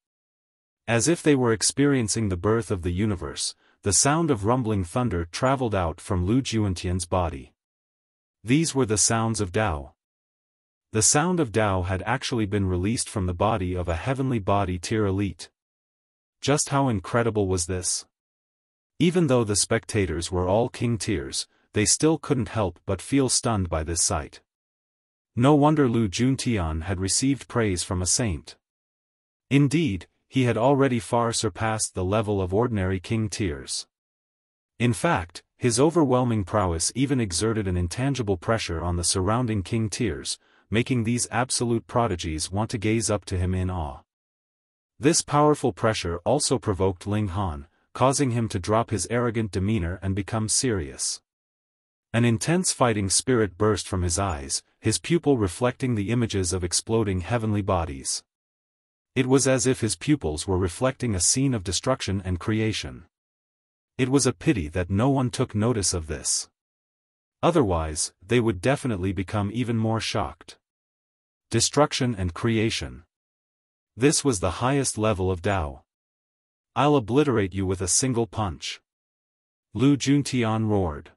Speaker 1: As if they were experiencing the birth of the universe, the sound of rumbling thunder traveled out from Lu Juntian's body. These were the sounds of Dao. The sound of Dao had actually been released from the body of a heavenly body tier elite. Just how incredible was this? Even though the spectators were all king tiers, they still couldn't help but feel stunned by this sight. No wonder Lu Juntian had received praise from a saint. Indeed, he had already far surpassed the level of ordinary king tiers. In fact, his overwhelming prowess even exerted an intangible pressure on the surrounding king tiers, making these absolute prodigies want to gaze up to him in awe. This powerful pressure also provoked Ling Han, causing him to drop his arrogant demeanor and become serious. An intense fighting spirit burst from his eyes, his pupil reflecting the images of exploding heavenly bodies. It was as if his pupils were reflecting a scene of destruction and creation. It was a pity that no one took notice of this. Otherwise, they would definitely become even more shocked. Destruction and creation. This was the highest level of Dao. I'll obliterate you with a single punch. Lu Juntian roared.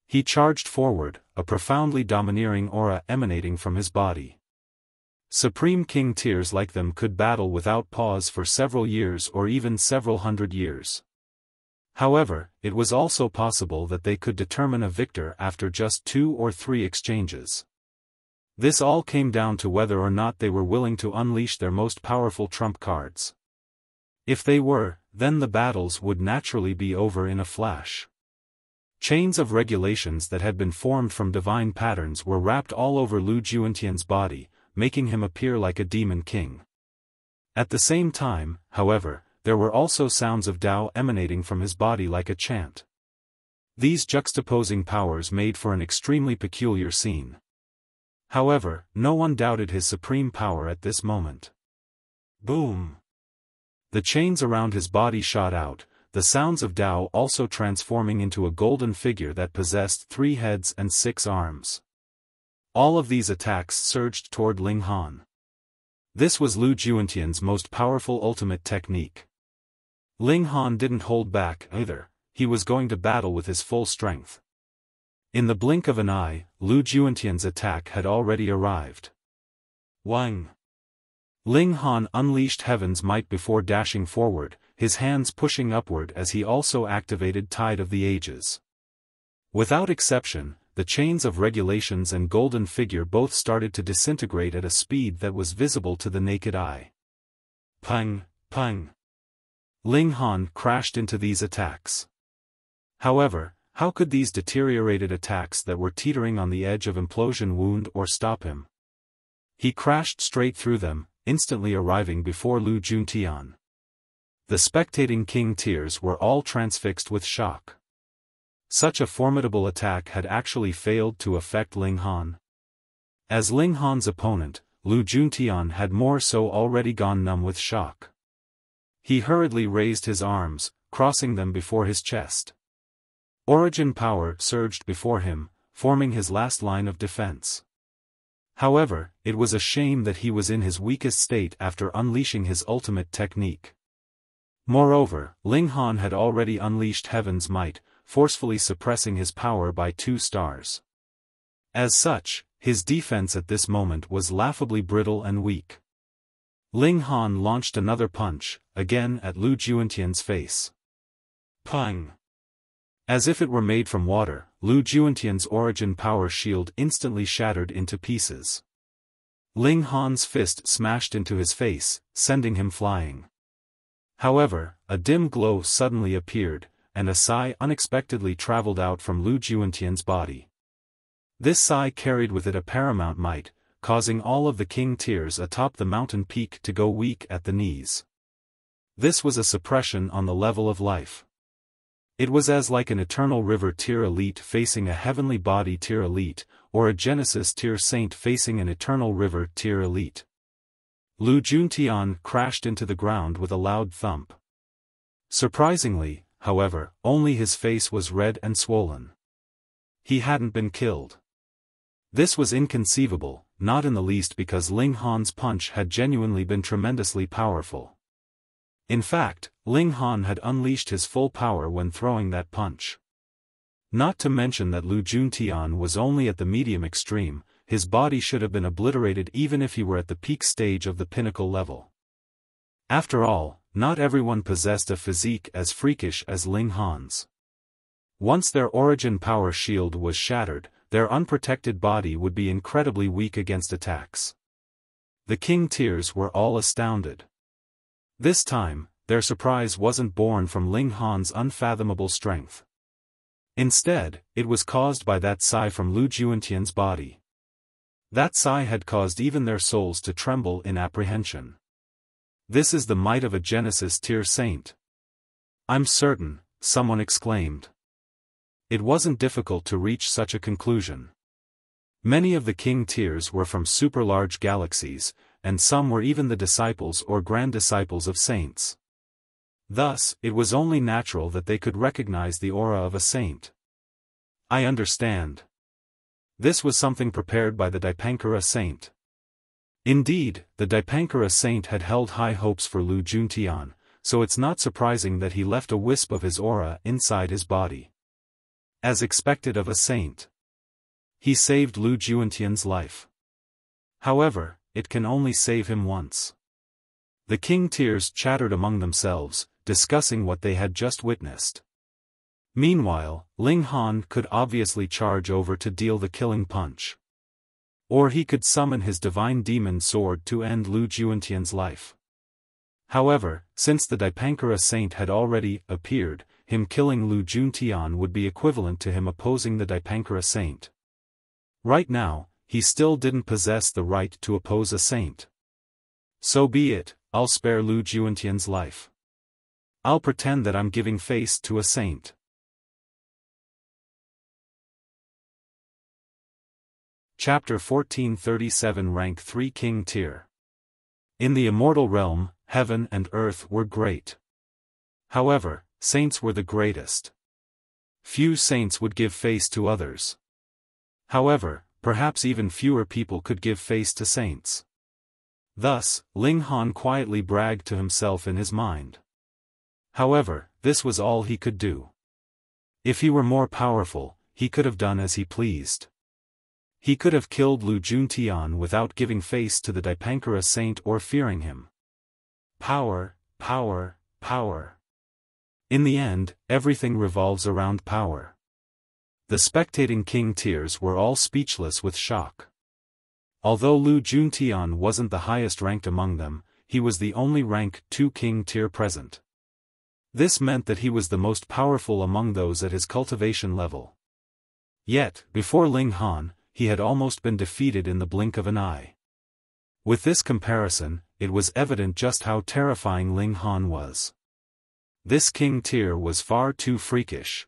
Speaker 1: He charged forward, a profoundly domineering aura emanating from his body. Supreme king tiers like them could battle without pause for several years or even several hundred years. However, it was also possible that they could determine a victor after just 2 or 3 exchanges. This all came down to whether or not they were willing to unleash their most powerful trump cards. If they were, then the battles would naturally be over in a flash. Chains of regulations that had been formed from divine patterns were wrapped all over Lu Juntian's body, making him appear like a demon king. At the same time, however, there were also sounds of Dao emanating from his body like a chant. These juxtaposing powers made for an extremely peculiar scene. However, no one doubted his supreme power at this moment. Boom! The chains around his body shot out, the sounds of Dao also transforming into a golden figure that possessed 3 heads and 6 arms. All of these attacks surged toward Ling Han. This was Lu Juentian's most powerful ultimate technique. Ling Han didn't hold back either, he was going to battle with his full strength. In the blink of an eye, Lu Juentian's attack had already arrived. Wang! Ling Han unleashed heaven's might before dashing forward, his hands pushing upward as he also activated Tide of the Ages. Without exception, the chains of regulations and golden figure both started to disintegrate at a speed that was visible to the naked eye. Pang, pang. Ling Han crashed into these attacks. However, how could these deteriorated attacks that were teetering on the edge of implosion wound or stop him? He crashed straight through them, instantly arriving before Lu Juntian. The spectating king tiers were all transfixed with shock. Such a formidable attack had actually failed to affect Ling Han. As Ling Han's opponent, Lu Juntian had more so already gone numb with shock. He hurriedly raised his arms, crossing them before his chest. Origin power surged before him, forming his last line of defense. However, it was a shame that he was in his weakest state after unleashing his ultimate technique. Moreover, Ling Han had already unleashed heaven's might, forcefully suppressing his power by 2 stars. As such, his defense at this moment was laughably brittle and weak. Ling Han launched another punch, again at Lu Juentian's face. Pang! As if it were made from water, Lu Juentian's origin power shield instantly shattered into pieces. Ling Han's fist smashed into his face, sending him flying. However, a dim glow suddenly appeared, and a sigh unexpectedly traveled out from Lu Juentian's body. This sigh carried with it a paramount might, causing all of the king tiers atop the mountain peak to go weak at the knees. This was a suppression on the level of life. It was as like an eternal river tier elite facing a heavenly body tier elite, or a Genesis tier saint facing an eternal river tier elite. Lu Juntian crashed into the ground with a loud thump. Surprisingly, however, only his face was red and swollen. He hadn't been killed. This was inconceivable, not in the least because Ling Han's punch had genuinely been tremendously powerful. In fact, Ling Han had unleashed his full power when throwing that punch. Not to mention that Lu Juntian was only at the medium extreme, his body should have been obliterated even if he were at the peak stage of the pinnacle level. After all, not everyone possessed a physique as freakish as Ling Han's. Once their origin power shield was shattered, their unprotected body would be incredibly weak against attacks. The king tiers were all astounded. This time, their surprise wasn't born from Ling Han's unfathomable strength. Instead, it was caused by that sigh from Lu Juentian's body. That sigh had caused even their souls to tremble in apprehension. This is the might of a Genesis tier saint. I'm certain, someone exclaimed. It wasn't difficult to reach such a conclusion. Many of the king tiers were from super-large galaxies, and some were even the disciples or grand disciples of saints. Thus, it was only natural that they could recognize the aura of a saint. I understand. This was something prepared by the Dipankara saint. Indeed, the Dipankara saint had held high hopes for Lu Juntian, so it's not surprising that he left a wisp of his aura inside his body. As expected of a saint. He saved Lu Juentian's life. However, it can only save him once. The king tiers chattered among themselves, discussing what they had just witnessed. Meanwhile, Ling Han could obviously charge over to deal the killing punch. Or he could summon his divine demon sword to end Lu Juentian's life. However, since the Dipankara saint had already appeared, him killing Lu Juntian would be equivalent to him opposing the Dipankara saint. Right now, he still didn't possess the right to oppose a saint. So be it, I'll spare Lu Juentian's life. I'll pretend that I'm giving face to a saint. Chapter 1437 Rank 3 King Tier. In the immortal realm, heaven and earth were great. However, saints were the greatest. Few saints would give face to others. However, perhaps even fewer people could give face to saints. Thus, Ling Han quietly bragged to himself in his mind. However, this was all he could do. If he were more powerful, he could have done as he pleased. He could have killed Lu Juntian without giving face to the Dipankara saint or fearing him. Power, power, power. In the end, everything revolves around power. The spectating king tiers were all speechless with shock. Although Lu Juntian wasn't the highest ranked among them, he was the only rank 2 king tier present. This meant that he was the most powerful among those at his cultivation level. Yet, before Ling Han, he had almost been defeated in the blink of an eye. With this comparison, it was evident just how terrifying Ling Han was. This king tier was far too freakish.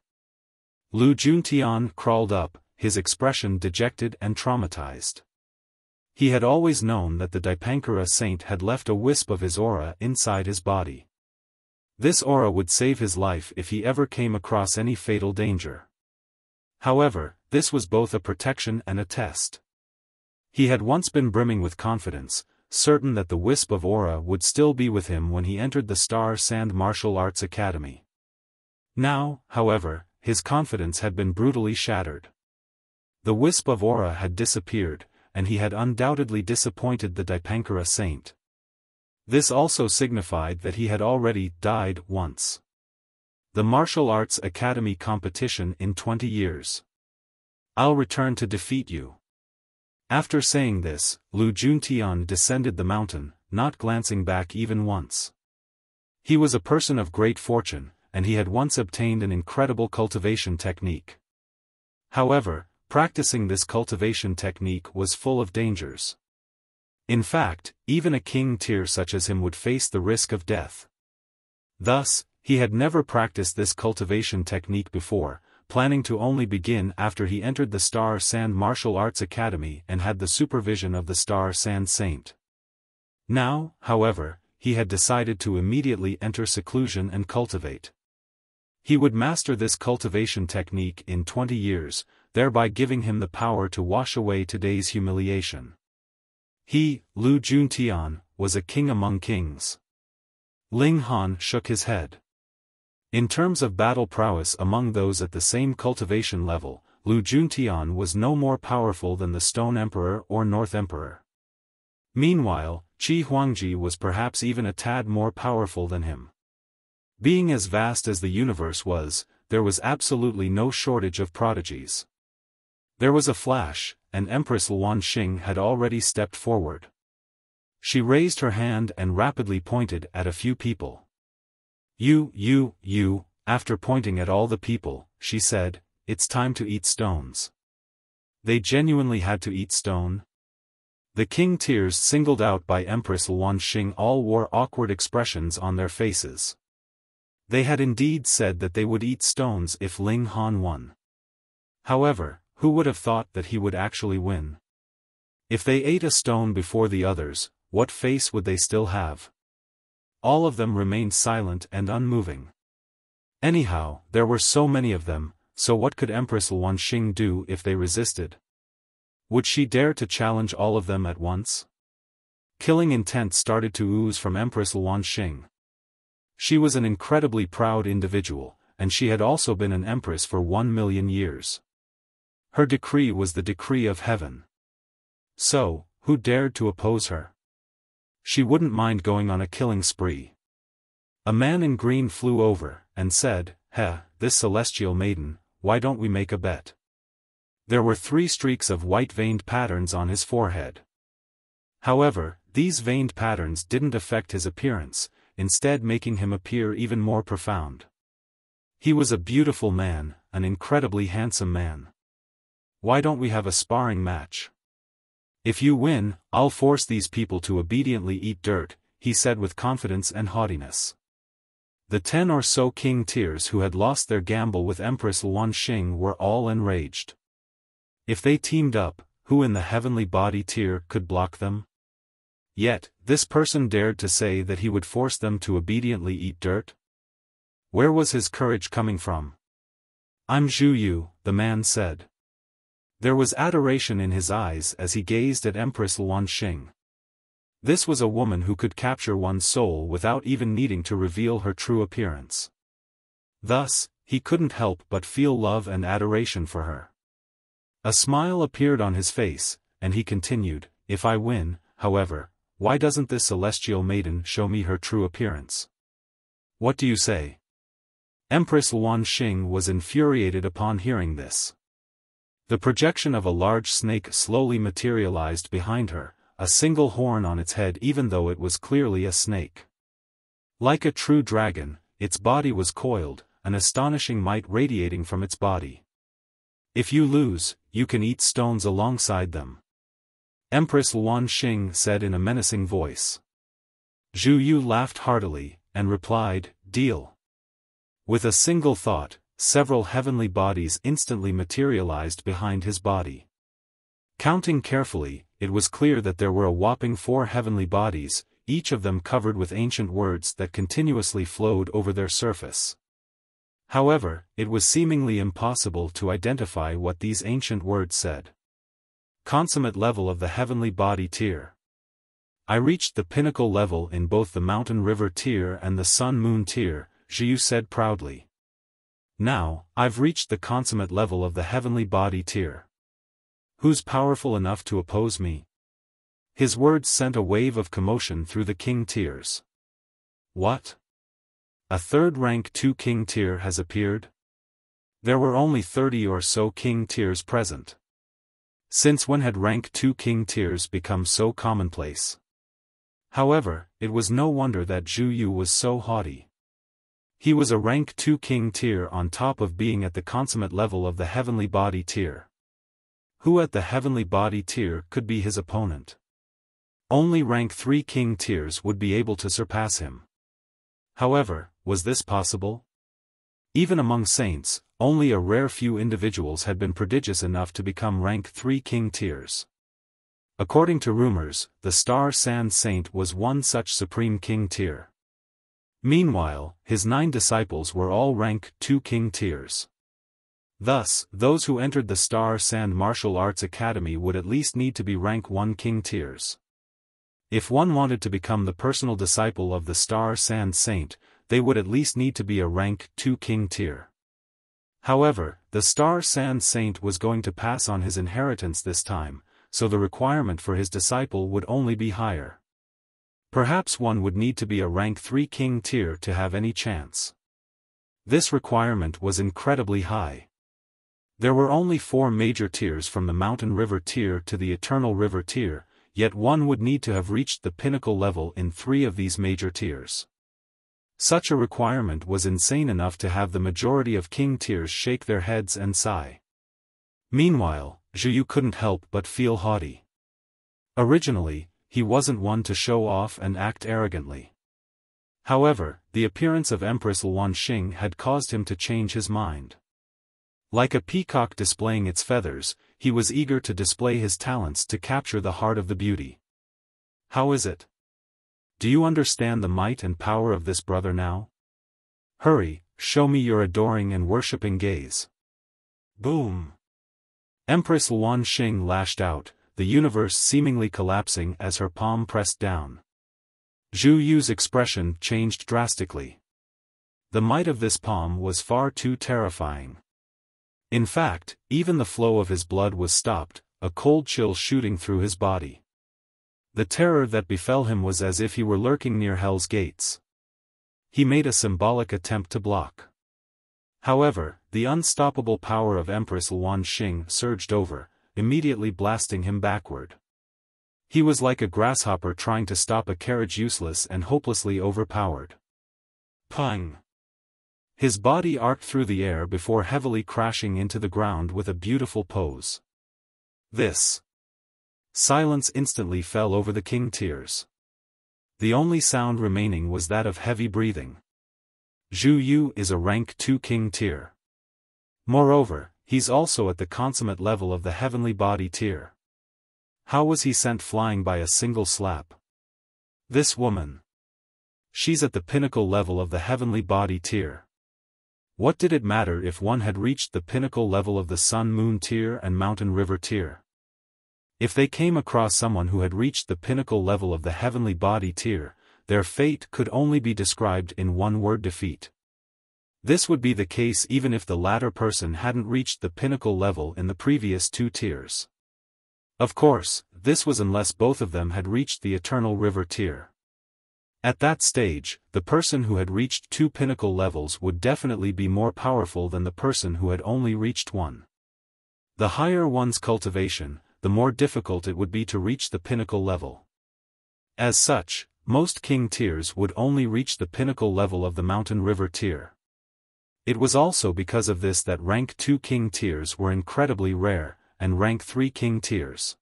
Speaker 1: Lu Juntian crawled up, his expression dejected and traumatized. He had always known that the Dipankara saint had left a wisp of his aura inside his body. This aura would save his life if he ever came across any fatal danger. However, this was both a protection and a test. He had once been brimming with confidence, certain that the wisp of aura would still be with him when he entered the Star-Sand Martial Arts Academy. Now, however, his confidence had been brutally shattered. The wisp of aura had disappeared, and he had undoubtedly disappointed the Dipankara saint. This also signified that he had already died once. The Martial Arts Academy competition in 20 years. I'll return to defeat you. After saying this, Lu Juntian descended the mountain, not glancing back even once. He was a person of great fortune, and he had once obtained an incredible cultivation technique. However, practicing this cultivation technique was full of dangers. In fact, even a king tier such as him would face the risk of death. Thus, he had never practiced this cultivation technique before, planning to only begin after he entered the Star-Sand Martial Arts Academy and had the supervision of the Star-Sand Saint. Now, however, he had decided to immediately enter seclusion and cultivate. He would master this cultivation technique in 20 years, thereby giving him the power to wash away today's humiliation. He, Lu Juntian, was a king among kings. Ling Han shook his head. In terms of battle prowess among those at the same cultivation level, Lu Juntian was no more powerful than the Stone Emperor or North Emperor. Meanwhile, Qi Huangji was perhaps even a tad more powerful than him. Being as vast as the universe was, there was absolutely no shortage of prodigies. There was a flash, and Empress Luanxing had already stepped forward. She raised her hand and rapidly pointed at a few people. You, after pointing at all the people, she said, "It's time to eat stones." They genuinely had to eat stone? The king tiers singled out by Empress Luanxing all wore awkward expressions on their faces. They had indeed said that they would eat stones if Ling Han won. However, who would have thought that he would actually win? If they ate a stone before the others, what face would they still have? All of them remained silent and unmoving. Anyhow, there were so many of them, so what could Empress Luanxing do if they resisted? Would she dare to challenge all of them at once? Killing intent started to ooze from Empress Luanxing. She was an incredibly proud individual, and she had also been an empress for 1,000,000 years. Her decree was the decree of heaven. So, who dared to oppose her? She wouldn't mind going on a killing spree. A man in green flew over, and said, this celestial maiden, why don't we make a bet? There were 3 streaks of white veined patterns on his forehead. However, these veined patterns didn't affect his appearance, instead making him appear even more profound. He was a beautiful man, an incredibly handsome man. Why don't we have a sparring match? If you win, I'll force these people to obediently eat dirt, he said with confidence and haughtiness. The 10 or so king tiers who had lost their gamble with Empress Luanxing were all enraged. If they teamed up, who in the heavenly body tier could block them? Yet, this person dared to say that he would force them to obediently eat dirt? Where was his courage coming from? I'm Zhu Yu, the man said. There was adoration in his eyes as he gazed at Empress Luanxing. This was a woman who could capture one's soul without even needing to reveal her true appearance. Thus, he couldn't help but feel love and adoration for her. A smile appeared on his face, and he continued, "If I win, however, why doesn't this celestial maiden show me her true appearance? What do you say?" Empress Luanxing was infuriated upon hearing this. The projection of a large snake slowly materialized behind her, a single horn on its head even though it was clearly a snake. Like a true dragon, its body was coiled, an astonishing might radiating from its body. "If you lose, you can eat stones alongside them," Empress Luanxing said in a menacing voice. Zhu Yu laughed heartily, and replied, "Deal." With a single thought, several heavenly bodies instantly materialized behind his body. Counting carefully, it was clear that there were a whopping 4 heavenly bodies, each of them covered with ancient words that continuously flowed over their surface. However, it was seemingly impossible to identify what these ancient words said. Consummate level of the heavenly body tier. I reached the pinnacle level in both the mountain river tier and the sun-moon tier, Zhu said proudly. Now, I've reached the consummate level of the heavenly body tier. Who's powerful enough to oppose me? His words sent a wave of commotion through the king tiers. What? A third rank 2 king tier has appeared? There were only 30 or so king tiers present. Since when had rank 2 king tiers become so commonplace? However, it was no wonder that Zhu Yu was so haughty. He was a rank 2 king tier on top of being at the consummate level of the heavenly body tier. Who at the heavenly body tier could be his opponent? Only rank 3 king tiers would be able to surpass him. However, was this possible? Even among saints, only a rare few individuals had been prodigious enough to become rank 3 king tiers. According to rumors, the Star-Sand Saint was one such supreme king tier. Meanwhile, his 9 disciples were all rank 2 king tiers. Thus, those who entered the Star-Sand Martial Arts Academy would at least need to be rank 1 king tiers. If one wanted to become the personal disciple of the Star-Sand Saint, they would at least need to be a rank 2 king tier. However, the Star-Sand Saint was going to pass on his inheritance this time, so the requirement for his disciple would only be higher. Perhaps one would need to be a rank 3 king tier to have any chance. This requirement was incredibly high. There were only 4 major tiers from the Mountain River tier to the Eternal River tier, yet one would need to have reached the pinnacle level in 3 of these major tiers. Such a requirement was insane enough to have the majority of king tiers shake their heads and sigh. Meanwhile, Zhu Yu couldn't help but feel haughty. Originally, he wasn't one to show off and act arrogantly. However, the appearance of Empress Luanxing had caused him to change his mind. Like a peacock displaying its feathers, he was eager to display his talents to capture the heart of the beauty. How is it? Do you understand the might and power of this brother now? Hurry, show me your adoring and worshipping gaze. Boom! Empress Luanxing lashed out, the universe seemingly collapsing as her palm pressed down. Zhu Yu's expression changed drastically. The might of this palm was far too terrifying. In fact, even the flow of his blood was stopped, a cold chill shooting through his body. The terror that befell him was as if he were lurking near hell's gates. He made a symbolic attempt to block. However, the unstoppable power of Empress Luanxing surged over, immediately blasting him backward. He was like a grasshopper trying to stop a carriage, useless and hopelessly overpowered. Pang! His body arced through the air before heavily crashing into the ground with a beautiful pose. This. Silence instantly fell over the king tiers. The only sound remaining was that of heavy breathing. Zhu Yu is a rank 2 king tier. Moreover, he's also at the consummate level of the heavenly body tier. How was he sent flying by a single slap? This woman. She's at the pinnacle level of the heavenly body tier. What did it matter if one had reached the pinnacle level of the Sun-Moon tier and Mountain-River tier? If they came across someone who had reached the pinnacle level of the Heavenly Body tier, their fate could only be described in one word: defeat. This would be the case even if the latter person hadn't reached the pinnacle level in the previous 2 tiers. Of course, this was unless both of them had reached the Eternal River tier. At that stage, the person who had reached 2 pinnacle levels would definitely be more powerful than the person who had only reached 1. The higher one's cultivation, the more difficult it would be to reach the pinnacle level. As such, most king tiers would only reach the pinnacle level of the Mountain River tier. It was also because of this that rank 2 king tiers were incredibly rare, and rank 3 king tiers.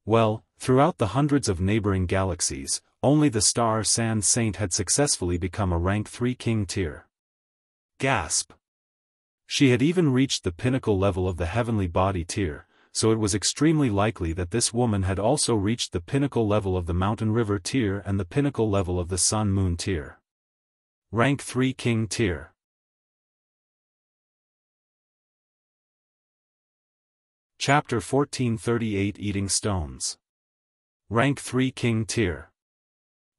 Speaker 1: Well, throughout the hundreds of neighboring galaxies, only the Pseudo-Saint had successfully become a rank 3 king tier. Gasp! She had even reached the pinnacle level of the Heavenly Body tier, so it was extremely likely that this woman had also reached the pinnacle level of the Mountain River tier and the pinnacle level of the Sun-Moon tier. Rank 3 king tier. Chapter 1438 Eating Stones. Rank 3 king tier.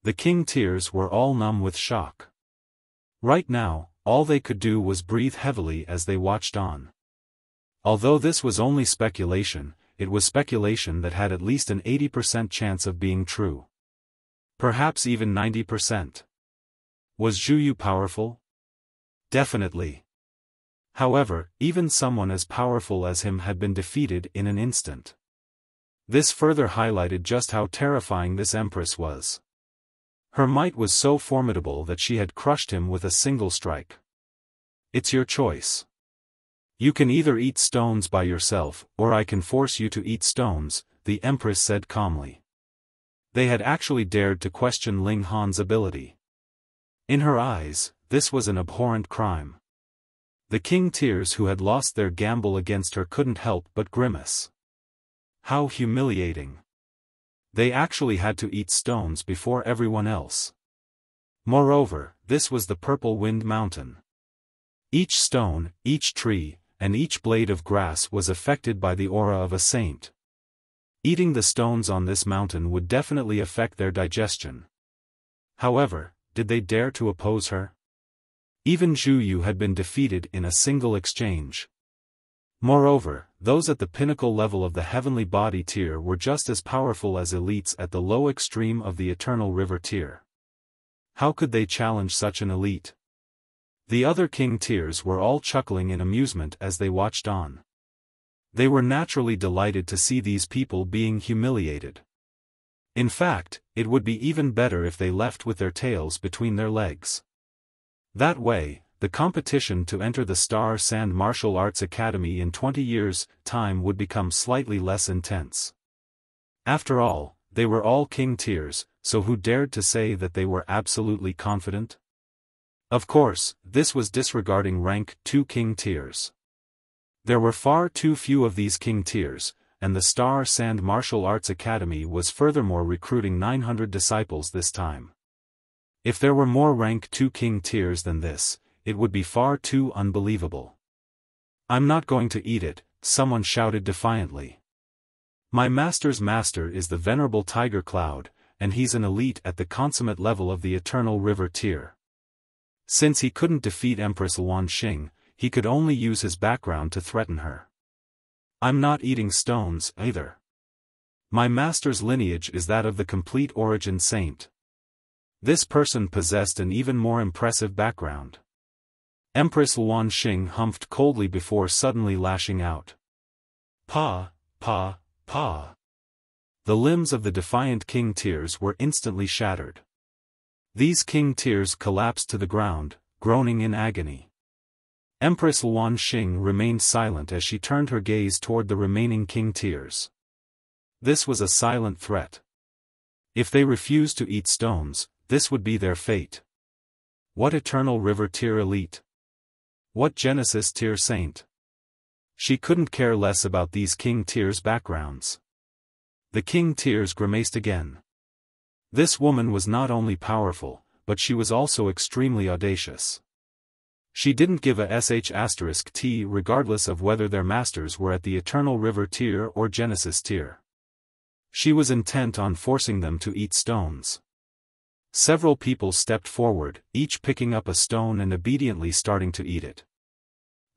Speaker 1: The king tiers were all numb with shock. Right now, all they could do was breathe heavily as they watched on. Although this was only speculation, it was speculation that had at least an 80% chance of being true. Perhaps even 90%. Was Zhu Yu powerful? Definitely. However, even someone as powerful as him had been defeated in an instant. This further highlighted just how terrifying this empress was. Her might was so formidable that she had crushed him with a single strike. It's your choice. You can either eat stones by yourself, or I can force you to eat stones, the empress said calmly. They had actually dared to question Ling Han's ability. In her eyes, this was an abhorrent crime. The king tiers who had lost their gamble against her couldn't help but grimace. How humiliating. They actually had to eat stones before everyone else. Moreover, this was the Purple Wind Mountain. Each stone, each tree, and each blade of grass was affected by the aura of a saint. Eating the stones on this mountain would definitely affect their digestion. However, did they dare to oppose her? Even Zhu Yu had been defeated in a single exchange. Moreover, those at the pinnacle level of the Heavenly Body tier were just as powerful as elites at the low extreme of the Eternal River tier. How could they challenge such an elite? The other king tiers were all chuckling in amusement as they watched on. They were naturally delighted to see these people being humiliated. In fact, it would be even better if they left with their tails between their legs. That way, the competition to enter the Pseudo-Saint Martial Arts Academy in 20 years' time would become slightly less intense. After all, they were all king tiers, so who dared to say that they were absolutely confident? Of course, this was disregarding rank 2 king tiers. There were far too few of these king tiers, and the Pseudo-Saint Martial Arts Academy was furthermore recruiting 900 disciples this time. If there were more rank 2 king tiers than this, it would be far too unbelievable. I'm not going to eat it, someone shouted defiantly. My master's master is the Venerable Tiger Cloud, and he's an elite at the consummate level of the Eternal River tier. Since he couldn't defeat Empress Luanxing, he could only use his background to threaten her. I'm not eating stones, either. My master's lineage is that of the complete origin saint. This person possessed an even more impressive background. Empress Luanxing humphed coldly before suddenly lashing out. Pa, pa, pa. The limbs of the defiant king tiers were instantly shattered. These king tiers collapsed to the ground, groaning in agony. Empress Luanxing remained silent as she turned her gaze toward the remaining king tiers. This was a silent threat. If they refused to eat stones, this would be their fate. What Eternal River tier elite? What Genesis tier saint? She couldn't care less about these king tiers' backgrounds. The king tiers grimaced again. This woman was not only powerful, but she was also extremely audacious. She didn't give a sh*t regardless of whether their masters were at the Eternal River tier or Genesis tier. She was intent on forcing them to eat stones. Several people stepped forward, each picking up a stone and obediently starting to eat it.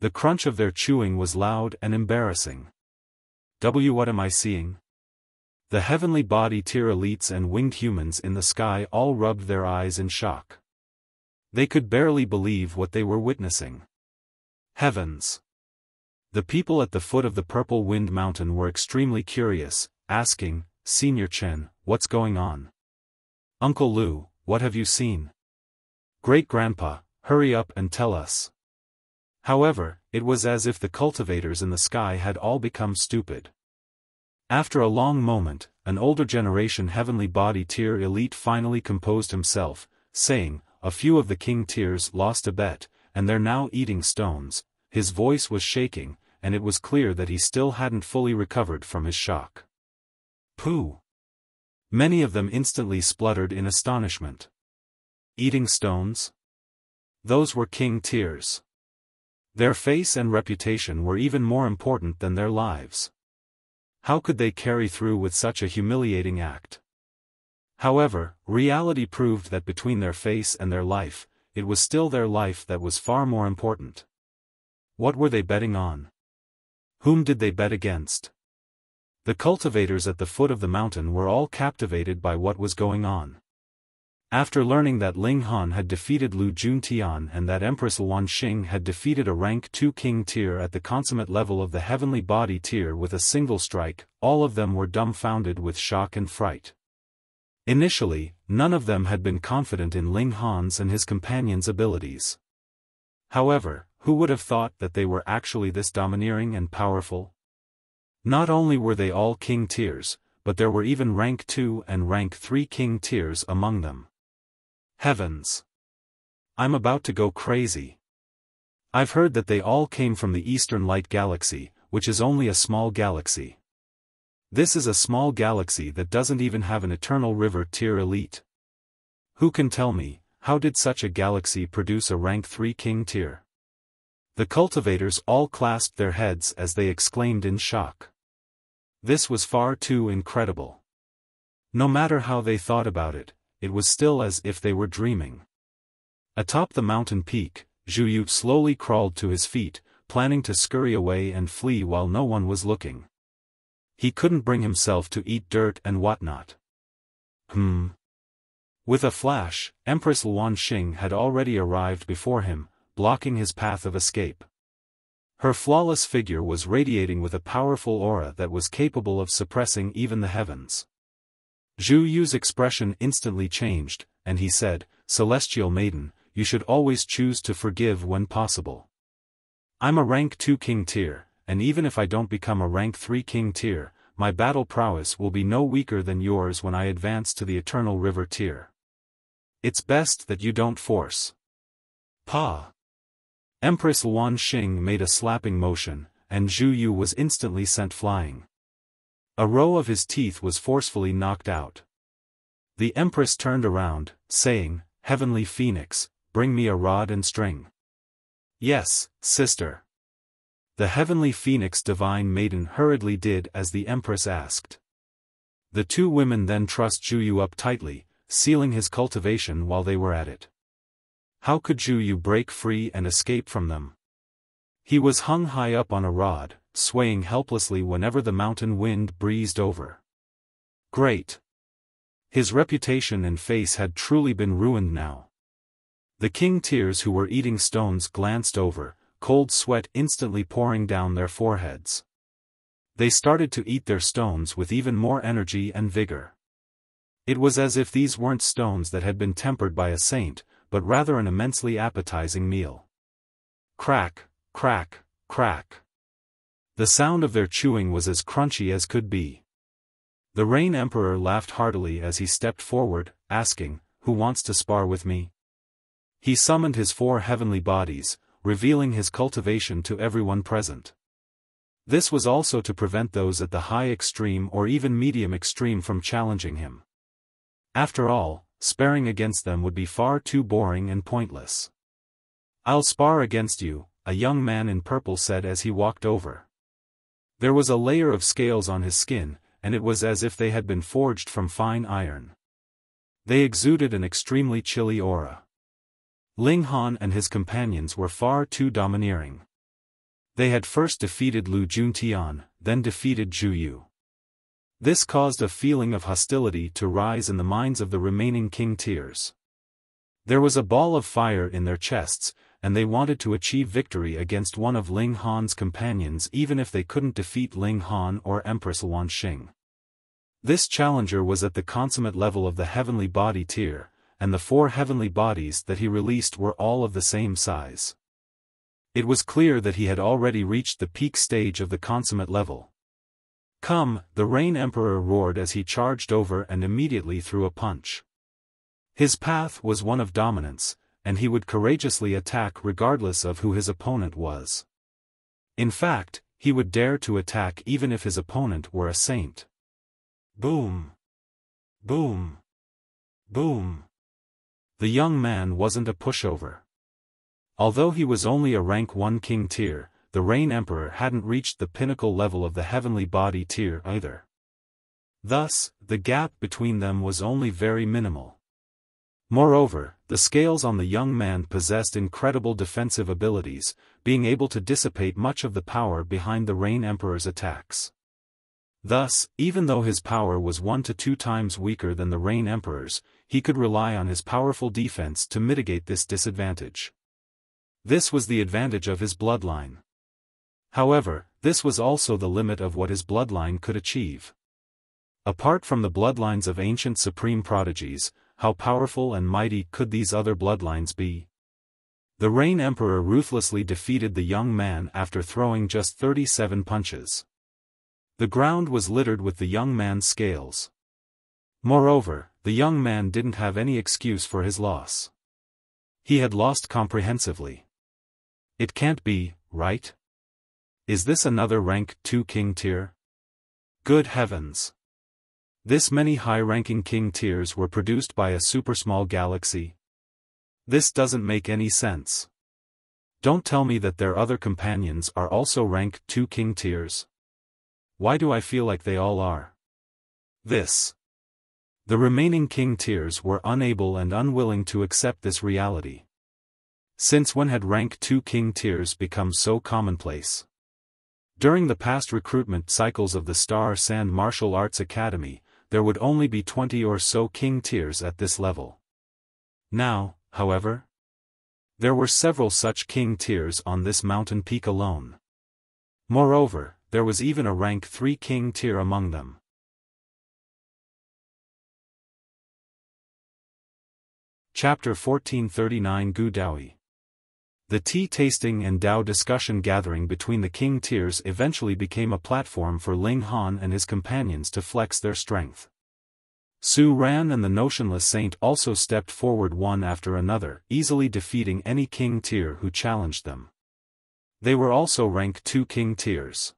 Speaker 1: The crunch of their chewing was loud and embarrassing. What am I seeing? The heavenly body tier elites and winged humans in the sky all rubbed their eyes in shock. They could barely believe what they were witnessing. Heavens! The people at the foot of the Purple Wind Mountain were extremely curious, asking, Senior Chen, what's going on? Uncle Lu, what have you seen? Great-grandpa, hurry up and tell us. However, it was as if the cultivators in the sky had all become stupid. After a long moment, an older generation heavenly body tier elite finally composed himself, saying, a few of the king tiers lost a bet, and they're now eating stones. His voice was shaking, and it was clear that he still hadn't fully recovered from his shock. Pooh! Many of them instantly spluttered in astonishment. Eating stones? Those were king tiers. Their face and reputation were even more important than their lives. How could they carry through with such a humiliating act? However, reality proved that between their face and their life, it was still their life that was far more important. What were they betting on? Whom did they bet against? The cultivators at the foot of the mountain were all captivated by what was going on. After learning that Ling Han had defeated Lu Juntian and that Empress Luan Xing had defeated a rank 2 king tier at the consummate level of the heavenly body tier with a single strike, all of them were dumbfounded with shock and fright. Initially, none of them had been confident in Ling Han's and his companions' abilities. However, who would have thought that they were actually this domineering and powerful? Not only were they all king tiers, but there were even rank 2 and rank 3 king tiers among them. Heavens! I'm about to go crazy. I've heard that they all came from the Eastern Light Galaxy, which is only a small galaxy. This is a small galaxy that doesn't even have an Eternal River tier elite. Who can tell me, how did such a galaxy produce a rank 3 king tier? The cultivators all clasped their heads as they exclaimed in shock. This was far too incredible. No matter how they thought about it, it was still as if they were dreaming. Atop the mountain peak, Zhu Yu slowly crawled to his feet, planning to scurry away and flee while no one was looking. He couldn't bring himself to eat dirt and whatnot. With a flash, Empress Luan Xing had already arrived before him, blocking his path of escape. Her flawless figure was radiating with a powerful aura that was capable of suppressing even the heavens. Zhu Yu's expression instantly changed, and he said, Celestial Maiden, you should always choose to forgive when possible. I'm a rank 2 king tier, and even if I don't become a rank 3 king tier, my battle prowess will be no weaker than yours when I advance to the Eternal River tier. It's best that you don't force. Pa! Empress Luan Xing made a slapping motion, and Zhu Yu was instantly sent flying. A row of his teeth was forcefully knocked out. The Empress turned around, saying, Heavenly Phoenix, bring me a rod and string. Yes, sister. The Heavenly Phoenix Divine Maiden hurriedly did as the Empress asked. The two women then trussed Zhu Yu up tightly, sealing his cultivation while they were at it. How could Zhu Yu break free and escape from them? He was hung high up on a rod, swaying helplessly whenever the mountain wind breezed over. Great! His reputation and face had truly been ruined now. The king tiers who were eating stones glanced over, cold sweat instantly pouring down their foreheads. They started to eat their stones with even more energy and vigor. It was as if these weren't stones that had been tempered by a saint, but rather an immensely appetizing meal. Crack, crack, crack. The sound of their chewing was as crunchy as could be. The Rain Emperor laughed heartily as he stepped forward, asking, Who wants to spar with me? He summoned his 4 heavenly bodies, revealing his cultivation to everyone present. This was also to prevent those at the high extreme or even medium extreme from challenging him. After all, sparring against them would be far too boring and pointless. "I'll spar against you," a young man in purple said as he walked over. There was a layer of scales on his skin, and it was as if they had been forged from fine iron. They exuded an extremely chilly aura. Ling Han and his companions were far too domineering. They had first defeated Lu Juntian, then defeated Zhu Yu. This caused a feeling of hostility to rise in the minds of the remaining king tiers. There was a ball of fire in their chests, and they wanted to achieve victory against one of Ling Han's companions even if they couldn't defeat Ling Han or Empress Luan Xing. This challenger was at the consummate level of the heavenly body tier, and the 4 heavenly bodies that he released were all of the same size. It was clear that he had already reached the peak stage of the consummate level. "Come," the Rain Emperor roared as he charged over and immediately threw a punch. His path was one of dominance, and he would courageously attack regardless of who his opponent was. In fact, he would dare to attack even if his opponent were a saint. Boom! Boom! Boom! The young man wasn't a pushover. Although he was only a rank 1 king tier, the Rain Emperor hadn't reached the pinnacle level of the heavenly body tier either. Thus, the gap between them was only very minimal. Moreover, the scales on the young man possessed incredible defensive abilities, being able to dissipate much of the power behind the Rain Emperor's attacks. Thus, even though his power was 1 to 2 times weaker than the Rain Emperor's, he could rely on his powerful defense to mitigate this disadvantage. This was the advantage of his bloodline. However, this was also the limit of what his bloodline could achieve. Apart from the bloodlines of ancient supreme prodigies, how powerful and mighty could these other bloodlines be? The Rain Emperor ruthlessly defeated the young man after throwing just 37 punches. The ground was littered with the young man's scales. Moreover, the young man didn't have any excuse for his loss. He had lost comprehensively. It can't be, right? Is this another rank 2 king tier? Good heavens! This many high-ranking king tiers were produced by a super-small galaxy? This doesn't make any sense. Don't tell me that their other companions are also rank 2 king tiers. Why do I feel like they all are? The remaining king tiers were unable and unwilling to accept this reality. Since when had rank 2 king tiers become so commonplace? During the past recruitment cycles of the Star-Sand Martial Arts Academy, there would only be 20 or so king tiers at this level. Now, however, there were several such king tiers on this mountain peak alone. Moreover, there was even a rank 3 king tier among them. Chapter 1439 Gu Daoyi. The tea-tasting and Dao discussion gathering between the king tiers eventually became a platform for Ling Han and his companions to flex their strength. Su Ran and the Notionless Saint also stepped forward one after another, easily defeating any king tier who challenged them. They were also rank 2 king tiers.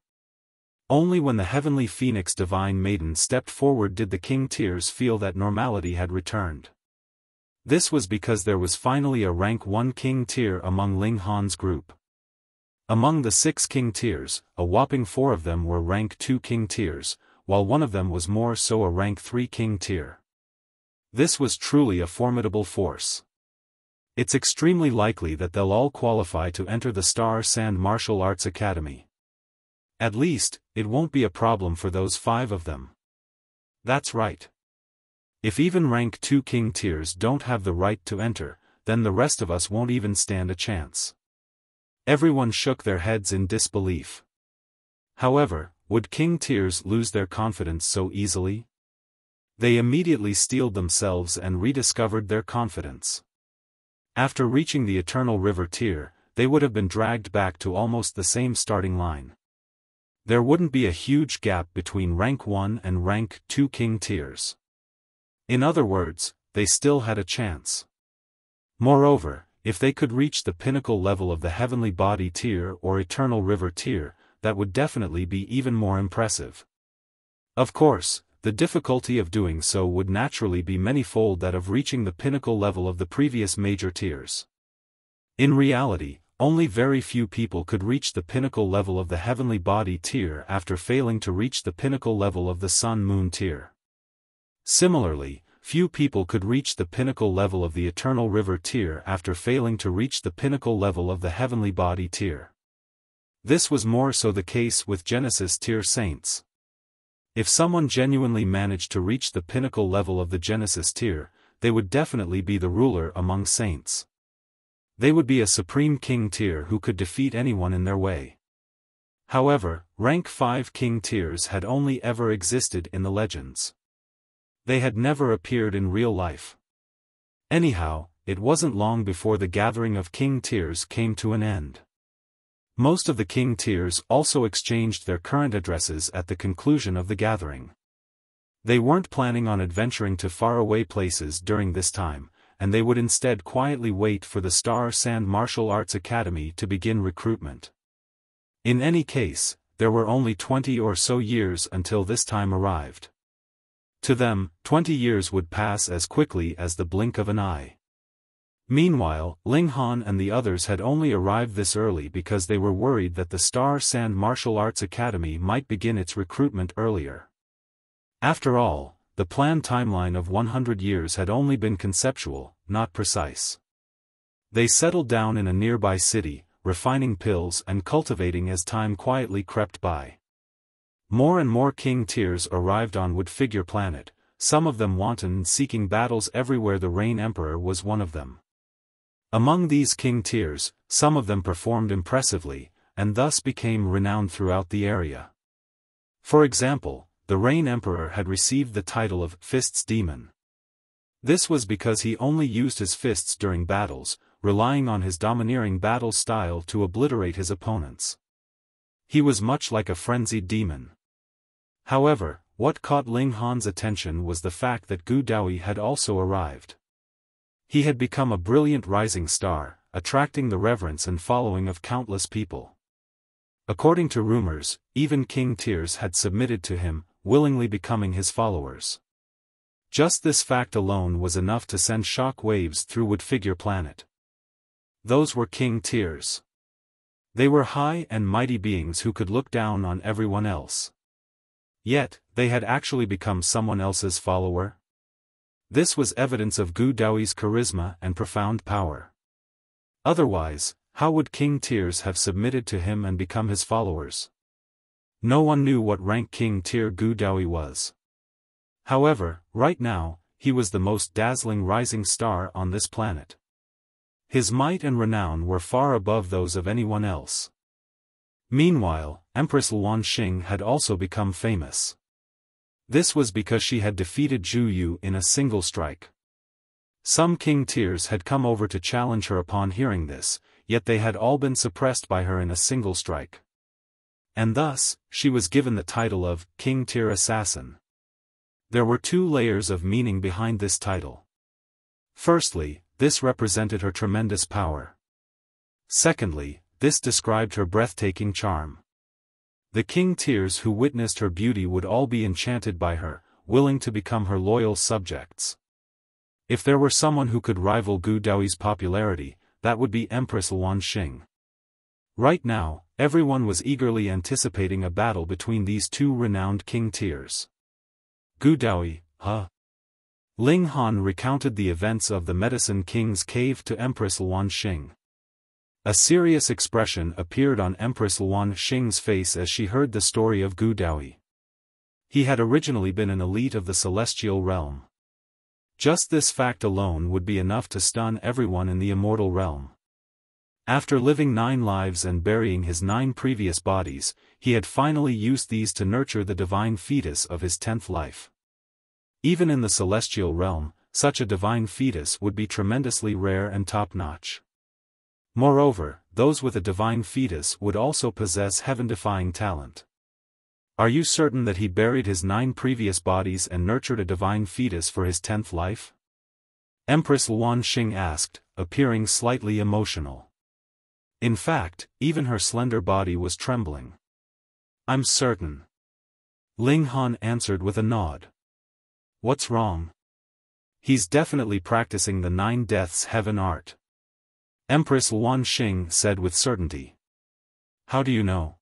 Speaker 1: Only when the Heavenly Phoenix Divine Maiden stepped forward did the king tiers feel that normality had returned. This was because there was finally a rank 1 king tier among Ling Han's group. Among the 6 king tiers, a whopping 4 of them were rank 2 king tiers, while one of them was more so a rank 3 king tier. This was truly a formidable force. It's extremely likely that they'll all qualify to enter the Star-Sand Martial Arts Academy. At least, it won't be a problem for those 5 of them. That's right. If even rank 2 king tiers don't have the right to enter, then the rest of us won't even stand a chance. Everyone shook their heads in disbelief. However, would king tiers lose their confidence so easily? They immediately steeled themselves and rediscovered their confidence. After reaching the Eternal River tier, they would have been dragged back to almost the same starting line. There wouldn't be a huge gap between rank 1 and rank 2 king tiers. In other words, they still had a chance. Moreover, if they could reach the pinnacle level of the Heavenly Body tier or Eternal River tier, that would definitely be even more impressive. Of course, the difficulty of doing so would naturally be manyfold that of reaching the pinnacle level of the previous major tiers. In reality, only very few people could reach the pinnacle level of the heavenly body tier after failing to reach the pinnacle level of the sun-moon tier. Similarly, few people could reach the pinnacle level of the eternal river tier after failing to reach the pinnacle level of the heavenly body tier. This was more so the case with Genesis tier saints. If someone genuinely managed to reach the pinnacle level of the Genesis tier, they would definitely be the ruler among saints. They would be a supreme king tier who could defeat anyone in their way. However, rank 5 king tiers had only ever existed in the legends. They had never appeared in real life. Anyhow, it wasn't long before the gathering of king tiers came to an end. Most of the king tiers also exchanged their current addresses at the conclusion of the gathering. They weren't planning on adventuring to faraway places during this time, and they would instead quietly wait for the Pseudo-Saint Martial Arts Academy to begin recruitment. In any case, there were only 20 or so years until this time arrived. To them, 20 years would pass as quickly as the blink of an eye. Meanwhile, Ling Han and the others had only arrived this early because they were worried that the Pseudo-Saint Martial Arts Academy might begin its recruitment earlier. After all, the planned timeline of 100 years had only been conceptual, not precise. They settled down in a nearby city, refining pills and cultivating as time quietly crept by. More and more king tiers arrived on Wood Figure Planet, some of them wanton seeking battles everywhere. The Rain Emperor was one of them. Among these king tiers, some of them performed impressively, and thus became renowned throughout the area. For example, the Rain Emperor had received the title of Fists Demon. This was because he only used his fists during battles, relying on his domineering battle style to obliterate his opponents. He was much like a frenzied demon. However, what caught Ling Han's attention was the fact that Daoyi had also arrived. He had become a brilliant rising star, attracting the reverence and following of countless people. According to rumors, even king tiers had submitted to him, willingly becoming his followers. Just this fact alone was enough to send shock waves through Wood Figure Planet. Those were king tiers. They were high and mighty beings who could look down on everyone else. Yet, they had actually become someone else's follower. This was evidence of Daoyi's charisma and profound power. Otherwise, how would king tiers have submitted to him and become his followers? No one knew what rank king tier Daoyi was. However, right now, he was the most dazzling rising star on this planet. His might and renown were far above those of anyone else. Meanwhile, Empress Luan Xing had also become famous. This was because she had defeated Zhu Yu in a single strike. Some king tiers had come over to challenge her upon hearing this, yet they had all been suppressed by her in a single strike. And thus, she was given the title of King Tier Assassin. There were two layers of meaning behind this title. Firstly, this represented her tremendous power. Secondly, this described her breathtaking charm. The king tiers who witnessed her beauty would all be enchanted by her, willing to become her loyal subjects. If there were someone who could rival Daoyi's popularity, that would be Empress Luan Xing. Right now, everyone was eagerly anticipating a battle between these two renowned king tiers. Daoyi, huh? Ling Han recounted the events of the Medicine King's cave to Empress Luan Xing. A serious expression appeared on Empress Luan Xing's face as she heard the story of Daoyi. He had originally been an elite of the celestial realm. Just this fact alone would be enough to stun everyone in the immortal realm. After living 9 lives and burying his 9 previous bodies, he had finally used these to nurture the divine fetus of his 10th life. Even in the celestial realm, such a divine fetus would be tremendously rare and top-notch. Moreover, those with a divine fetus would also possess heaven-defying talent. Are you certain that he buried his 9 previous bodies and nurtured a divine fetus for his 10th life? Empress Luan Xing asked, appearing slightly emotional. In fact, even her slender body was trembling. I'm certain. Ling Han answered with a nod. What's wrong? He's definitely practicing the 9 deaths heaven art. Empress Luanxing said with certainty. How do you know?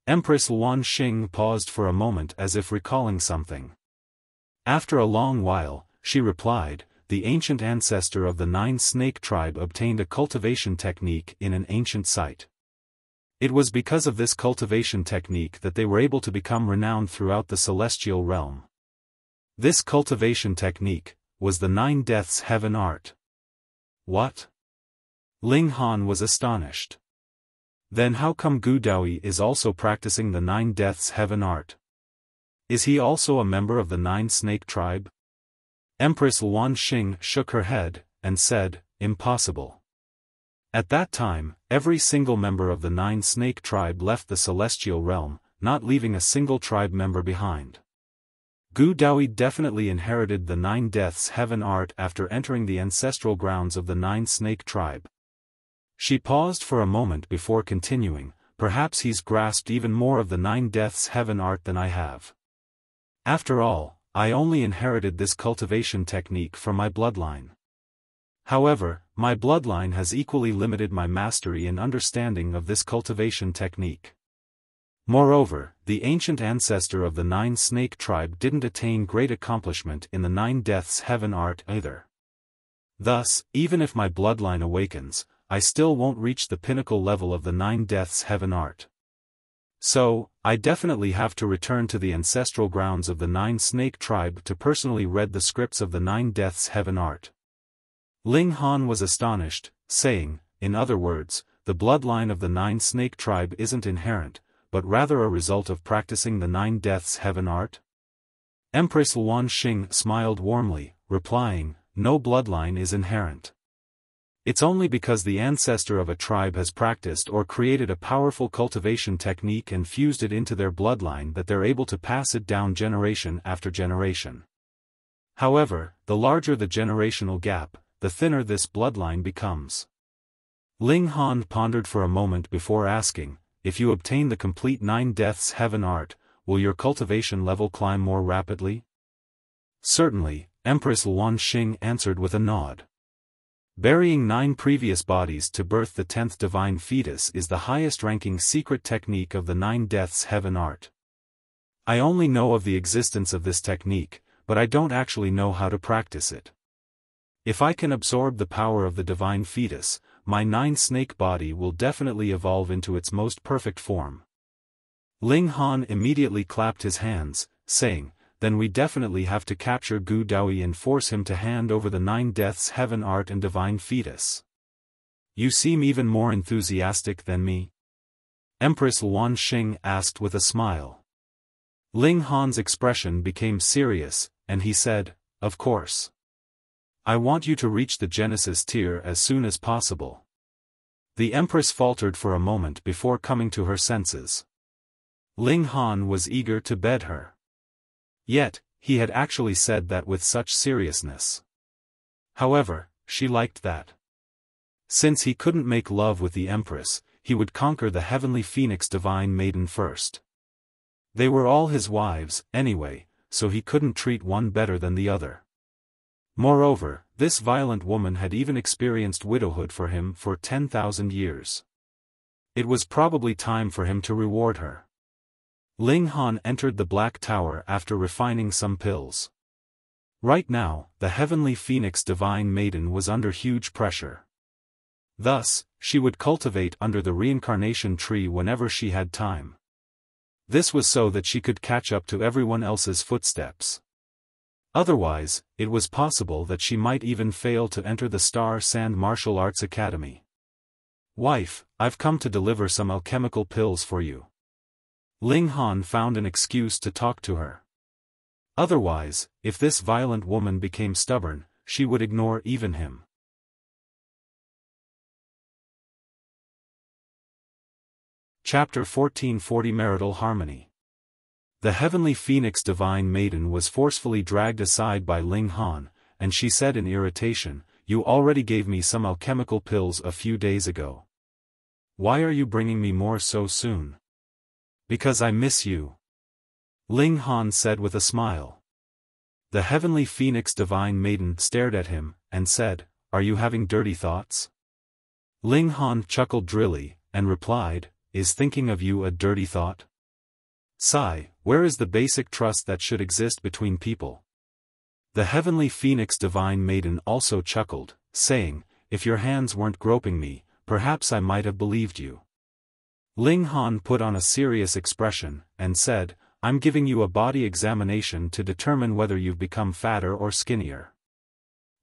Speaker 1: Empress Luanxing paused for a moment as if recalling something. After a long while, she replied, the ancient ancestor of the 9 snake tribe obtained a cultivation technique in an ancient site. It was because of this cultivation technique that they were able to become renowned throughout the celestial realm. This cultivation technique was the 9 Deaths Heaven art. What? Ling Han was astonished. Then how come Gu Daoyi is also practicing the 9 Deaths Heaven art? Is he also a member of the 9 snake tribe? Empress Luanxing shook her head, and said, impossible. At that time, every single member of the 9 snake tribe left the celestial realm, not leaving a single tribe member behind. Gu Daoyi definitely inherited the 9 Deaths Heaven art after entering the ancestral grounds of the 9 snake tribe. She paused for a moment before continuing, perhaps he's grasped even more of the 9 Deaths Heaven art than I have. After all, I only inherited this cultivation technique from my bloodline. However, my bloodline has equally limited my mastery and understanding of this cultivation technique. Moreover, the ancient ancestor of the 9 snake tribe didn't attain great accomplishment in the 9 Deaths Heaven art either. Thus, even if my bloodline awakens, I still won't reach the pinnacle level of the 9 Deaths Heaven art. So, I definitely have to return to the ancestral grounds of the 9 snake tribe to personally read the scripts of the 9 Deaths Heaven art. Ling Han was astonished, saying, in other words, the bloodline of the 9 snake tribe isn't inherent, but rather a result of practicing the 9 Deaths Heaven art? Empress Luanxing smiled warmly, replying, no bloodline is inherent. It's only because the ancestor of a tribe has practiced or created a powerful cultivation technique and fused it into their bloodline that they're able to pass it down generation after generation. However, the larger the generational gap, the thinner this bloodline becomes. Ling Han pondered for a moment before asking, if you obtain the complete 9 Deaths Heaven art, will your cultivation level climb more rapidly? Certainly, Empress Luanxing answered with a nod. Burying 9 previous bodies to birth the 10th divine fetus is the highest-ranking secret technique of the 9 Deaths Heaven art. I only know of the existence of this technique, but I don't actually know how to practice it. If I can absorb the power of the divine fetus, my 9 snake body will definitely evolve into its most perfect form. Ling Han immediately clapped his hands, saying, then we definitely have to capture Gu Daoyi and force him to hand over the 9 Deaths Heaven art and divine fetus. You seem even more enthusiastic than me? Empress Luanxing asked with a smile. Ling Han's expression became serious, and he said, of course. I want you to reach the Genesis tier as soon as possible. The Empress faltered for a moment before coming to her senses. Ling Han was eager to bed her. Yet, he had actually said that with such seriousness. However, she liked that. Since he couldn't make love with the Empress, he would conquer the heavenly Phoenix Divine Maiden first. They were all his wives, anyway, so he couldn't treat one better than the other. Moreover, this violent woman had even experienced widowhood for him for 10,000 years. It was probably time for him to reward her. Ling Han entered the Black Tower after refining some pills. Right now, the heavenly Phoenix Divine Maiden was under huge pressure. Thus, she would cultivate under the reincarnation tree whenever she had time. This was so that she could catch up to everyone else's footsteps. Otherwise, it was possible that she might even fail to enter the Star Sand Martial Arts Academy. Wife, I've come to deliver some alchemical pills for you. Ling Han found an excuse to talk to her. Otherwise, if this violent woman became stubborn, she would ignore even him. Chapter 1440 Marital Harmony. The heavenly Phoenix Divine Maiden was forcefully dragged aside by Ling Han, and she said in irritation, you already gave me some alchemical pills a few days ago. Why are you bringing me more so soon? Because I miss you. Ling Han said with a smile. The heavenly Phoenix Divine Maiden stared at him, and said, are you having dirty thoughts? Ling Han chuckled drily, and replied, "Is thinking of you a dirty thought? Sigh, where is the basic trust that should exist between people?" The heavenly phoenix divine maiden also chuckled, saying, "If your hands weren't groping me, perhaps I might have believed you." Ling Han put on a serious expression, and said, "I'm giving you a body examination to determine whether you've become fatter or skinnier."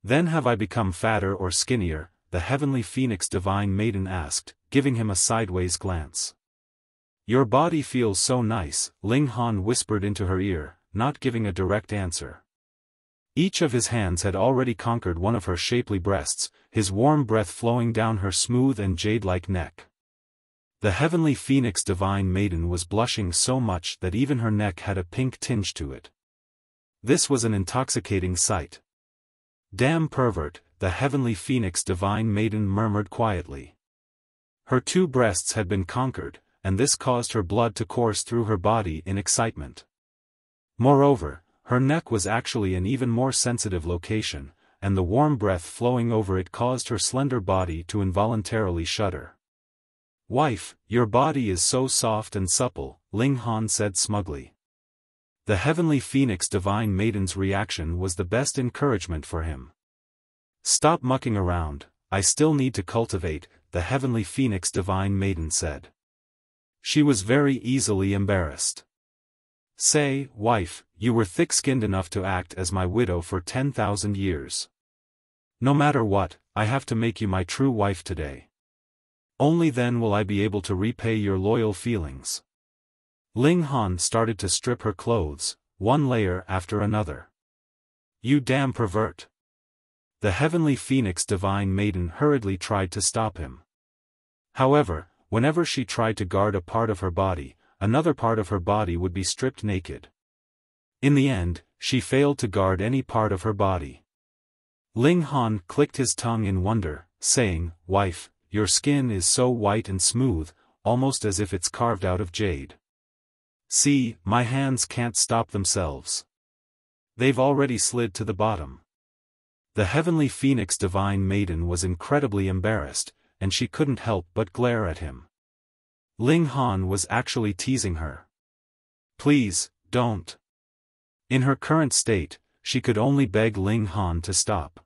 Speaker 1: "Then have I become fatter or skinnier?" the heavenly phoenix divine maiden asked, giving him a sideways glance. "Your body feels so nice," Ling Han whispered into her ear, not giving a direct answer. Each of his hands had already conquered one of her shapely breasts, his warm breath flowing down her smooth and jade-like neck. The heavenly phoenix divine maiden was blushing so much that even her neck had a pink tinge to it. This was an intoxicating sight. "Damn pervert," the heavenly phoenix divine maiden murmured quietly. Her 2 breasts had been conquered, and this caused her blood to course through her body in excitement. Moreover, her neck was actually an even more sensitive location, and the warm breath flowing over it caused her slender body to involuntarily shudder. "Wife, your body is so soft and supple," Ling Han said smugly. The heavenly phoenix divine maiden's reaction was the best encouragement for him. "Stop mucking around, I still need to cultivate," the heavenly phoenix divine maiden said. She was very easily embarrassed. "Say, wife, you were thick-skinned enough to act as my widow for 10,000 years. No matter what, I have to make you my true wife today. Only then will I be able to repay your loyal feelings." Ling Han started to strip her clothes, one layer after another. "You damn pervert!" The heavenly phoenix divine maiden hurriedly tried to stop him. However, whenever she tried to guard a part of her body, another part of her body would be stripped naked. In the end, she failed to guard any part of her body. Ling Han clicked his tongue in wonder, saying, "Wife, your skin is so white and smooth, almost as if it's carved out of jade. See, my hands can't stop themselves. They've already slid to the bottom." The heavenly phoenix divine maiden was incredibly embarrassed, and she couldn't help but glare at him. Ling Han was actually teasing her. "Please, don't." In her current state, she could only beg Ling Han to stop.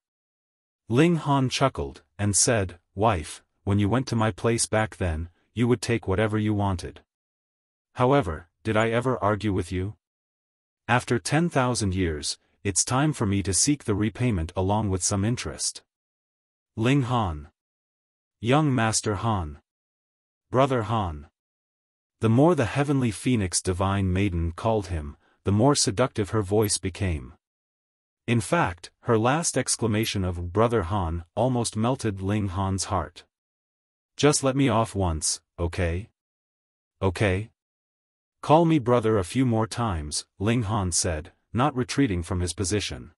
Speaker 1: Ling Han chuckled, and said, "Wife, when you went to my place back then, you would take whatever you wanted. However, did I ever argue with you? After 10,000 years, it's time for me to seek the repayment along with some interest." Ling Han. Young Master Han. Brother Han. The more the heavenly phoenix divine maiden called him, the more seductive her voice became. In fact, her last exclamation of "Brother Han" almost melted Ling Han's heart. "Just let me off once, okay? Okay? Call me brother a few more times," Ling Han said, not retreating from his position.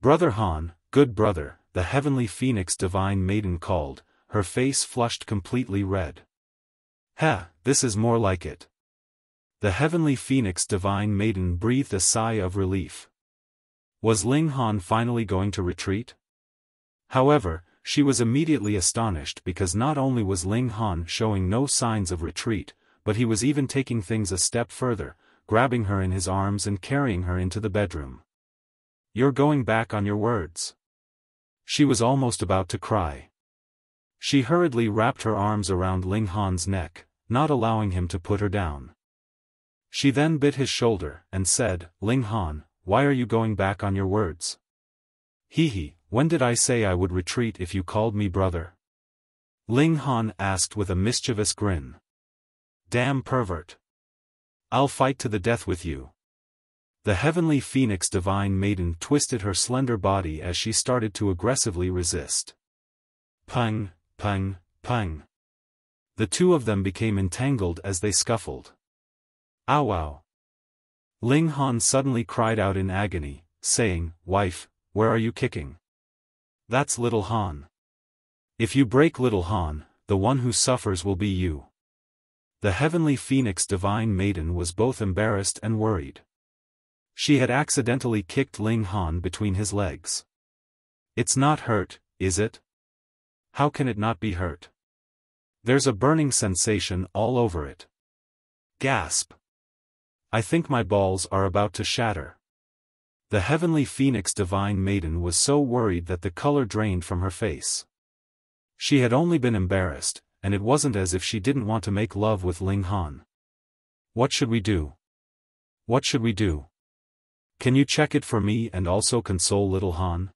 Speaker 1: "Brother Han, good brother," the heavenly phoenix divine maiden called, her face flushed completely red. "Ha, this is more like it." The heavenly phoenix divine maiden breathed a sigh of relief. Was Ling Han finally going to retreat? However, she was immediately astonished because not only was Ling Han showing no signs of retreat, but he was even taking things a step further, grabbing her in his arms and carrying her into the bedroom. "You're going back on your words." She was almost about to cry. She hurriedly wrapped her arms around Ling Han's neck, not allowing him to put her down. She then bit his shoulder, and said, "Ling Han, why are you going back on your words? Hee, when did I say I would retreat if you called me brother?" Ling Han asked with a mischievous grin. "Damn pervert. I'll fight to the death with you." The heavenly phoenix divine maiden twisted her slender body as she started to aggressively resist. Pang, pang, pang. The two of them became entangled as they scuffled. "Ow ow." Ling Han suddenly cried out in agony, saying, "Wife, where are you kicking? That's little Han. If you break little Han, the one who suffers will be you." The heavenly phoenix divine maiden was both embarrassed and worried. She had accidentally kicked Ling Han between his legs. "It's not hurt, is it?" How can it not be hurt? There's a burning sensation all over it. Gasp. I think my balls are about to shatter. The heavenly phoenix divine maiden was so worried that the color drained from her face. She had only been embarrassed, and it wasn't as if she didn't want to make love with Ling Han. What should we do? What should we do? Can you check it for me and also console little Han?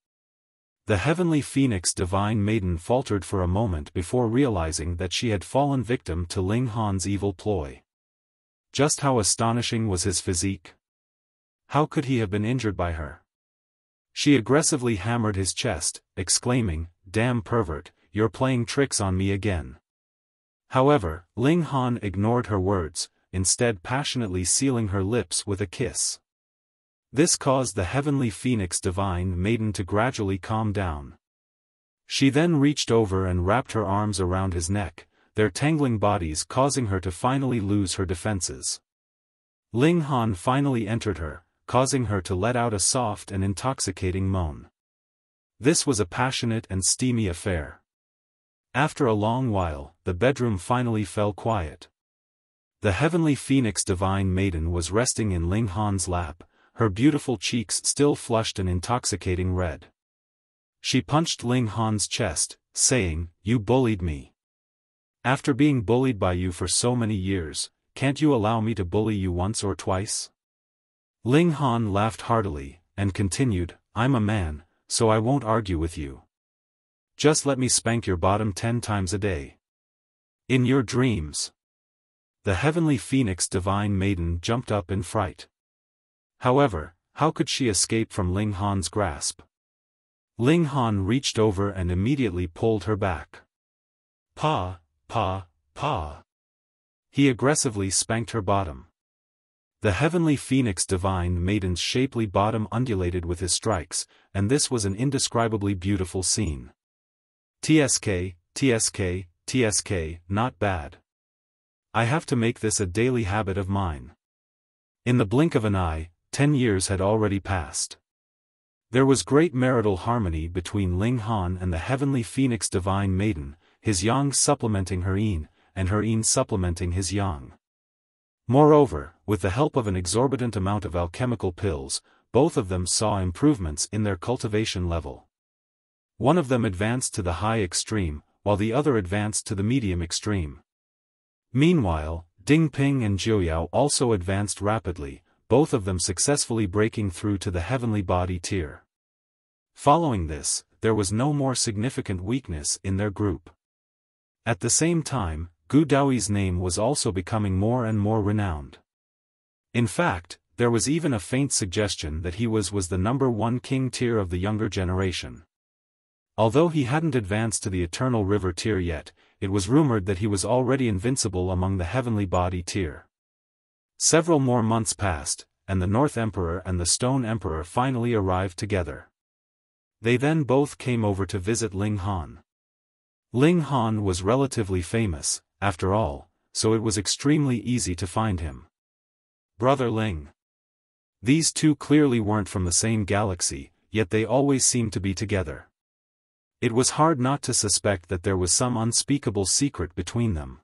Speaker 1: The heavenly phoenix divine maiden faltered for a moment before realizing that she had fallen victim to Ling Han's evil ploy. Just how astonishing was his physique? How could he have been injured by her? She aggressively hammered his chest, exclaiming, "Damn pervert, you're playing tricks on me again." However, Ling Han ignored her words, instead passionately sealing her lips with a kiss. This caused the heavenly phoenix divine maiden to gradually calm down. She then reached over and wrapped her arms around his neck, their tangling bodies causing her to finally lose her defenses. Ling Han finally entered her, causing her to let out a soft and intoxicating moan. This was a passionate and steamy affair. After a long while, the bedroom finally fell quiet. The heavenly phoenix divine maiden was resting in Ling Han's lap, her beautiful cheeks still flushed an intoxicating red. She punched Ling Han's chest, saying, "You bullied me. After being bullied by you for so many years, can't you allow me to bully you once or twice?" Ling Han laughed heartily, and continued, "I'm a man, so I won't argue with you. Just let me spank your bottom 10 times a day. In your dreams." The heavenly phoenix divine maiden jumped up in fright. However, how could she escape from Ling Han's grasp? Ling Han reached over and immediately pulled her back. "Pa, pa, pa." He aggressively spanked her bottom. The heavenly phoenix divine maiden's shapely bottom undulated with his strikes, and this was an indescribably beautiful scene. TSK, TSK, TSK, not bad. I have to make this a daily habit of mine. In the blink of an eye, 10 years had already passed. There was great marital harmony between Ling Han and the heavenly phoenix divine maiden, his yang supplementing her yin, and her yin supplementing his yang. Moreover, with the help of an exorbitant amount of alchemical pills, both of them saw improvements in their cultivation level. One of them advanced to the high extreme, while the other advanced to the medium extreme. Meanwhile, Ding Ping and Jiuyao also advanced rapidly, both of them successfully breaking through to the heavenly body tier. Following this, there was no more significant weakness in their group. At the same time, Gu Daoyi's name was also becoming more and more renowned. In fact, there was even a faint suggestion that he was the number 1 king tier of the younger generation. Although he hadn't advanced to the Eternal River tier yet, it was rumored that he was already invincible among the heavenly body tier. Several more months passed, and the North Emperor and the Stone Emperor finally arrived together. They then both came over to visit Ling Han. Ling Han was relatively famous, after all, so it was extremely easy to find him. Brother Ling. These two clearly weren't from the same galaxy, yet they always seemed to be together. It was hard not to suspect that there was some unspeakable secret between them.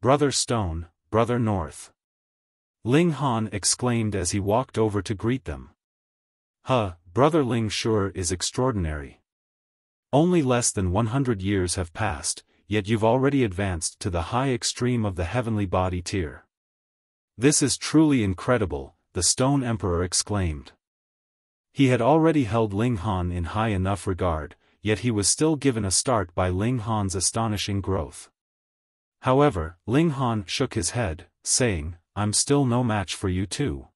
Speaker 1: Brother Stone, Brother North. Ling Han exclaimed as he walked over to greet them. Huh, Brother Ling sure is extraordinary. Only less than 100 years have passed, yet you've already advanced to the high extreme of the heavenly body tier. This is truly incredible, the Stone Emperor exclaimed. He had already held Ling Han in high enough regard, yet he was still given a start by Ling Han's astonishing growth. However, Ling Han shook his head, saying, I'm still no match for you too.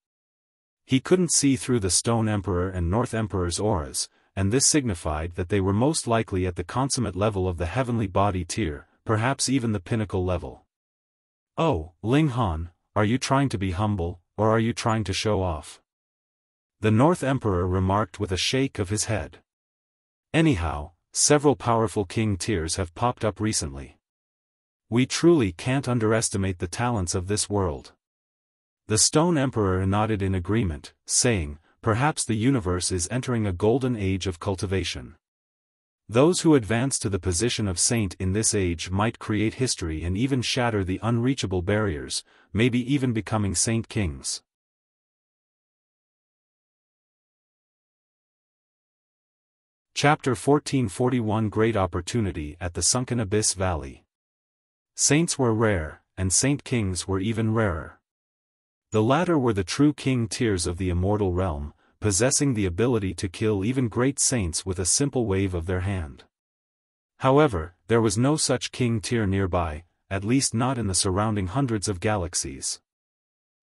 Speaker 1: He couldn't see through the Stone Emperor and North Emperor's auras, and this signified that they were most likely at the consummate level of the heavenly body tier, perhaps even the pinnacle level. Oh, Ling Han, are you trying to be humble, or are you trying to show off? The North Emperor remarked with a shake of his head. Anyhow, several powerful king tiers have popped up recently. We truly can't underestimate the talents of this world. The Stone Emperor nodded in agreement, saying, perhaps the universe is entering a golden age of cultivation. Those who advance to the position of saint in this age might create history and even shatter the unreachable barriers, maybe even becoming saint kings. Chapter 1441 Great Opportunity at the Sunken Abyss Valley. Saints were rare, and saint kings were even rarer. The latter were the true king tiers of the immortal realm, possessing the ability to kill even great saints with a simple wave of their hand. However, there was no such king tier nearby, at least not in the surrounding hundreds of galaxies.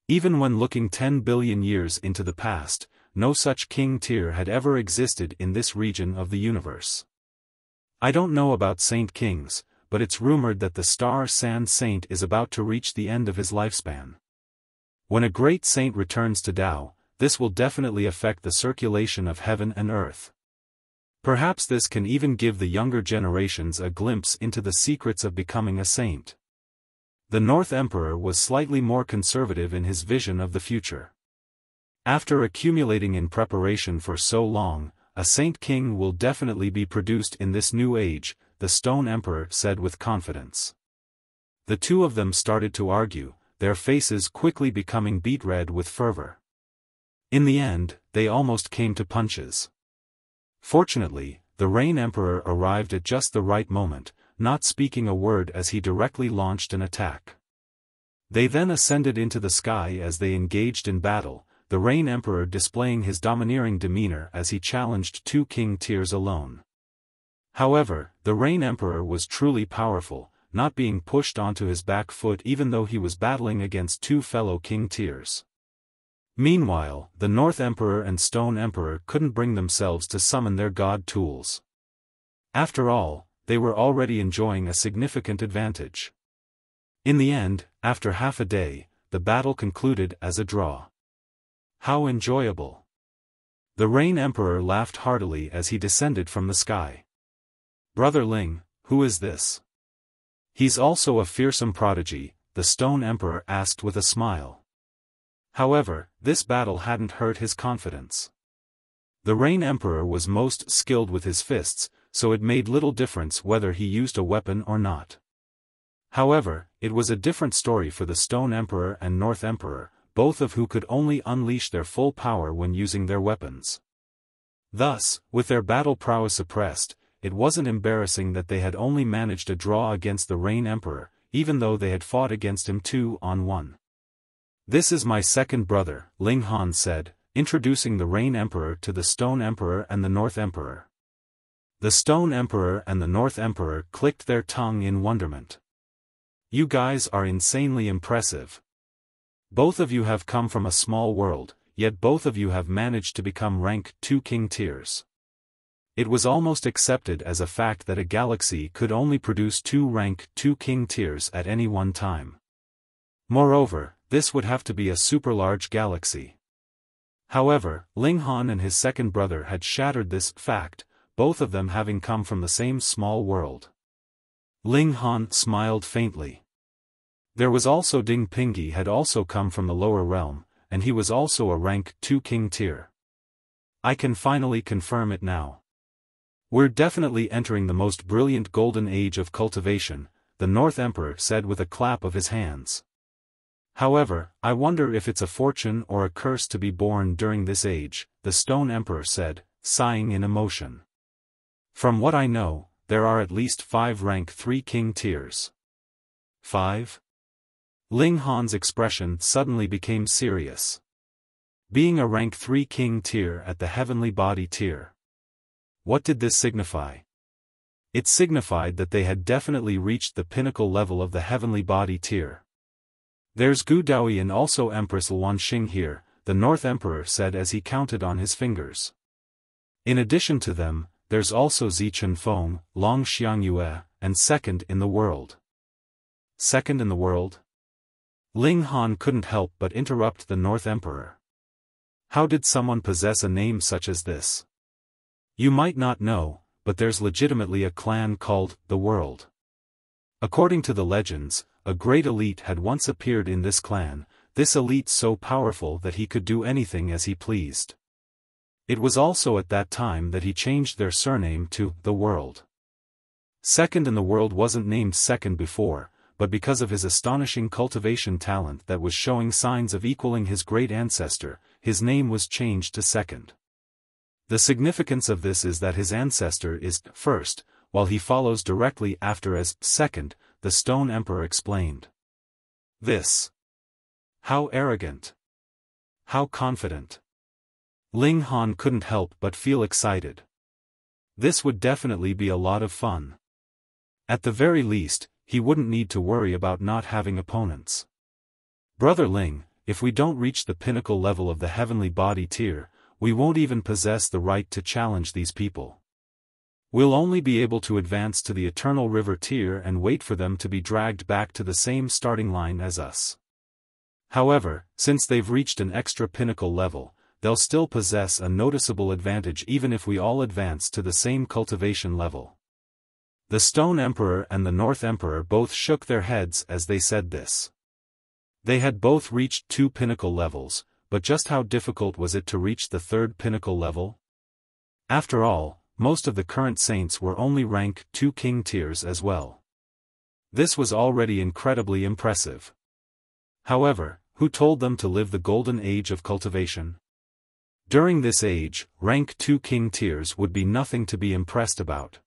Speaker 1: Even when looking 10 billion years into the past, no such king tier had ever existed in this region of the universe. I don't know about saint kings, but it's rumored that the star Sand Saint is about to reach the end of his lifespan. When a great saint returns to Tao, this will definitely affect the circulation of heaven and earth. Perhaps this can even give the younger generations a glimpse into the secrets of becoming a saint. The North Emperor was slightly more conservative in his vision of the future. After accumulating in preparation for so long, a saint king will definitely be produced in this new age, the Stone Emperor said with confidence. The two of them started to argue, their faces quickly becoming beet red with fervor. In the end, they almost came to punches. Fortunately, the Rain Emperor arrived at just the right moment, not speaking a word as he directly launched an attack. They then ascended into the sky as they engaged in battle, the Rain Emperor displaying his domineering demeanor as he challenged two king tiers alone. However, the Rain Emperor was truly powerful, not being pushed onto his back foot even though he was battling against two fellow king tiers. Meanwhile, the North Emperor and Stone Emperor couldn't bring themselves to summon their god tools. After all, they were already enjoying a significant advantage. In the end, after half a day, the battle concluded as a draw. How enjoyable! The Rain Emperor laughed heartily as he descended from the sky. Brother Ling, who is this? He's also a fearsome prodigy, the Stone Emperor asked with a smile. However, this battle hadn't hurt his confidence. The Rain Emperor was most skilled with his fists, so it made little difference whether he used a weapon or not. However, it was a different story for the Stone Emperor and North Emperor, both of who could only unleash their full power when using their weapons. Thus, with their battle prowess suppressed, it wasn't embarrassing that they had only managed a draw against the Rain Emperor, even though they had fought against him 2-on-1. This is my second brother, Ling Han said, introducing the Rain Emperor to the Stone Emperor and the North Emperor. The Stone Emperor and the North Emperor clicked their tongue in wonderment. You guys are insanely impressive. Both of you have come from a small world, yet both of you have managed to become rank 2 king tiers. It was almost accepted as a fact that a galaxy could only produce 2 rank 2 king tiers at any one time. Moreover, this would have to be a super-large galaxy. However, Ling Han and his second brother had shattered this fact, both of them having come from the same small world. Ling Han smiled faintly. There was also Ding Pingyi had also come from the lower realm, and he was also a rank 2 king tier. I can finally confirm it now. We're definitely entering the most brilliant golden age of cultivation, the North Emperor said with a clap of his hands. However, I wonder if it's a fortune or a curse to be born during this age, the Stone Emperor said, sighing in emotion. From what I know, there are at least 5 rank 3 king tiers. 5? Ling Han's expression suddenly became serious. Being a rank 3 king tier at the heavenly body tier. What did this signify? It signified that they had definitely reached the pinnacle level of the heavenly body tier. There's Gu Daoyi and also Empress Luanxing here, the North Emperor said as he counted on his fingers. In addition to them, there's also Zi Chunfeng, Long Xiangyue, and second in the world. Second in the world? Ling Han couldn't help but interrupt the North Emperor. How did someone possess a name such as this? You might not know, but there's legitimately a clan called the World. According to the legends, a great elite had once appeared in this clan, this elite so powerful that he could do anything as he pleased. It was also at that time that he changed their surname to the World. Second in the world wasn't named Second before, but because of his astonishing cultivation talent that was showing signs of equaling his great ancestor, his name was changed to Second. The significance of this is that his ancestor is first, while he follows directly after as second, the Stone Emperor explained. This. How arrogant. How confident. Ling Han couldn't help but feel excited. This would definitely be a lot of fun. At the very least, he wouldn't need to worry about not having opponents. Brother Ling, if we don't reach the pinnacle level of the heavenly body tier, we won't even possess the right to challenge these people. We'll only be able to advance to the Eternal River tier and wait for them to be dragged back to the same starting line as us. However, since they've reached an extra pinnacle level, they'll still possess a noticeable advantage even if we all advance to the same cultivation level. The Stone Emperor and the North Emperor both shook their heads as they said this. They had both reached 2 pinnacle levels, but just how difficult was it to reach the 3rd pinnacle level? After all, most of the current saints were only rank 2 king tiers as well. This was already incredibly impressive. However, who told them to live the golden age of cultivation? During this age, rank 2 king tiers would be nothing to be impressed about.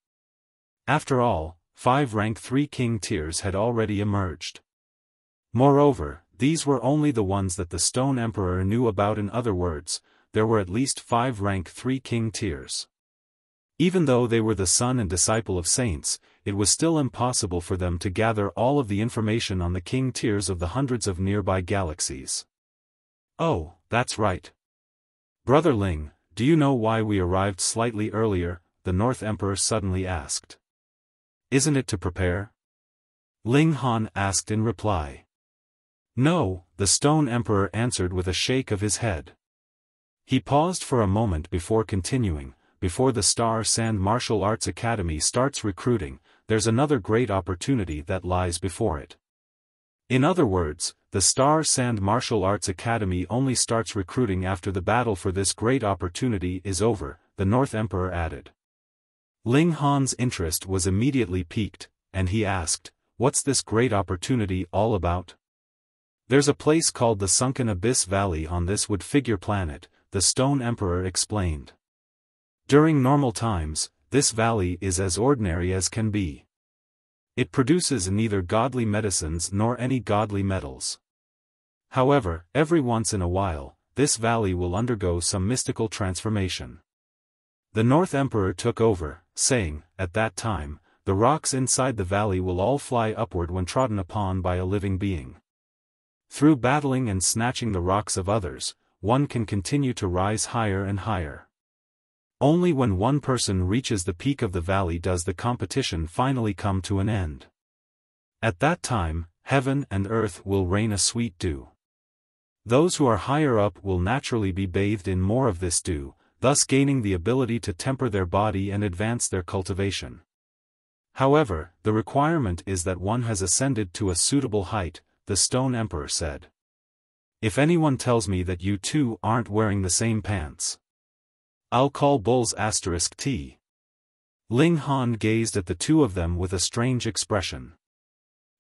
Speaker 1: After all, 5 rank 3 king tiers had already emerged. Moreover, these were only the ones that the Stone Emperor knew about. In other words, there were at least 5 rank 3 king tiers. Even though they were the son and disciple of saints, it was still impossible for them to gather all of the information on the king tiers of the hundreds of nearby galaxies. Oh, that's right. Brother Ling, do you know why we arrived slightly earlier? The North Emperor suddenly asked. Isn't it to prepare? Ling Han asked in reply. No, the Stone Emperor answered with a shake of his head. He paused for a moment before continuing. Before the Star-Sand Martial Arts Academy starts recruiting, there's another great opportunity that lies before it. In other words, the Star-Sand Martial Arts Academy only starts recruiting after the battle for this great opportunity is over, the North Emperor added. Ling Han's interest was immediately piqued, and he asked, what's this great opportunity all about? There's a place called the Sunken Abyss Valley on this wood-figure planet, the Stone Emperor explained. During normal times, this valley is as ordinary as can be. It produces neither godly medicines nor any godly metals. However, every once in a while, this valley will undergo some mystical transformation. The North Emperor took over, saying, at that time, the rocks inside the valley will all fly upward when trodden upon by a living being. Through battling and snatching the rocks of others, one can continue to rise higher and higher. Only when one person reaches the peak of the valley does the competition finally come to an end. At that time, heaven and earth will rain a sweet dew. Those who are higher up will naturally be bathed in more of this dew, thus gaining the ability to temper their body and advance their cultivation. However, the requirement is that one has ascended to a suitable height, the Stone Emperor said. If anyone tells me that you two aren't wearing the same pants, I'll call bulls *T. Ling Han gazed at the two of them with a strange expression.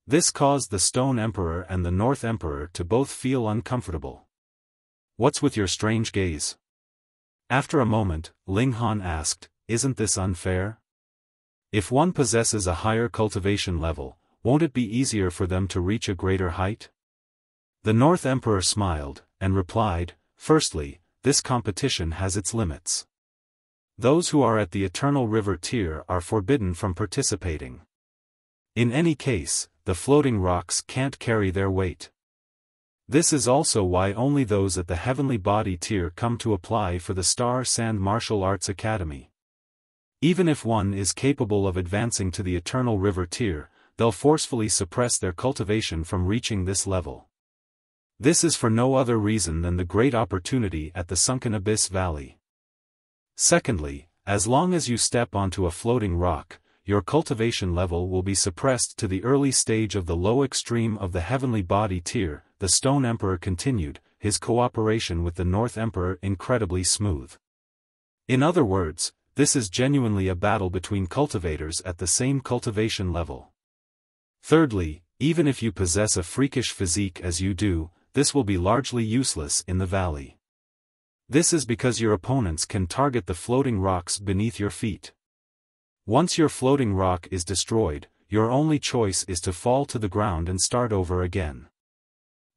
Speaker 1: This caused the Stone Emperor and the North Emperor to both feel uncomfortable. What's with your strange gaze? After a moment, Ling Han asked, isn't this unfair? If one possesses a higher cultivation level, won't it be easier for them to reach a greater height? The North Emperor smiled, and replied, firstly, this competition has its limits. Those who are at the Eternal River tier are forbidden from participating. In any case, the floating rocks can't carry their weight. This is also why only those at the Heavenly Body tier come to apply for the Star-Sand Martial Arts Academy. Even if one is capable of advancing to the Eternal River tier, they'll forcefully suppress their cultivation from reaching this level. This is for no other reason than the great opportunity at the Sunken Abyss Valley. Secondly, as long as you step onto a floating rock, your cultivation level will be suppressed to the early stage of the low extreme of the Heavenly Body tier, the Stone Emperor continued, his cooperation with the North Emperor incredibly smooth. In other words, this is genuinely a battle between cultivators at the same cultivation level. Thirdly, even if you possess a freakish physique as you do, this will be largely useless in the valley. This is because your opponents can target the floating rocks beneath your feet. Once your floating rock is destroyed, your only choice is to fall to the ground and start over again.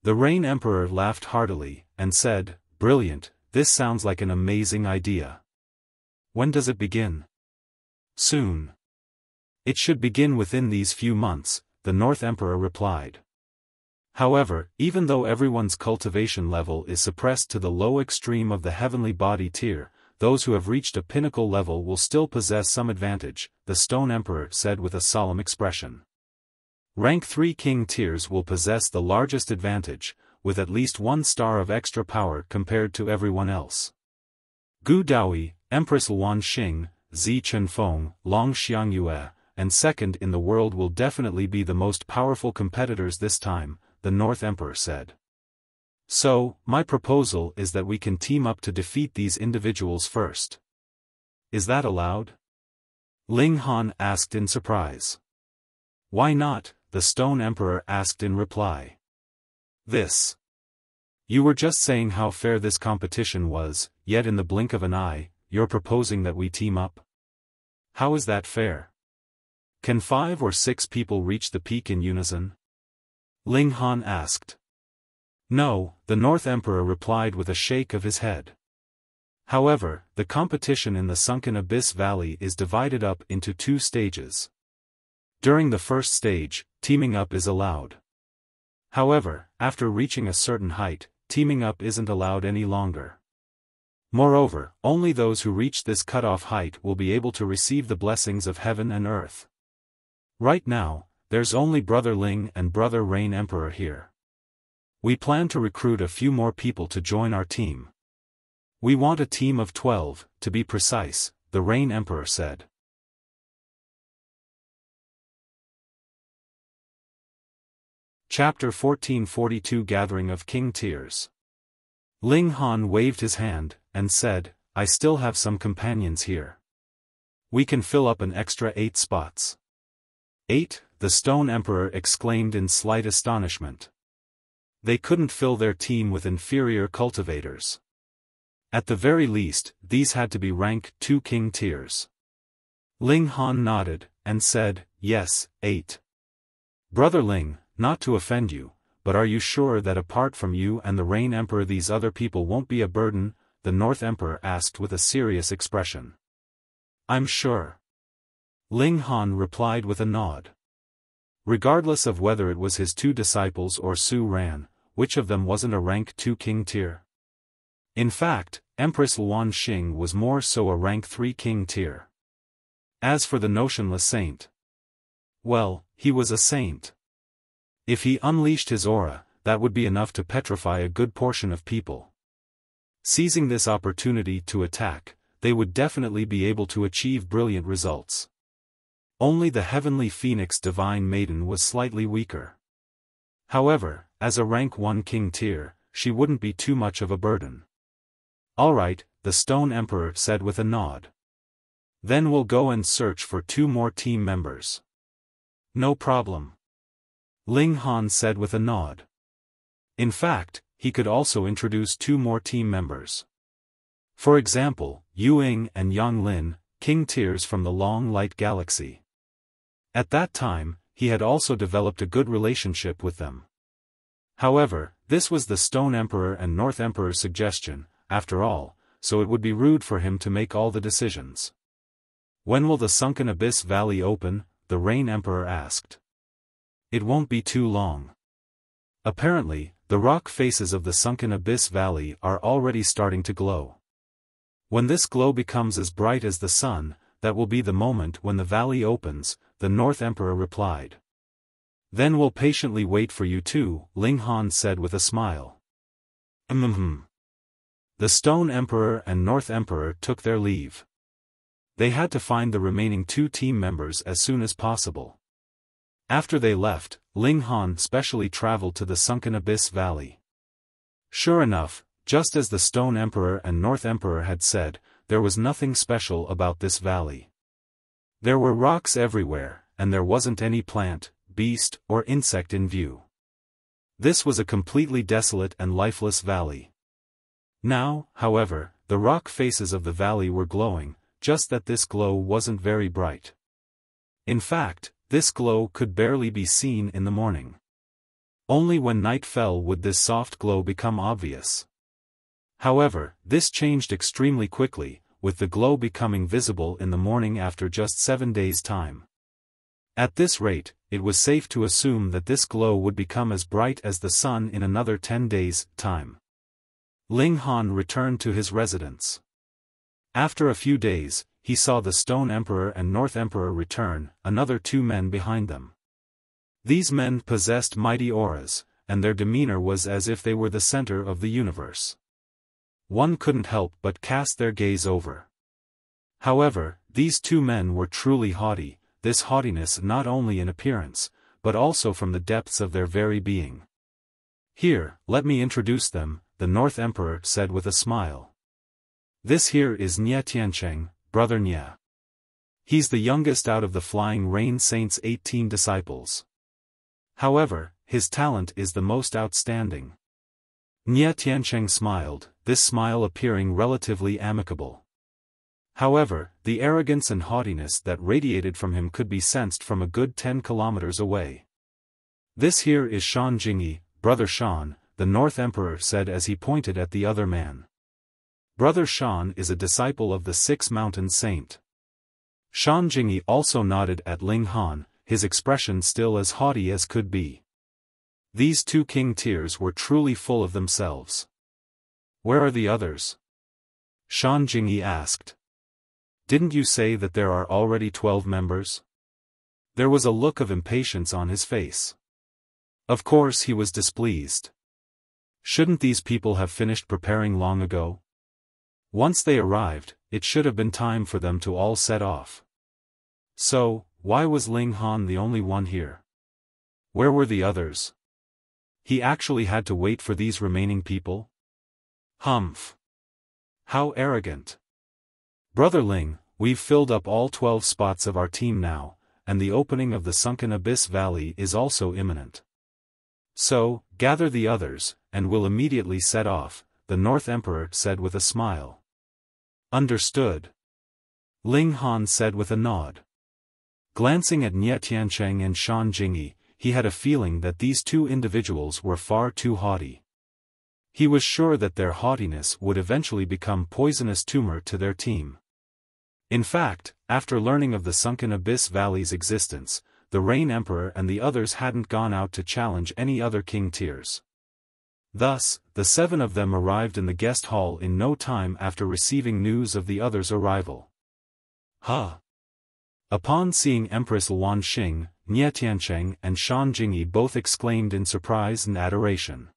Speaker 1: The Rain Emperor laughed heartily, and said, "Brilliant, this sounds like an amazing idea. When does it begin?" "Soon. It should begin within these few months," the North Emperor replied. However, even though everyone's cultivation level is suppressed to the low extreme of the heavenly body tier, those who have reached a pinnacle level will still possess some advantage, the Stone Emperor said with a solemn expression. Rank 3 king tiers will possess the largest advantage, with at least 1 star of extra power compared to everyone else. Gu Daoyi, Empress Luan Xing, Zi Chenfeng, Long Xiangyue, and second in the world will definitely be the most powerful competitors this time, the North Emperor said. So, my proposal is that we can team up to defeat these individuals first. Is that allowed? Ling Han asked in surprise. Why not? The Stone Emperor asked in reply. This. You were just saying how fair this competition was, yet in the blink of an eye, you're proposing that we team up? How is that fair? Can 5 or 6 people reach the peak in unison? Ling Han asked. No, the North Emperor replied with a shake of his head. However, the competition in the Sunken Abyss Valley is divided up into 2 stages. During the first stage, teaming up is allowed. However, after reaching a certain height, teaming up isn't allowed any longer. Moreover, only those who reach this cutoff height will be able to receive the blessings of heaven and earth. Right now, there's only Brother Ling and Brother Rain Emperor here. We plan to recruit a few more people to join our team. We want a team of 12, to be precise, the Rain Emperor said. Chapter 1442 Gathering of King Tears. Ling Han waved his hand, and said, I still have some companions here. We can fill up an extra 8 spots. 8, the Stone Emperor exclaimed in slight astonishment. They couldn't fill their team with inferior cultivators. At the very least, these had to be rank 2 king tiers. Ling Han nodded, and said, yes, 8. Brother Ling, not to offend you, but are you sure that apart from you and the Rain Emperor these other people won't be a burden? The North Emperor asked with a serious expression. I'm sure. Ling Han replied with a nod. Regardless of whether it was his 2 disciples or Su Ran, which of them wasn't a rank 2 king tier? In fact, Empress Luan Xing was more so a rank 3 king tier. As for the notionless saint, well, he was a saint. If he unleashed his aura, that would be enough to petrify a good portion of people. Seizing this opportunity to attack, they would definitely be able to achieve brilliant results. Only the heavenly phoenix divine maiden was slightly weaker. However, as a rank 1 king tier, she wouldn't be too much of a burden. Alright, the Stone Emperor said with a nod. Then we'll go and search for 2 more team members. No problem. Ling Han said with a nod. In fact, he could also introduce 2 more team members. For example, Yu Ying and Yang Lin, king tiers from the Long Light Galaxy. At that time, he had also developed a good relationship with them. However, this was the Stone Emperor and North Emperor's suggestion, after all, so it would be rude for him to make all the decisions. When will the Sunken Abyss Valley open? The Rain Emperor asked. It won't be too long. Apparently, the rock faces of the Sunken Abyss Valley are already starting to glow. When this glow becomes as bright as the sun, that will be the moment when the valley opens, the North Emperor replied. Then we'll patiently wait for you too, Ling Han said with a smile. The Stone Emperor and North Emperor took their leave. They had to find the remaining 2 team members as soon as possible. After they left, Ling Han specially traveled to the Sunken Abyss Valley. Sure enough, Just as the Stone Emperor and North Emperor had said, there was nothing special about this valley. There were rocks everywhere, and there wasn't any plant, beast, or insect in view. This was a completely desolate and lifeless valley. Now, however, the rock faces of the valley were glowing, just that this glow wasn't very bright. In fact, this glow could barely be seen in the morning. Only when night fell would this soft glow become obvious. However, this changed extremely quickly, with the glow becoming visible in the morning after just 7 days' time. At this rate, it was safe to assume that this glow would become as bright as the sun in another 10 days' time. Ling Han returned to his residence. After a few days, he saw the Stone Emperor and North Emperor return, another 2 men behind them. These men possessed mighty auras, and their demeanor was as if they were the center of the universe. One couldn't help but cast their gaze over. However, these 2 men were truly haughty, this haughtiness not only in appearance, but also from the depths of their very being. "Here, let me introduce them," the North Emperor said with a smile. "This here is Nye Tiancheng, brother Nye. He's the youngest out of the Flying Rain Saint's 18 disciples. However, his talent is the most outstanding." Nye Tiancheng smiled, this smile appearing relatively amicable. However, the arrogance and haughtiness that radiated from him could be sensed from a good 10 kilometers away. "This here is Shan Jingyi, brother Shan," the North Emperor said as he pointed at the other man. Brother Shan is a disciple of the 6-Mountain Saint. Shan Jingyi also nodded at Ling Han, his expression still as haughty as could be. These 2 king tiers were truly full of themselves. "Where are the others?" Shan Jingyi asked. "Didn't you say that there are already 12 members?" There was a look of impatience on his face. Of course he was displeased. Shouldn't these people have finished preparing long ago? Once they arrived, it should have been time for them to all set off. So, why was Ling Han the only one here? Where were the others? He actually had to wait for these remaining people? Humph! How arrogant! "Brother Ling, we've filled up all 12 spots of our team now, and the opening of the Sunken Abyss Valley is also imminent. So, gather the others, and we'll immediately set off," the North Emperor said with a smile. "Understood," Ling Han said with a nod. Glancing at Nye Tiancheng and Shan Jingyi, he had a feeling that these 2 individuals were far too haughty. He was sure that their haughtiness would eventually become poisonous tumor to their team. In fact, after learning of the Sunken Abyss Valley's existence, the Rain Emperor and the others hadn't gone out to challenge any other king tiers. Thus, the 7 of them arrived in the guest hall in no time after receiving news of the others' arrival. "Huh!" Upon seeing Empress Luan Xing, Nye Tiancheng and Shan Jingyi both exclaimed in surprise and adoration.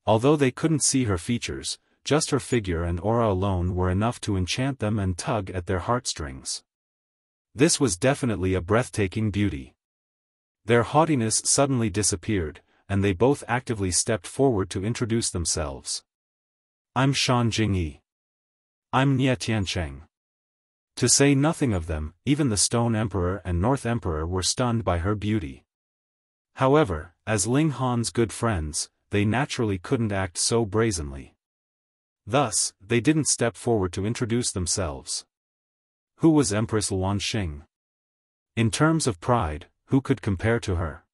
Speaker 1: Although they couldn't see her features, just her figure and aura alone were enough to enchant them and tug at their heartstrings. This was definitely a breathtaking beauty. Their haughtiness suddenly disappeared, and they both actively stepped forward to introduce themselves. "I'm Shan Jingyi. I'm Nye Tiancheng." To say nothing of them, even the Stone Emperor and North Emperor were stunned by her beauty. However, as Ling Han's good friends, they naturally couldn't act so brazenly. Thus, they didn't step forward to introduce themselves. Who was Empress Luan Xing? In terms of pride, who could compare to her?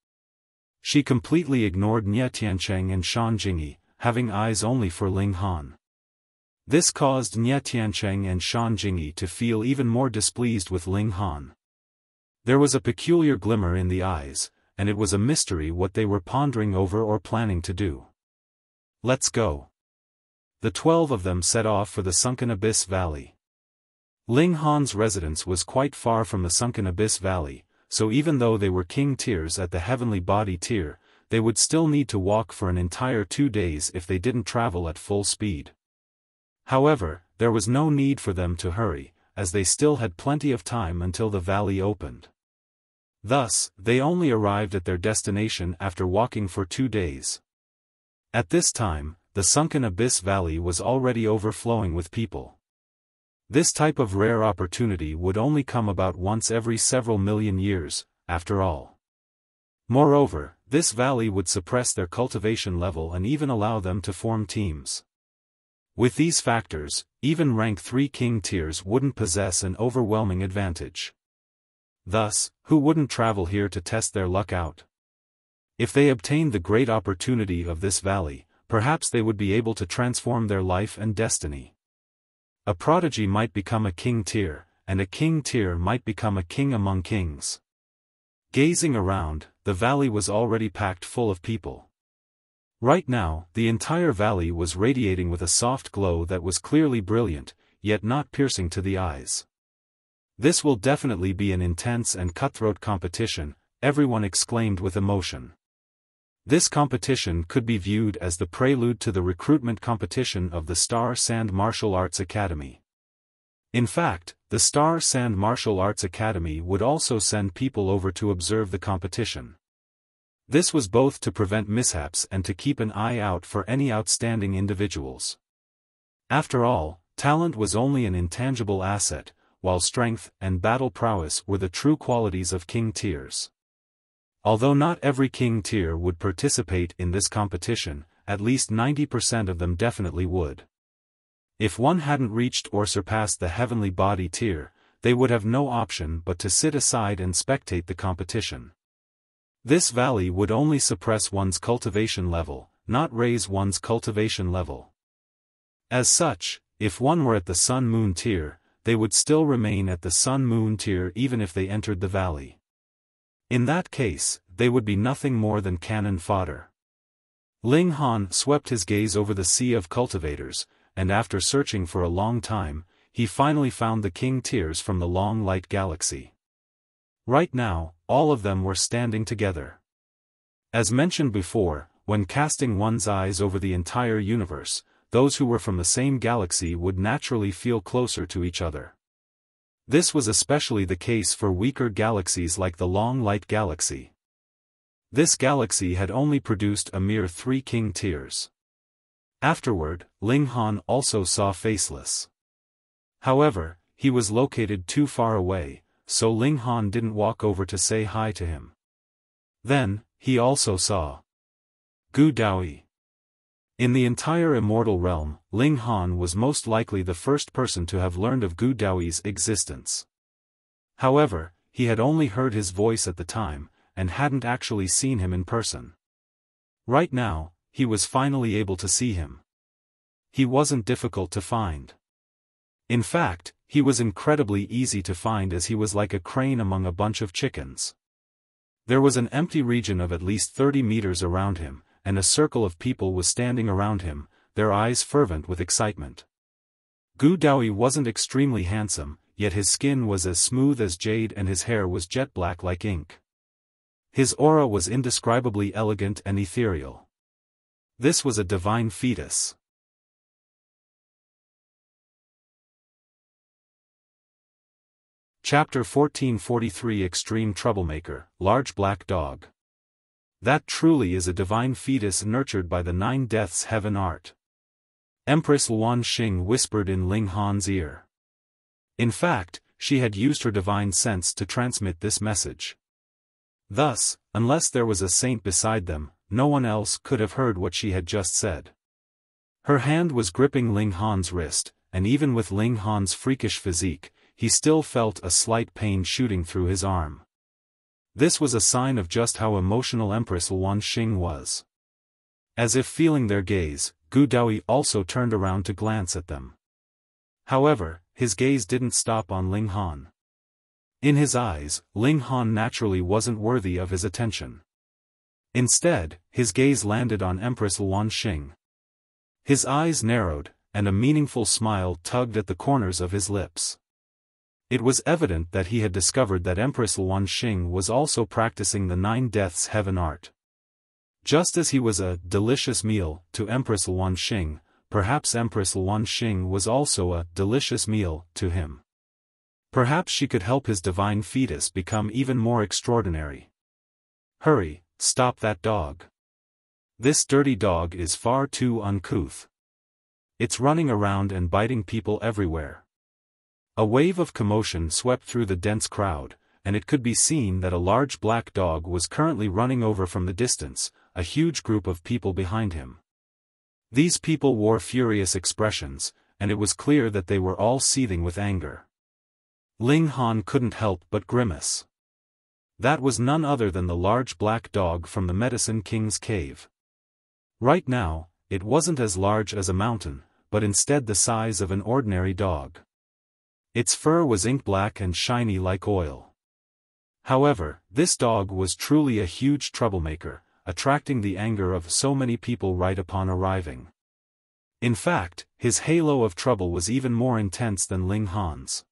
Speaker 1: She completely ignored Nye Tiancheng and Shan Jingyi, having eyes only for Ling Han. This caused Nye Tiancheng and Shan Jingyi to feel even more displeased with Ling Han. There was a peculiar glimmer in the eyes, and it was a mystery what they were pondering over or planning to do. "Let's go." The 12 of them set off for the Sunken Abyss Valley. Ling Han's residence was quite far from the Sunken Abyss Valley, so even though they were king tiers at the Heavenly Body tier, they would still need to walk for an entire 2 days if they didn't travel at full speed. However, there was no need for them to hurry, as they still had plenty of time until the valley opened. Thus, they only arrived at their destination after walking for 2 days. At this time, the sunken abyss valley was already overflowing with people. This type of rare opportunity would only come about once every several million years, after all. Moreover, this valley would suppress their cultivation level and even allow them to form teams. With these factors, even rank 3 king tiers wouldn't possess an overwhelming advantage. Thus, who wouldn't travel here to test their luck out? If they obtained the great opportunity of this valley, perhaps they would be able to transform their life and destiny. A prodigy might become a king tier, and a king tier might become a king among kings. Gazing around, the valley was already packed full of people. Right now, the entire valley was radiating with a soft glow that was clearly brilliant, yet not piercing to the eyes. This will definitely be an intense and cutthroat competition, everyone exclaimed with emotion. This competition could be viewed as the prelude to the recruitment competition of the Star-Sand Martial Arts Academy. In fact, the Star-Sand Martial Arts Academy would also send people over to observe the competition. This was both to prevent mishaps and to keep an eye out for any outstanding individuals. After all, talent was only an intangible asset, while strength and battle prowess were the true qualities of king tiers. Although not every king tier would participate in this competition, at least 90% of them definitely would. If one hadn't reached or surpassed the heavenly body tier, they would have no option but to sit aside and spectate the competition. This valley would only suppress one's cultivation level, not raise one's cultivation level. As such, if one were at the Sun-Moon tier, they would still remain at the Sun-Moon tier even if they entered the valley. In that case, they would be nothing more than cannon fodder. Ling Han swept his gaze over the sea of cultivators, and after searching for a long time, he finally found the king tiers from the long light galaxy. Right now, all of them were standing together. As mentioned before, when casting one's eyes over the entire universe, those who were from the same galaxy would naturally feel closer to each other. This was especially the case for weaker galaxies like the Long Light Galaxy. This galaxy had only produced a mere 3 king tiers. Afterward, Ling Han also saw Faceless. However, he was located too far away, so Ling Han didn't walk over to say hi to him. Then, he also saw Gu Daoyi. In the entire immortal realm, Ling Han was most likely the first person to have learned of Gu Daoyi's existence. However, he had only heard his voice at the time, and hadn't actually seen him in person. Right now, he was finally able to see him. He wasn't difficult to find. In fact, he was incredibly easy to find as he was like a crane among a bunch of chickens. There was an empty region of at least 30 meters around him, and a circle of people was standing around him, their eyes fervent with excitement. Gu Daoyi wasn't extremely handsome, yet his skin was as smooth as jade and his hair was jet black like ink. His aura was indescribably elegant and ethereal. This was a divine fetus. Chapter 1443 Extreme Troublemaker, Large Black Dog. That truly is a divine fetus nurtured by the 9 Deaths Heaven art. Empress Luan Xing whispered in Ling Han's ear. In fact, she had used her divine sense to transmit this message. Thus, unless there was a saint beside them, no one else could have heard what she had just said. Her hand was gripping Ling Han's wrist, and even with Ling Han's freakish physique, he still felt a slight pain shooting through his arm. This was a sign of just how emotional Empress Luan Xing was. As if feeling their gaze, Gu Daoyi also turned around to glance at them. However, his gaze didn't stop on Ling Han. In his eyes, Ling Han naturally wasn't worthy of his attention. Instead, his gaze landed on Empress Luan Xing. His eyes narrowed, and a meaningful smile tugged at the corners of his lips. It was evident that he had discovered that Empress Luan Xing was also practicing the 9 Deaths Heaven art. Just as he was a delicious meal to Empress Luan Xing, perhaps Empress Luan Xing was also a delicious meal to him. Perhaps she could help his divine fetus become even more extraordinary. Hurry, stop that dog. This dirty dog is far too uncouth. It's running around and biting people everywhere. A wave of commotion swept through the dense crowd, and it could be seen that a large black dog was currently running over from the distance, a huge group of people behind him. These people wore furious expressions, and it was clear that they were all seething with anger. Ling Han couldn't help but grimace. That was none other than the large black dog from the Medicine King's cave. Right now, it wasn't as large as a mountain, but instead the size of an ordinary dog. Its fur was ink-black and shiny like oil. However, this dog was truly a huge troublemaker, attracting the anger of so many people right upon arriving. In fact, his halo of trouble was even more intense than Ling Han's.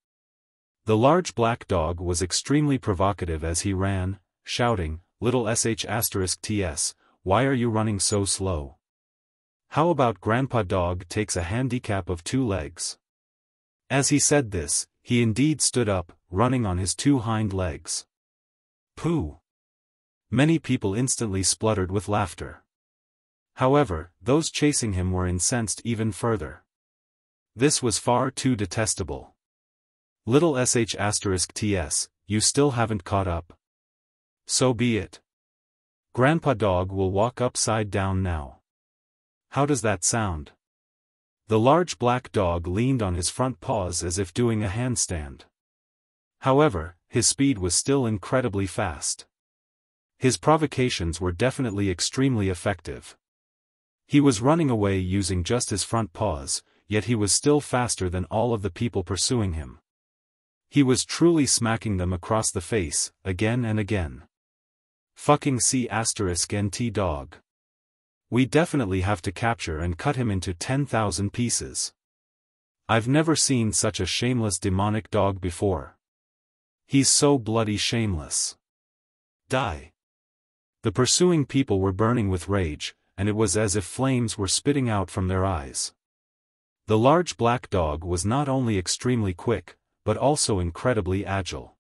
Speaker 1: The large black dog was extremely provocative as he ran, shouting, "Little sh*ts, why are you running so slow? How about Grandpa Dog takes a handicap of 2 legs?" As he said this, he indeed stood up, running on his 2 hind legs. Pooh! Many people instantly spluttered with laughter. However, those chasing him were incensed even further. This was far too detestable. "Little sh*ts, you still haven't caught up? So be it. Grandpa Dog will walk upside down now. How does that sound?" The large black dog leaned on his front paws as if doing a handstand. However, his speed was still incredibly fast. His provocations were definitely extremely effective. He was running away using just his front paws, yet he was still faster than all of the people pursuing him. He was truly smacking them across the face, again and again. Fucking C*NT dog. We definitely have to capture and cut him into 10,000 pieces. I've never seen such a shameless demonic dog before. He's so bloody shameless. Die. The pursuing people were burning with rage, and it was as if flames were spitting out from their eyes. The large black dog was not only extremely quick, but also incredibly agile.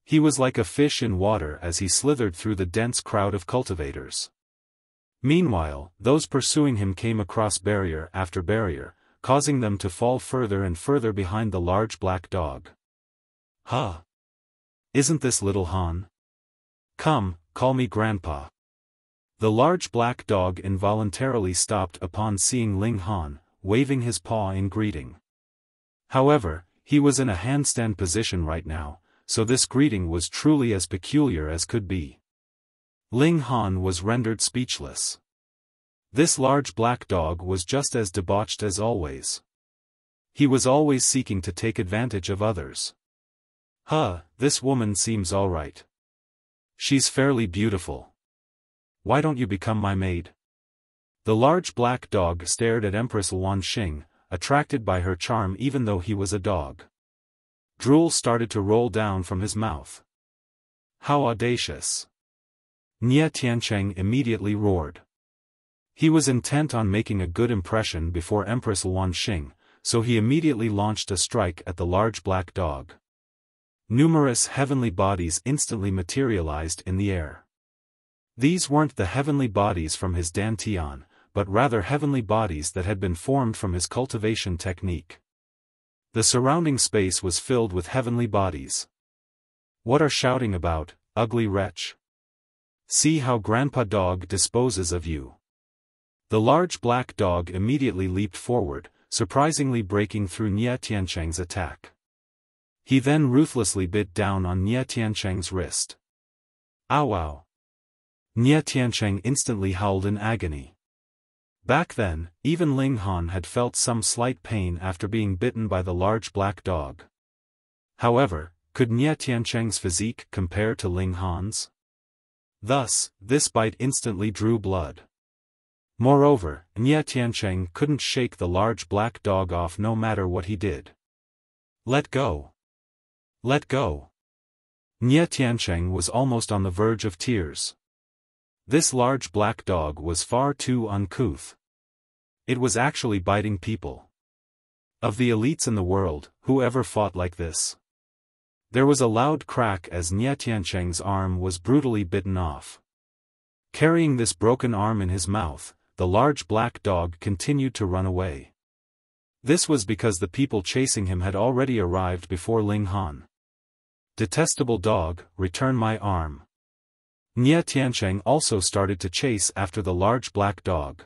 Speaker 1: He was like a fish in water as he slithered through the dense crowd of cultivators. Meanwhile, those pursuing him came across barrier after barrier, causing them to fall further and further behind the large black dog. Huh? Isn't this little Han? Come, call me Grandpa. The large black dog involuntarily stopped upon seeing Ling Han, waving his paw in greeting. However, he was in a handstand position right now, so this greeting was truly as peculiar as could be. Ling Han was rendered speechless. This large black dog was just as debauched as always. He was always seeking to take advantage of others. Huh, this woman seems alright. She's fairly beautiful. Why don't you become my maid? The large black dog stared at Empress Wanxing, attracted by her charm even though he was a dog. Drool started to roll down from his mouth. How audacious! Nie Tiancheng immediately roared. He was intent on making a good impression before Empress Wanxing, so he immediately launched a strike at the large black dog. Numerous heavenly bodies instantly materialized in the air. These weren't the heavenly bodies from his dantian, but rather heavenly bodies that had been formed from his cultivation technique. The surrounding space was filled with heavenly bodies. What are shouting about, ugly wretch? See how Grandpa Dog disposes of you. The large black dog immediately leaped forward, surprisingly breaking through Nie Tiancheng's attack. He then ruthlessly bit down on Nie Tiancheng's wrist. Ow ow! Nie Tiancheng instantly howled in agony. Back then, even Ling Han had felt some slight pain after being bitten by the large black dog. However, could Nie Tiancheng's physique compare to Ling Han's? Thus, this bite instantly drew blood. Moreover, Nie Tiancheng couldn't shake the large black dog off no matter what he did. Let go! Let go! Nie Tiancheng was almost on the verge of tears. This large black dog was far too uncouth. It was actually biting people. Of the elites in the world, who ever fought like this? There was a loud crack as Nie Tiancheng's arm was brutally bitten off. Carrying this broken arm in his mouth, the large black dog continued to run away. This was because the people chasing him had already arrived before Ling Han. Detestable dog, return my arm. Nie Tiancheng also started to chase after the large black dog.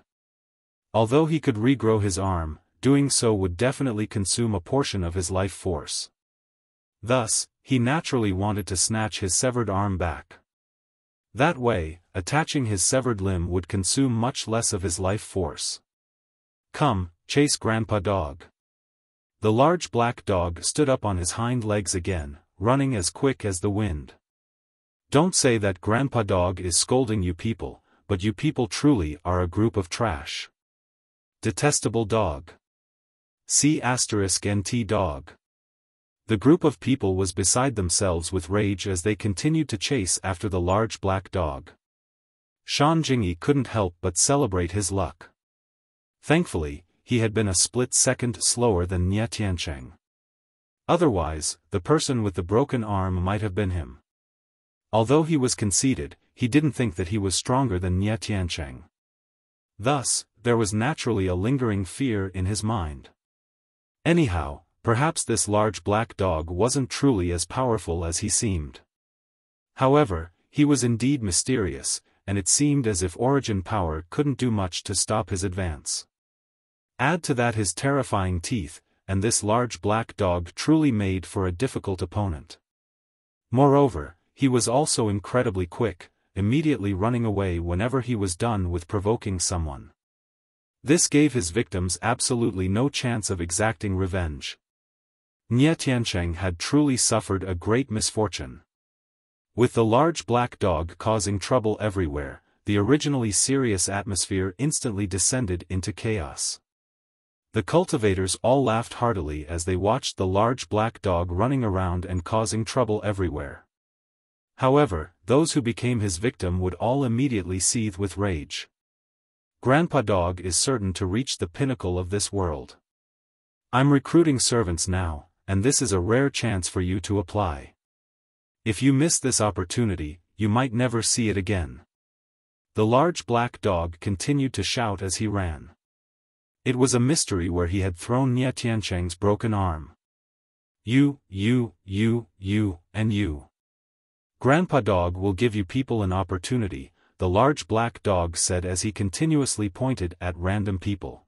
Speaker 1: Although he could regrow his arm, doing so would definitely consume a portion of his life force. Thus, he naturally wanted to snatch his severed arm back. That way, attaching his severed limb would consume much less of his life force. Come, chase Grandpa Dog. The large black dog stood up on his hind legs again, running as quick as the wind. Don't say that Grandpa Dog is scolding you people, but you people truly are a group of trash. Detestable dog. C*NT dog. The group of people was beside themselves with rage as they continued to chase after the large black dog. Shan Jingyi couldn't help but celebrate his luck. Thankfully, he had been a split second slower than Nie Tiancheng. Otherwise, the person with the broken arm might have been him. Although he was conceited, he didn't think that he was stronger than Nie Tiancheng. Thus, there was naturally a lingering fear in his mind. Anyhow, perhaps this large black dog wasn't truly as powerful as he seemed. However, he was indeed mysterious, and it seemed as if origin power couldn't do much to stop his advance. Add to that his terrifying teeth, and this large black dog truly made for a difficult opponent. Moreover, he was also incredibly quick, immediately running away whenever he was done with provoking someone. This gave his victims absolutely no chance of exacting revenge. Nie Tiancheng had truly suffered a great misfortune. With the large black dog causing trouble everywhere, the originally serious atmosphere instantly descended into chaos. The cultivators all laughed heartily as they watched the large black dog running around and causing trouble everywhere. However, those who became his victim would all immediately seethe with rage. Grandpa Dog is certain to reach the pinnacle of this world. I'm recruiting servants now, and this is a rare chance for you to apply. If you miss this opportunity, you might never see it again. The large black dog continued to shout as he ran. It was a mystery where he had thrown Nie Tiancheng's broken arm. You, and you. Grandpa Dog will give you people an opportunity, the large black dog said as he continuously pointed at random people.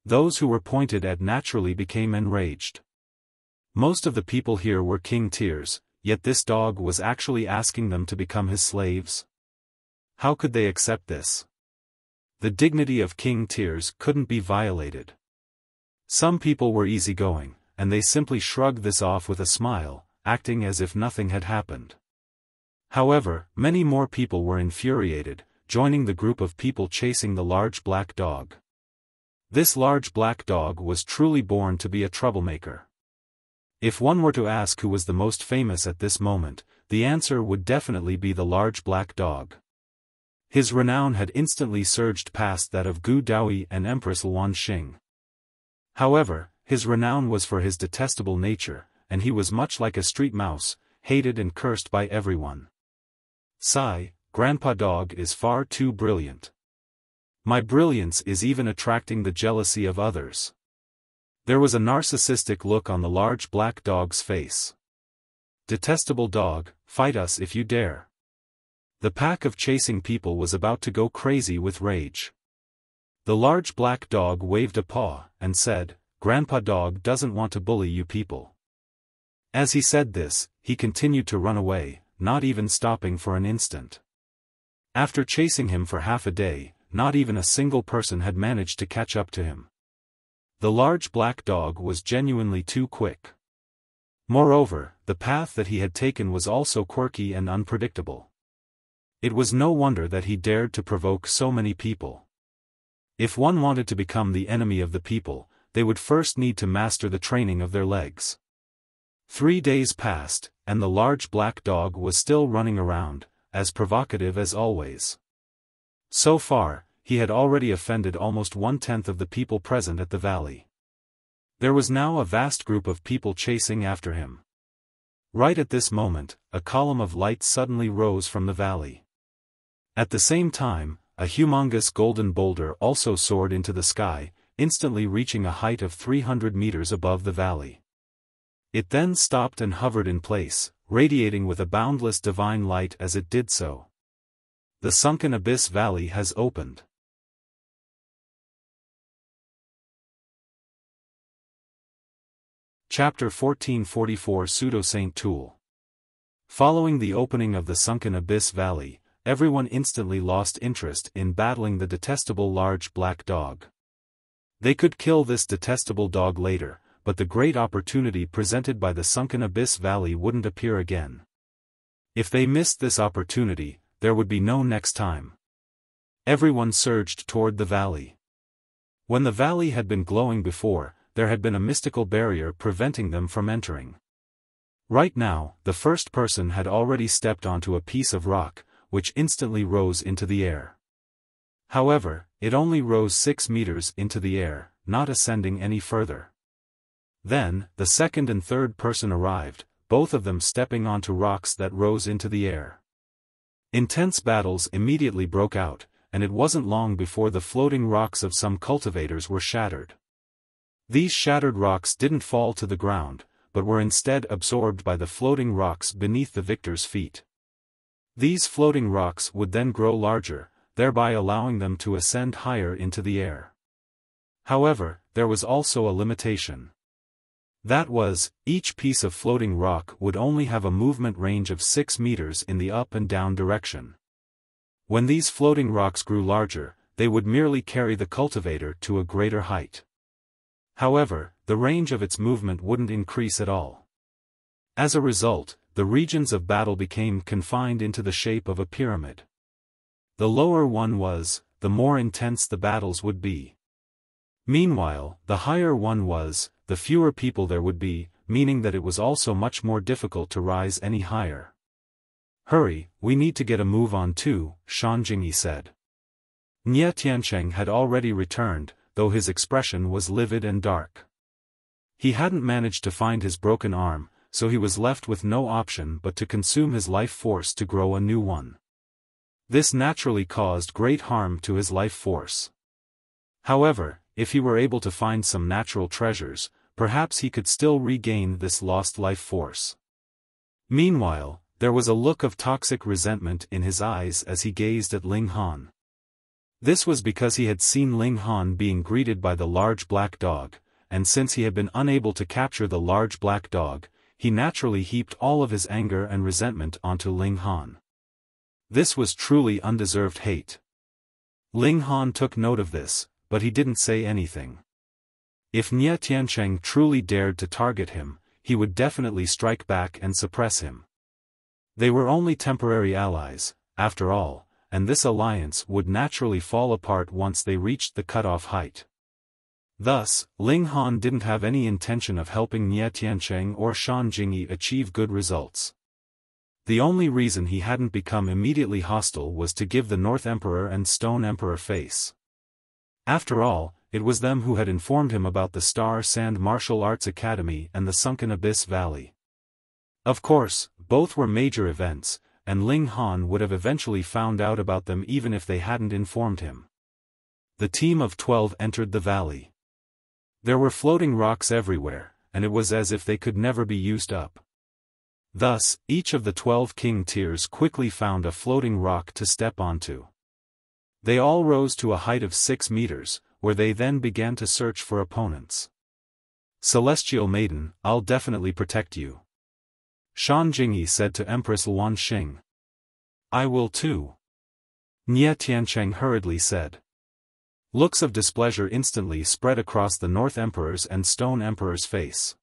Speaker 1: Those who were pointed at naturally became enraged. Most of the people here were king tiers, yet this dog was actually asking them to become his slaves. How could they accept this? The dignity of king tiers couldn't be violated. Some people were easygoing, and they simply shrugged this off with a smile, acting as if nothing had happened. However, many more people were infuriated, joining the group of people chasing the large black dog. This large black dog was truly born to be a troublemaker. If one were to ask who was the most famous at this moment, the answer would definitely be the large black dog. His renown had instantly surged past that of Gu Daoyi and Empress Luan Xing. However, his renown was for his detestable nature, and he was much like a street mouse, hated and cursed by everyone. Sigh, Grandpa Dog is far too brilliant. My brilliance is even attracting the jealousy of others. There was a narcissistic look on the large black dog's face. Detestable dog, fight us if you dare. The pack of chasing people was about to go crazy with rage. The large black dog waved a paw, and said, Grandpa Dog doesn't want to bully you people. As he said this, he continued to run away, not even stopping for an instant. After chasing him for half a day, not even a single person had managed to catch up to him. The large black dog was genuinely too quick. Moreover, the path that he had taken was also quirky and unpredictable. It was no wonder that he dared to provoke so many people. If one wanted to become the enemy of the people, they would first need to master the training of their legs. 3 days passed, and the large black dog was still running around, as provocative as always. So far, he had already offended almost 1/10 of the people present at the valley. There was now a vast group of people chasing after him. Right at this moment, a column of light suddenly rose from the valley. At the same time, a humongous golden boulder also soared into the sky, instantly reaching a height of 300 meters above the valley. It then stopped and hovered in place, radiating with a boundless divine light as it did so. The sunken abyss valley has opened. Chapter 1444 Pseudo-Saint Tool. Following the opening of the sunken abyss valley, everyone instantly lost interest in battling the detestable large black dog. They could kill this detestable dog later, but the great opportunity presented by the sunken abyss valley wouldn't appear again. If they missed this opportunity, there would be no next time. Everyone surged toward the valley. When the valley had been glowing before, there had been a mystical barrier preventing them from entering. Right now, the first person had already stepped onto a piece of rock, which instantly rose into the air. However, it only rose 6 meters into the air, not ascending any further. Then, the second and third person arrived, both of them stepping onto rocks that rose into the air. Intense battles immediately broke out, and it wasn't long before the floating rocks of some cultivators were shattered. These shattered rocks didn't fall to the ground, but were instead absorbed by the floating rocks beneath the victor's feet. These floating rocks would then grow larger, thereby allowing them to ascend higher into the air. However, there was also a limitation. That was, each piece of floating rock would only have a movement range of 6 meters in the up and down direction. When these floating rocks grew larger, they would merely carry the cultivator to a greater height. However, the range of its movement wouldn't increase at all. As a result, the regions of battle became confined into the shape of a pyramid. The lower one was, the more intense the battles would be. Meanwhile, the higher one was, the fewer people there would be, meaning that it was also much more difficult to rise any higher. "Hurry, we need to get a move on too," Shan Jingyi said. Nie Tiancheng had already returned, though his expression was livid and dark. He hadn't managed to find his broken arm, so he was left with no option but to consume his life force to grow a new one. This naturally caused great harm to his life force. However, if he were able to find some natural treasures, perhaps he could still regain this lost life force. Meanwhile, there was a look of toxic resentment in his eyes as he gazed at Ling Han. This was because he had seen Ling Han being greeted by the large black dog, and since he had been unable to capture the large black dog, he naturally heaped all of his anger and resentment onto Ling Han. This was truly undeserved hate. Ling Han took note of this, but he didn't say anything. If Nie Tiancheng truly dared to target him, he would definitely strike back and suppress him. They were only temporary allies, after all, and this alliance would naturally fall apart once they reached the cutoff height. Thus, Ling Han didn't have any intention of helping Nie Tiancheng or Shan Jingyi achieve good results. The only reason he hadn't become immediately hostile was to give the North Emperor and Stone Emperor face. After all, it was them who had informed him about the Star Sand Martial Arts Academy and the Sunken Abyss Valley. Of course, both were major events, and Ling Han would have eventually found out about them even if they hadn't informed him. The team of 12 entered the valley. There were floating rocks everywhere, and it was as if they could never be used up. Thus, each of the 12 king tiers quickly found a floating rock to step onto. They all rose to a height of 6 meters, where they then began to search for opponents. "Celestial Maiden, I'll definitely protect you," Shan Jingyi said to Empress Luan Xing. "I will too," Nie Tiancheng hurriedly said. Looks of displeasure instantly spread across the North Emperor's and Stone Emperor's face.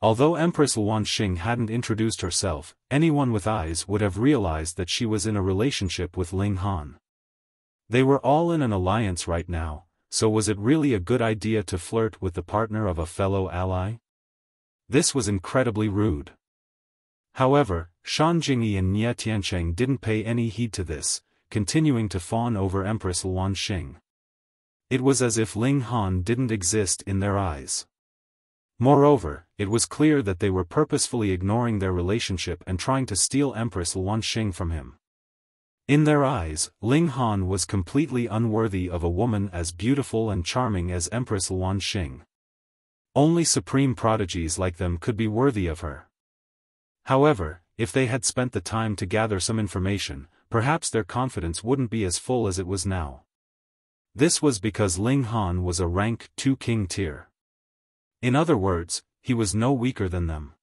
Speaker 1: Although Empress Luan Xing hadn't introduced herself, anyone with eyes would have realized that she was in a relationship with Ling Han. They were all in an alliance right now, so was it really a good idea to flirt with the partner of a fellow ally? This was incredibly rude. However, Shan Jingyi and Nie Tiancheng didn't pay any heed to this, continuing to fawn over Empress Luan Xing. It was as if Ling Han didn't exist in their eyes. Moreover, it was clear that they were purposefully ignoring their relationship and trying to steal Empress Luan Xing from him. In their eyes, Ling Han was completely unworthy of a woman as beautiful and charming as Empress Luan Xing. Only supreme prodigies like them could be worthy of her. However, if they had spent the time to gather some information, perhaps their confidence wouldn't be as full as it was now. This was because Ling Han was a rank 2 king tier. In other words, he was no weaker than them.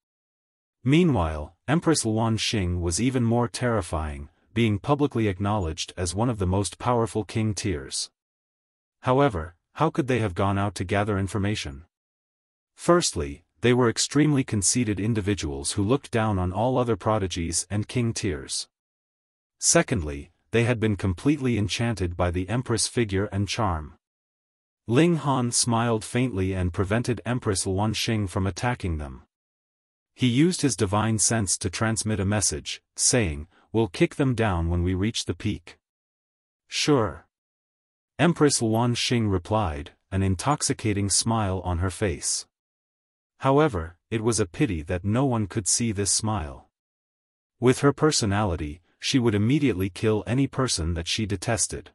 Speaker 1: Meanwhile, Empress Luan Xing was even more terrifying, being publicly acknowledged as one of the most powerful king tiers. However, how could they have gone out to gather information? Firstly, they were extremely conceited individuals who looked down on all other prodigies and king tiers. Secondly, they had been completely enchanted by the Empress figure and charm. Ling Han smiled faintly and prevented Empress Luan Xing from attacking them. He used his divine sense to transmit a message, saying, "We'll kick them down when we reach the peak." "Sure." Empress Luan Xing replied, an intoxicating smile on her face. However, it was a pity that no one could see this smile. With her personality, she would immediately kill any person that she detested.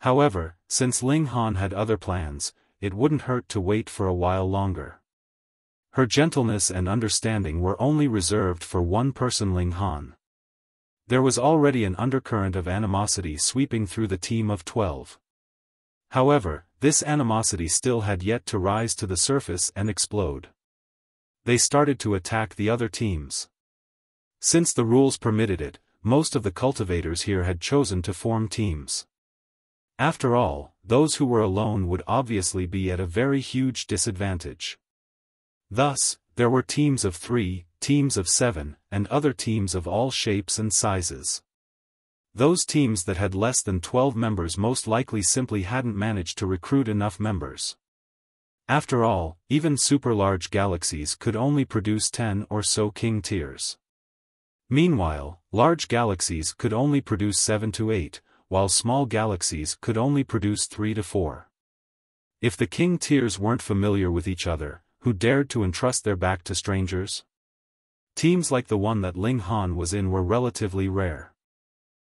Speaker 1: However, since Ling Han had other plans, it wouldn't hurt to wait for a while longer. Her gentleness and understanding were only reserved for one person, Ling Han. There was already an undercurrent of animosity sweeping through the team of 12. However, this animosity still had yet to rise to the surface and explode. They started to attack the other teams. Since the rules permitted it, most of the cultivators here had chosen to form teams. After all, those who were alone would obviously be at a very huge disadvantage. Thus, there were teams of 3, teams of 7, and other teams of all shapes and sizes. Those teams that had less than 12 members most likely simply hadn't managed to recruit enough members. After all, even super-large galaxies could only produce 10 or so king tiers. Meanwhile, large galaxies could only produce 7 to 8, while small galaxies could only produce 3 to 4. If the king tiers weren't familiar with each other, who dared to entrust their back to strangers? Teams like the one that Ling Han was in were relatively rare.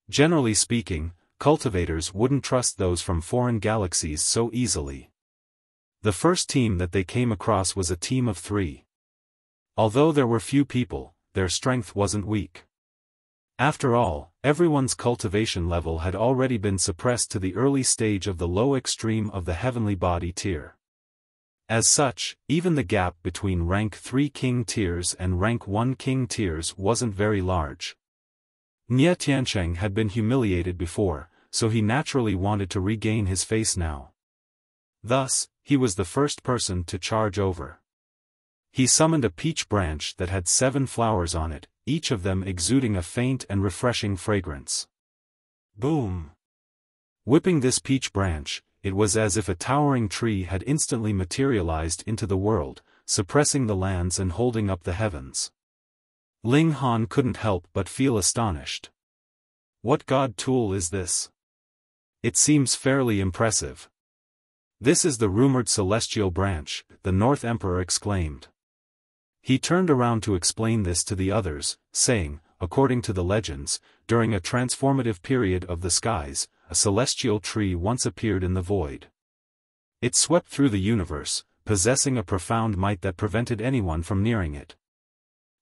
Speaker 1: Generally speaking, cultivators wouldn't trust those from foreign galaxies so easily. The first team that they came across was a team of 3. Although there were few people, their strength wasn't weak. After all, everyone's cultivation level had already been suppressed to the early stage of the low extreme of the heavenly body tier. As such, even the gap between rank 3 king tiers and rank 1 king tiers wasn't very large. Nie Tiancheng had been humiliated before, so he naturally wanted to regain his face now. Thus, he was the first person to charge over. He summoned a peach branch that had 7 flowers on it, each of them exuding a faint and refreshing fragrance. Boom! Whipping this peach branch, it was as if a towering tree had instantly materialized into the world, suppressing the lands and holding up the heavens. Ling Han couldn't help but feel astonished. What god tool is this? It seems fairly impressive. This is the rumored celestial branch, the North Emperor exclaimed. He turned around to explain this to the others, saying, according to the legends, during a transformative period of the skies, a celestial tree once appeared in the void. It swept through the universe, possessing a profound might that prevented anyone from nearing it.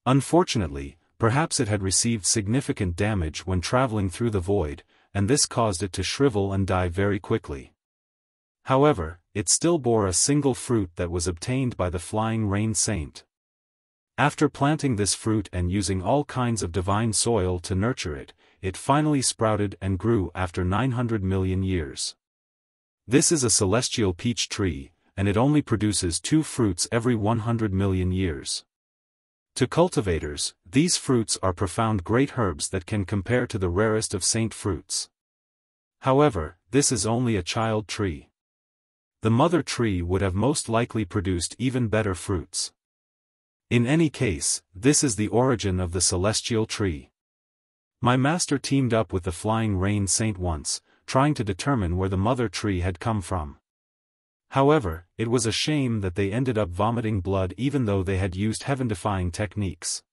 Speaker 1: Unfortunately, perhaps it had received significant damage when traveling through the void, and this caused it to shrivel and die very quickly. However, it still bore a single fruit that was obtained by the Flying Rain Saint. After planting this fruit and using all kinds of divine soil to nurture it, it finally sprouted and grew after 900 million years. This is a celestial peach tree, and it only produces 2 fruits every 100 million years. To cultivators, these fruits are profound great herbs that can compare to the rarest of saint fruits. However, this is only a child tree. The mother tree would have most likely produced even better fruits. In any case, this is the origin of the celestial tree. My master teamed up with the Flying Rain Saint once, trying to determine where the mother tree had come from. However, it was a shame that they ended up vomiting blood even though they had used heaven-defying techniques.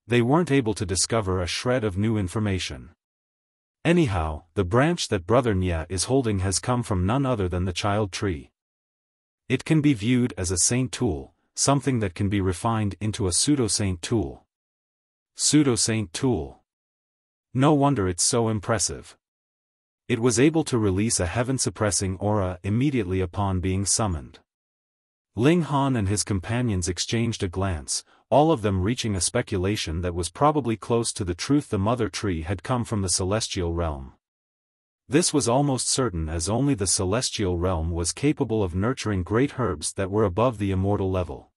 Speaker 1: They weren't able to discover a shred of new information. Anyhow, the branch that Brother Nya is holding has come from none other than the child tree. It can be viewed as a saint tool, something that can be refined into a pseudo-saint tool. Pseudo-saint tool. No wonder it's so impressive. It was able to release a heaven-suppressing aura immediately upon being summoned. Ling Han and his companions exchanged a glance, all of them reaching a speculation that was probably close to the truth. The mother tree had come from the celestial realm. This was almost certain, as only the celestial realm was capable of nurturing great herbs that were above the immortal level.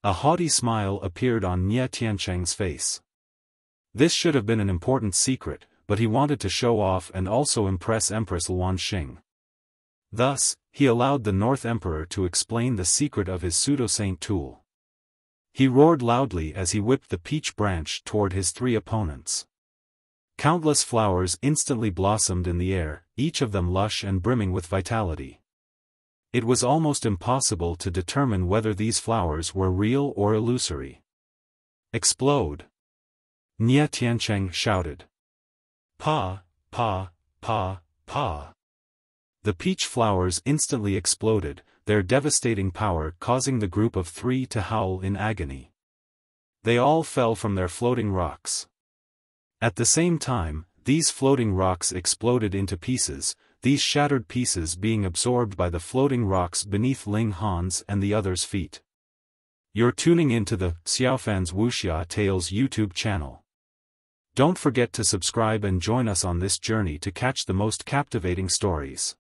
Speaker 1: A haughty smile appeared on Nye Tiancheng's face. This should have been an important secret, but he wanted to show off and also impress Empress Luanxing. Thus, he allowed the North Emperor to explain the secret of his pseudo-saint tool. He roared loudly as he whipped the peach branch toward his three opponents. Countless flowers instantly blossomed in the air, each of them lush and brimming with vitality. It was almost impossible to determine whether these flowers were real or illusory. Explode! Nye Tiancheng shouted. Pa, pa, pa, pa. The peach flowers instantly exploded, their devastating power causing the group of three to howl in agony. They all fell from their floating rocks. At the same time, these floating rocks exploded into pieces, these shattered pieces being absorbed by the floating rocks beneath Ling Han's and the others' feet. You're tuning into the Xiaofan's Wuxia Tales YouTube channel. Don't forget to subscribe and join us on this journey to catch the most captivating stories.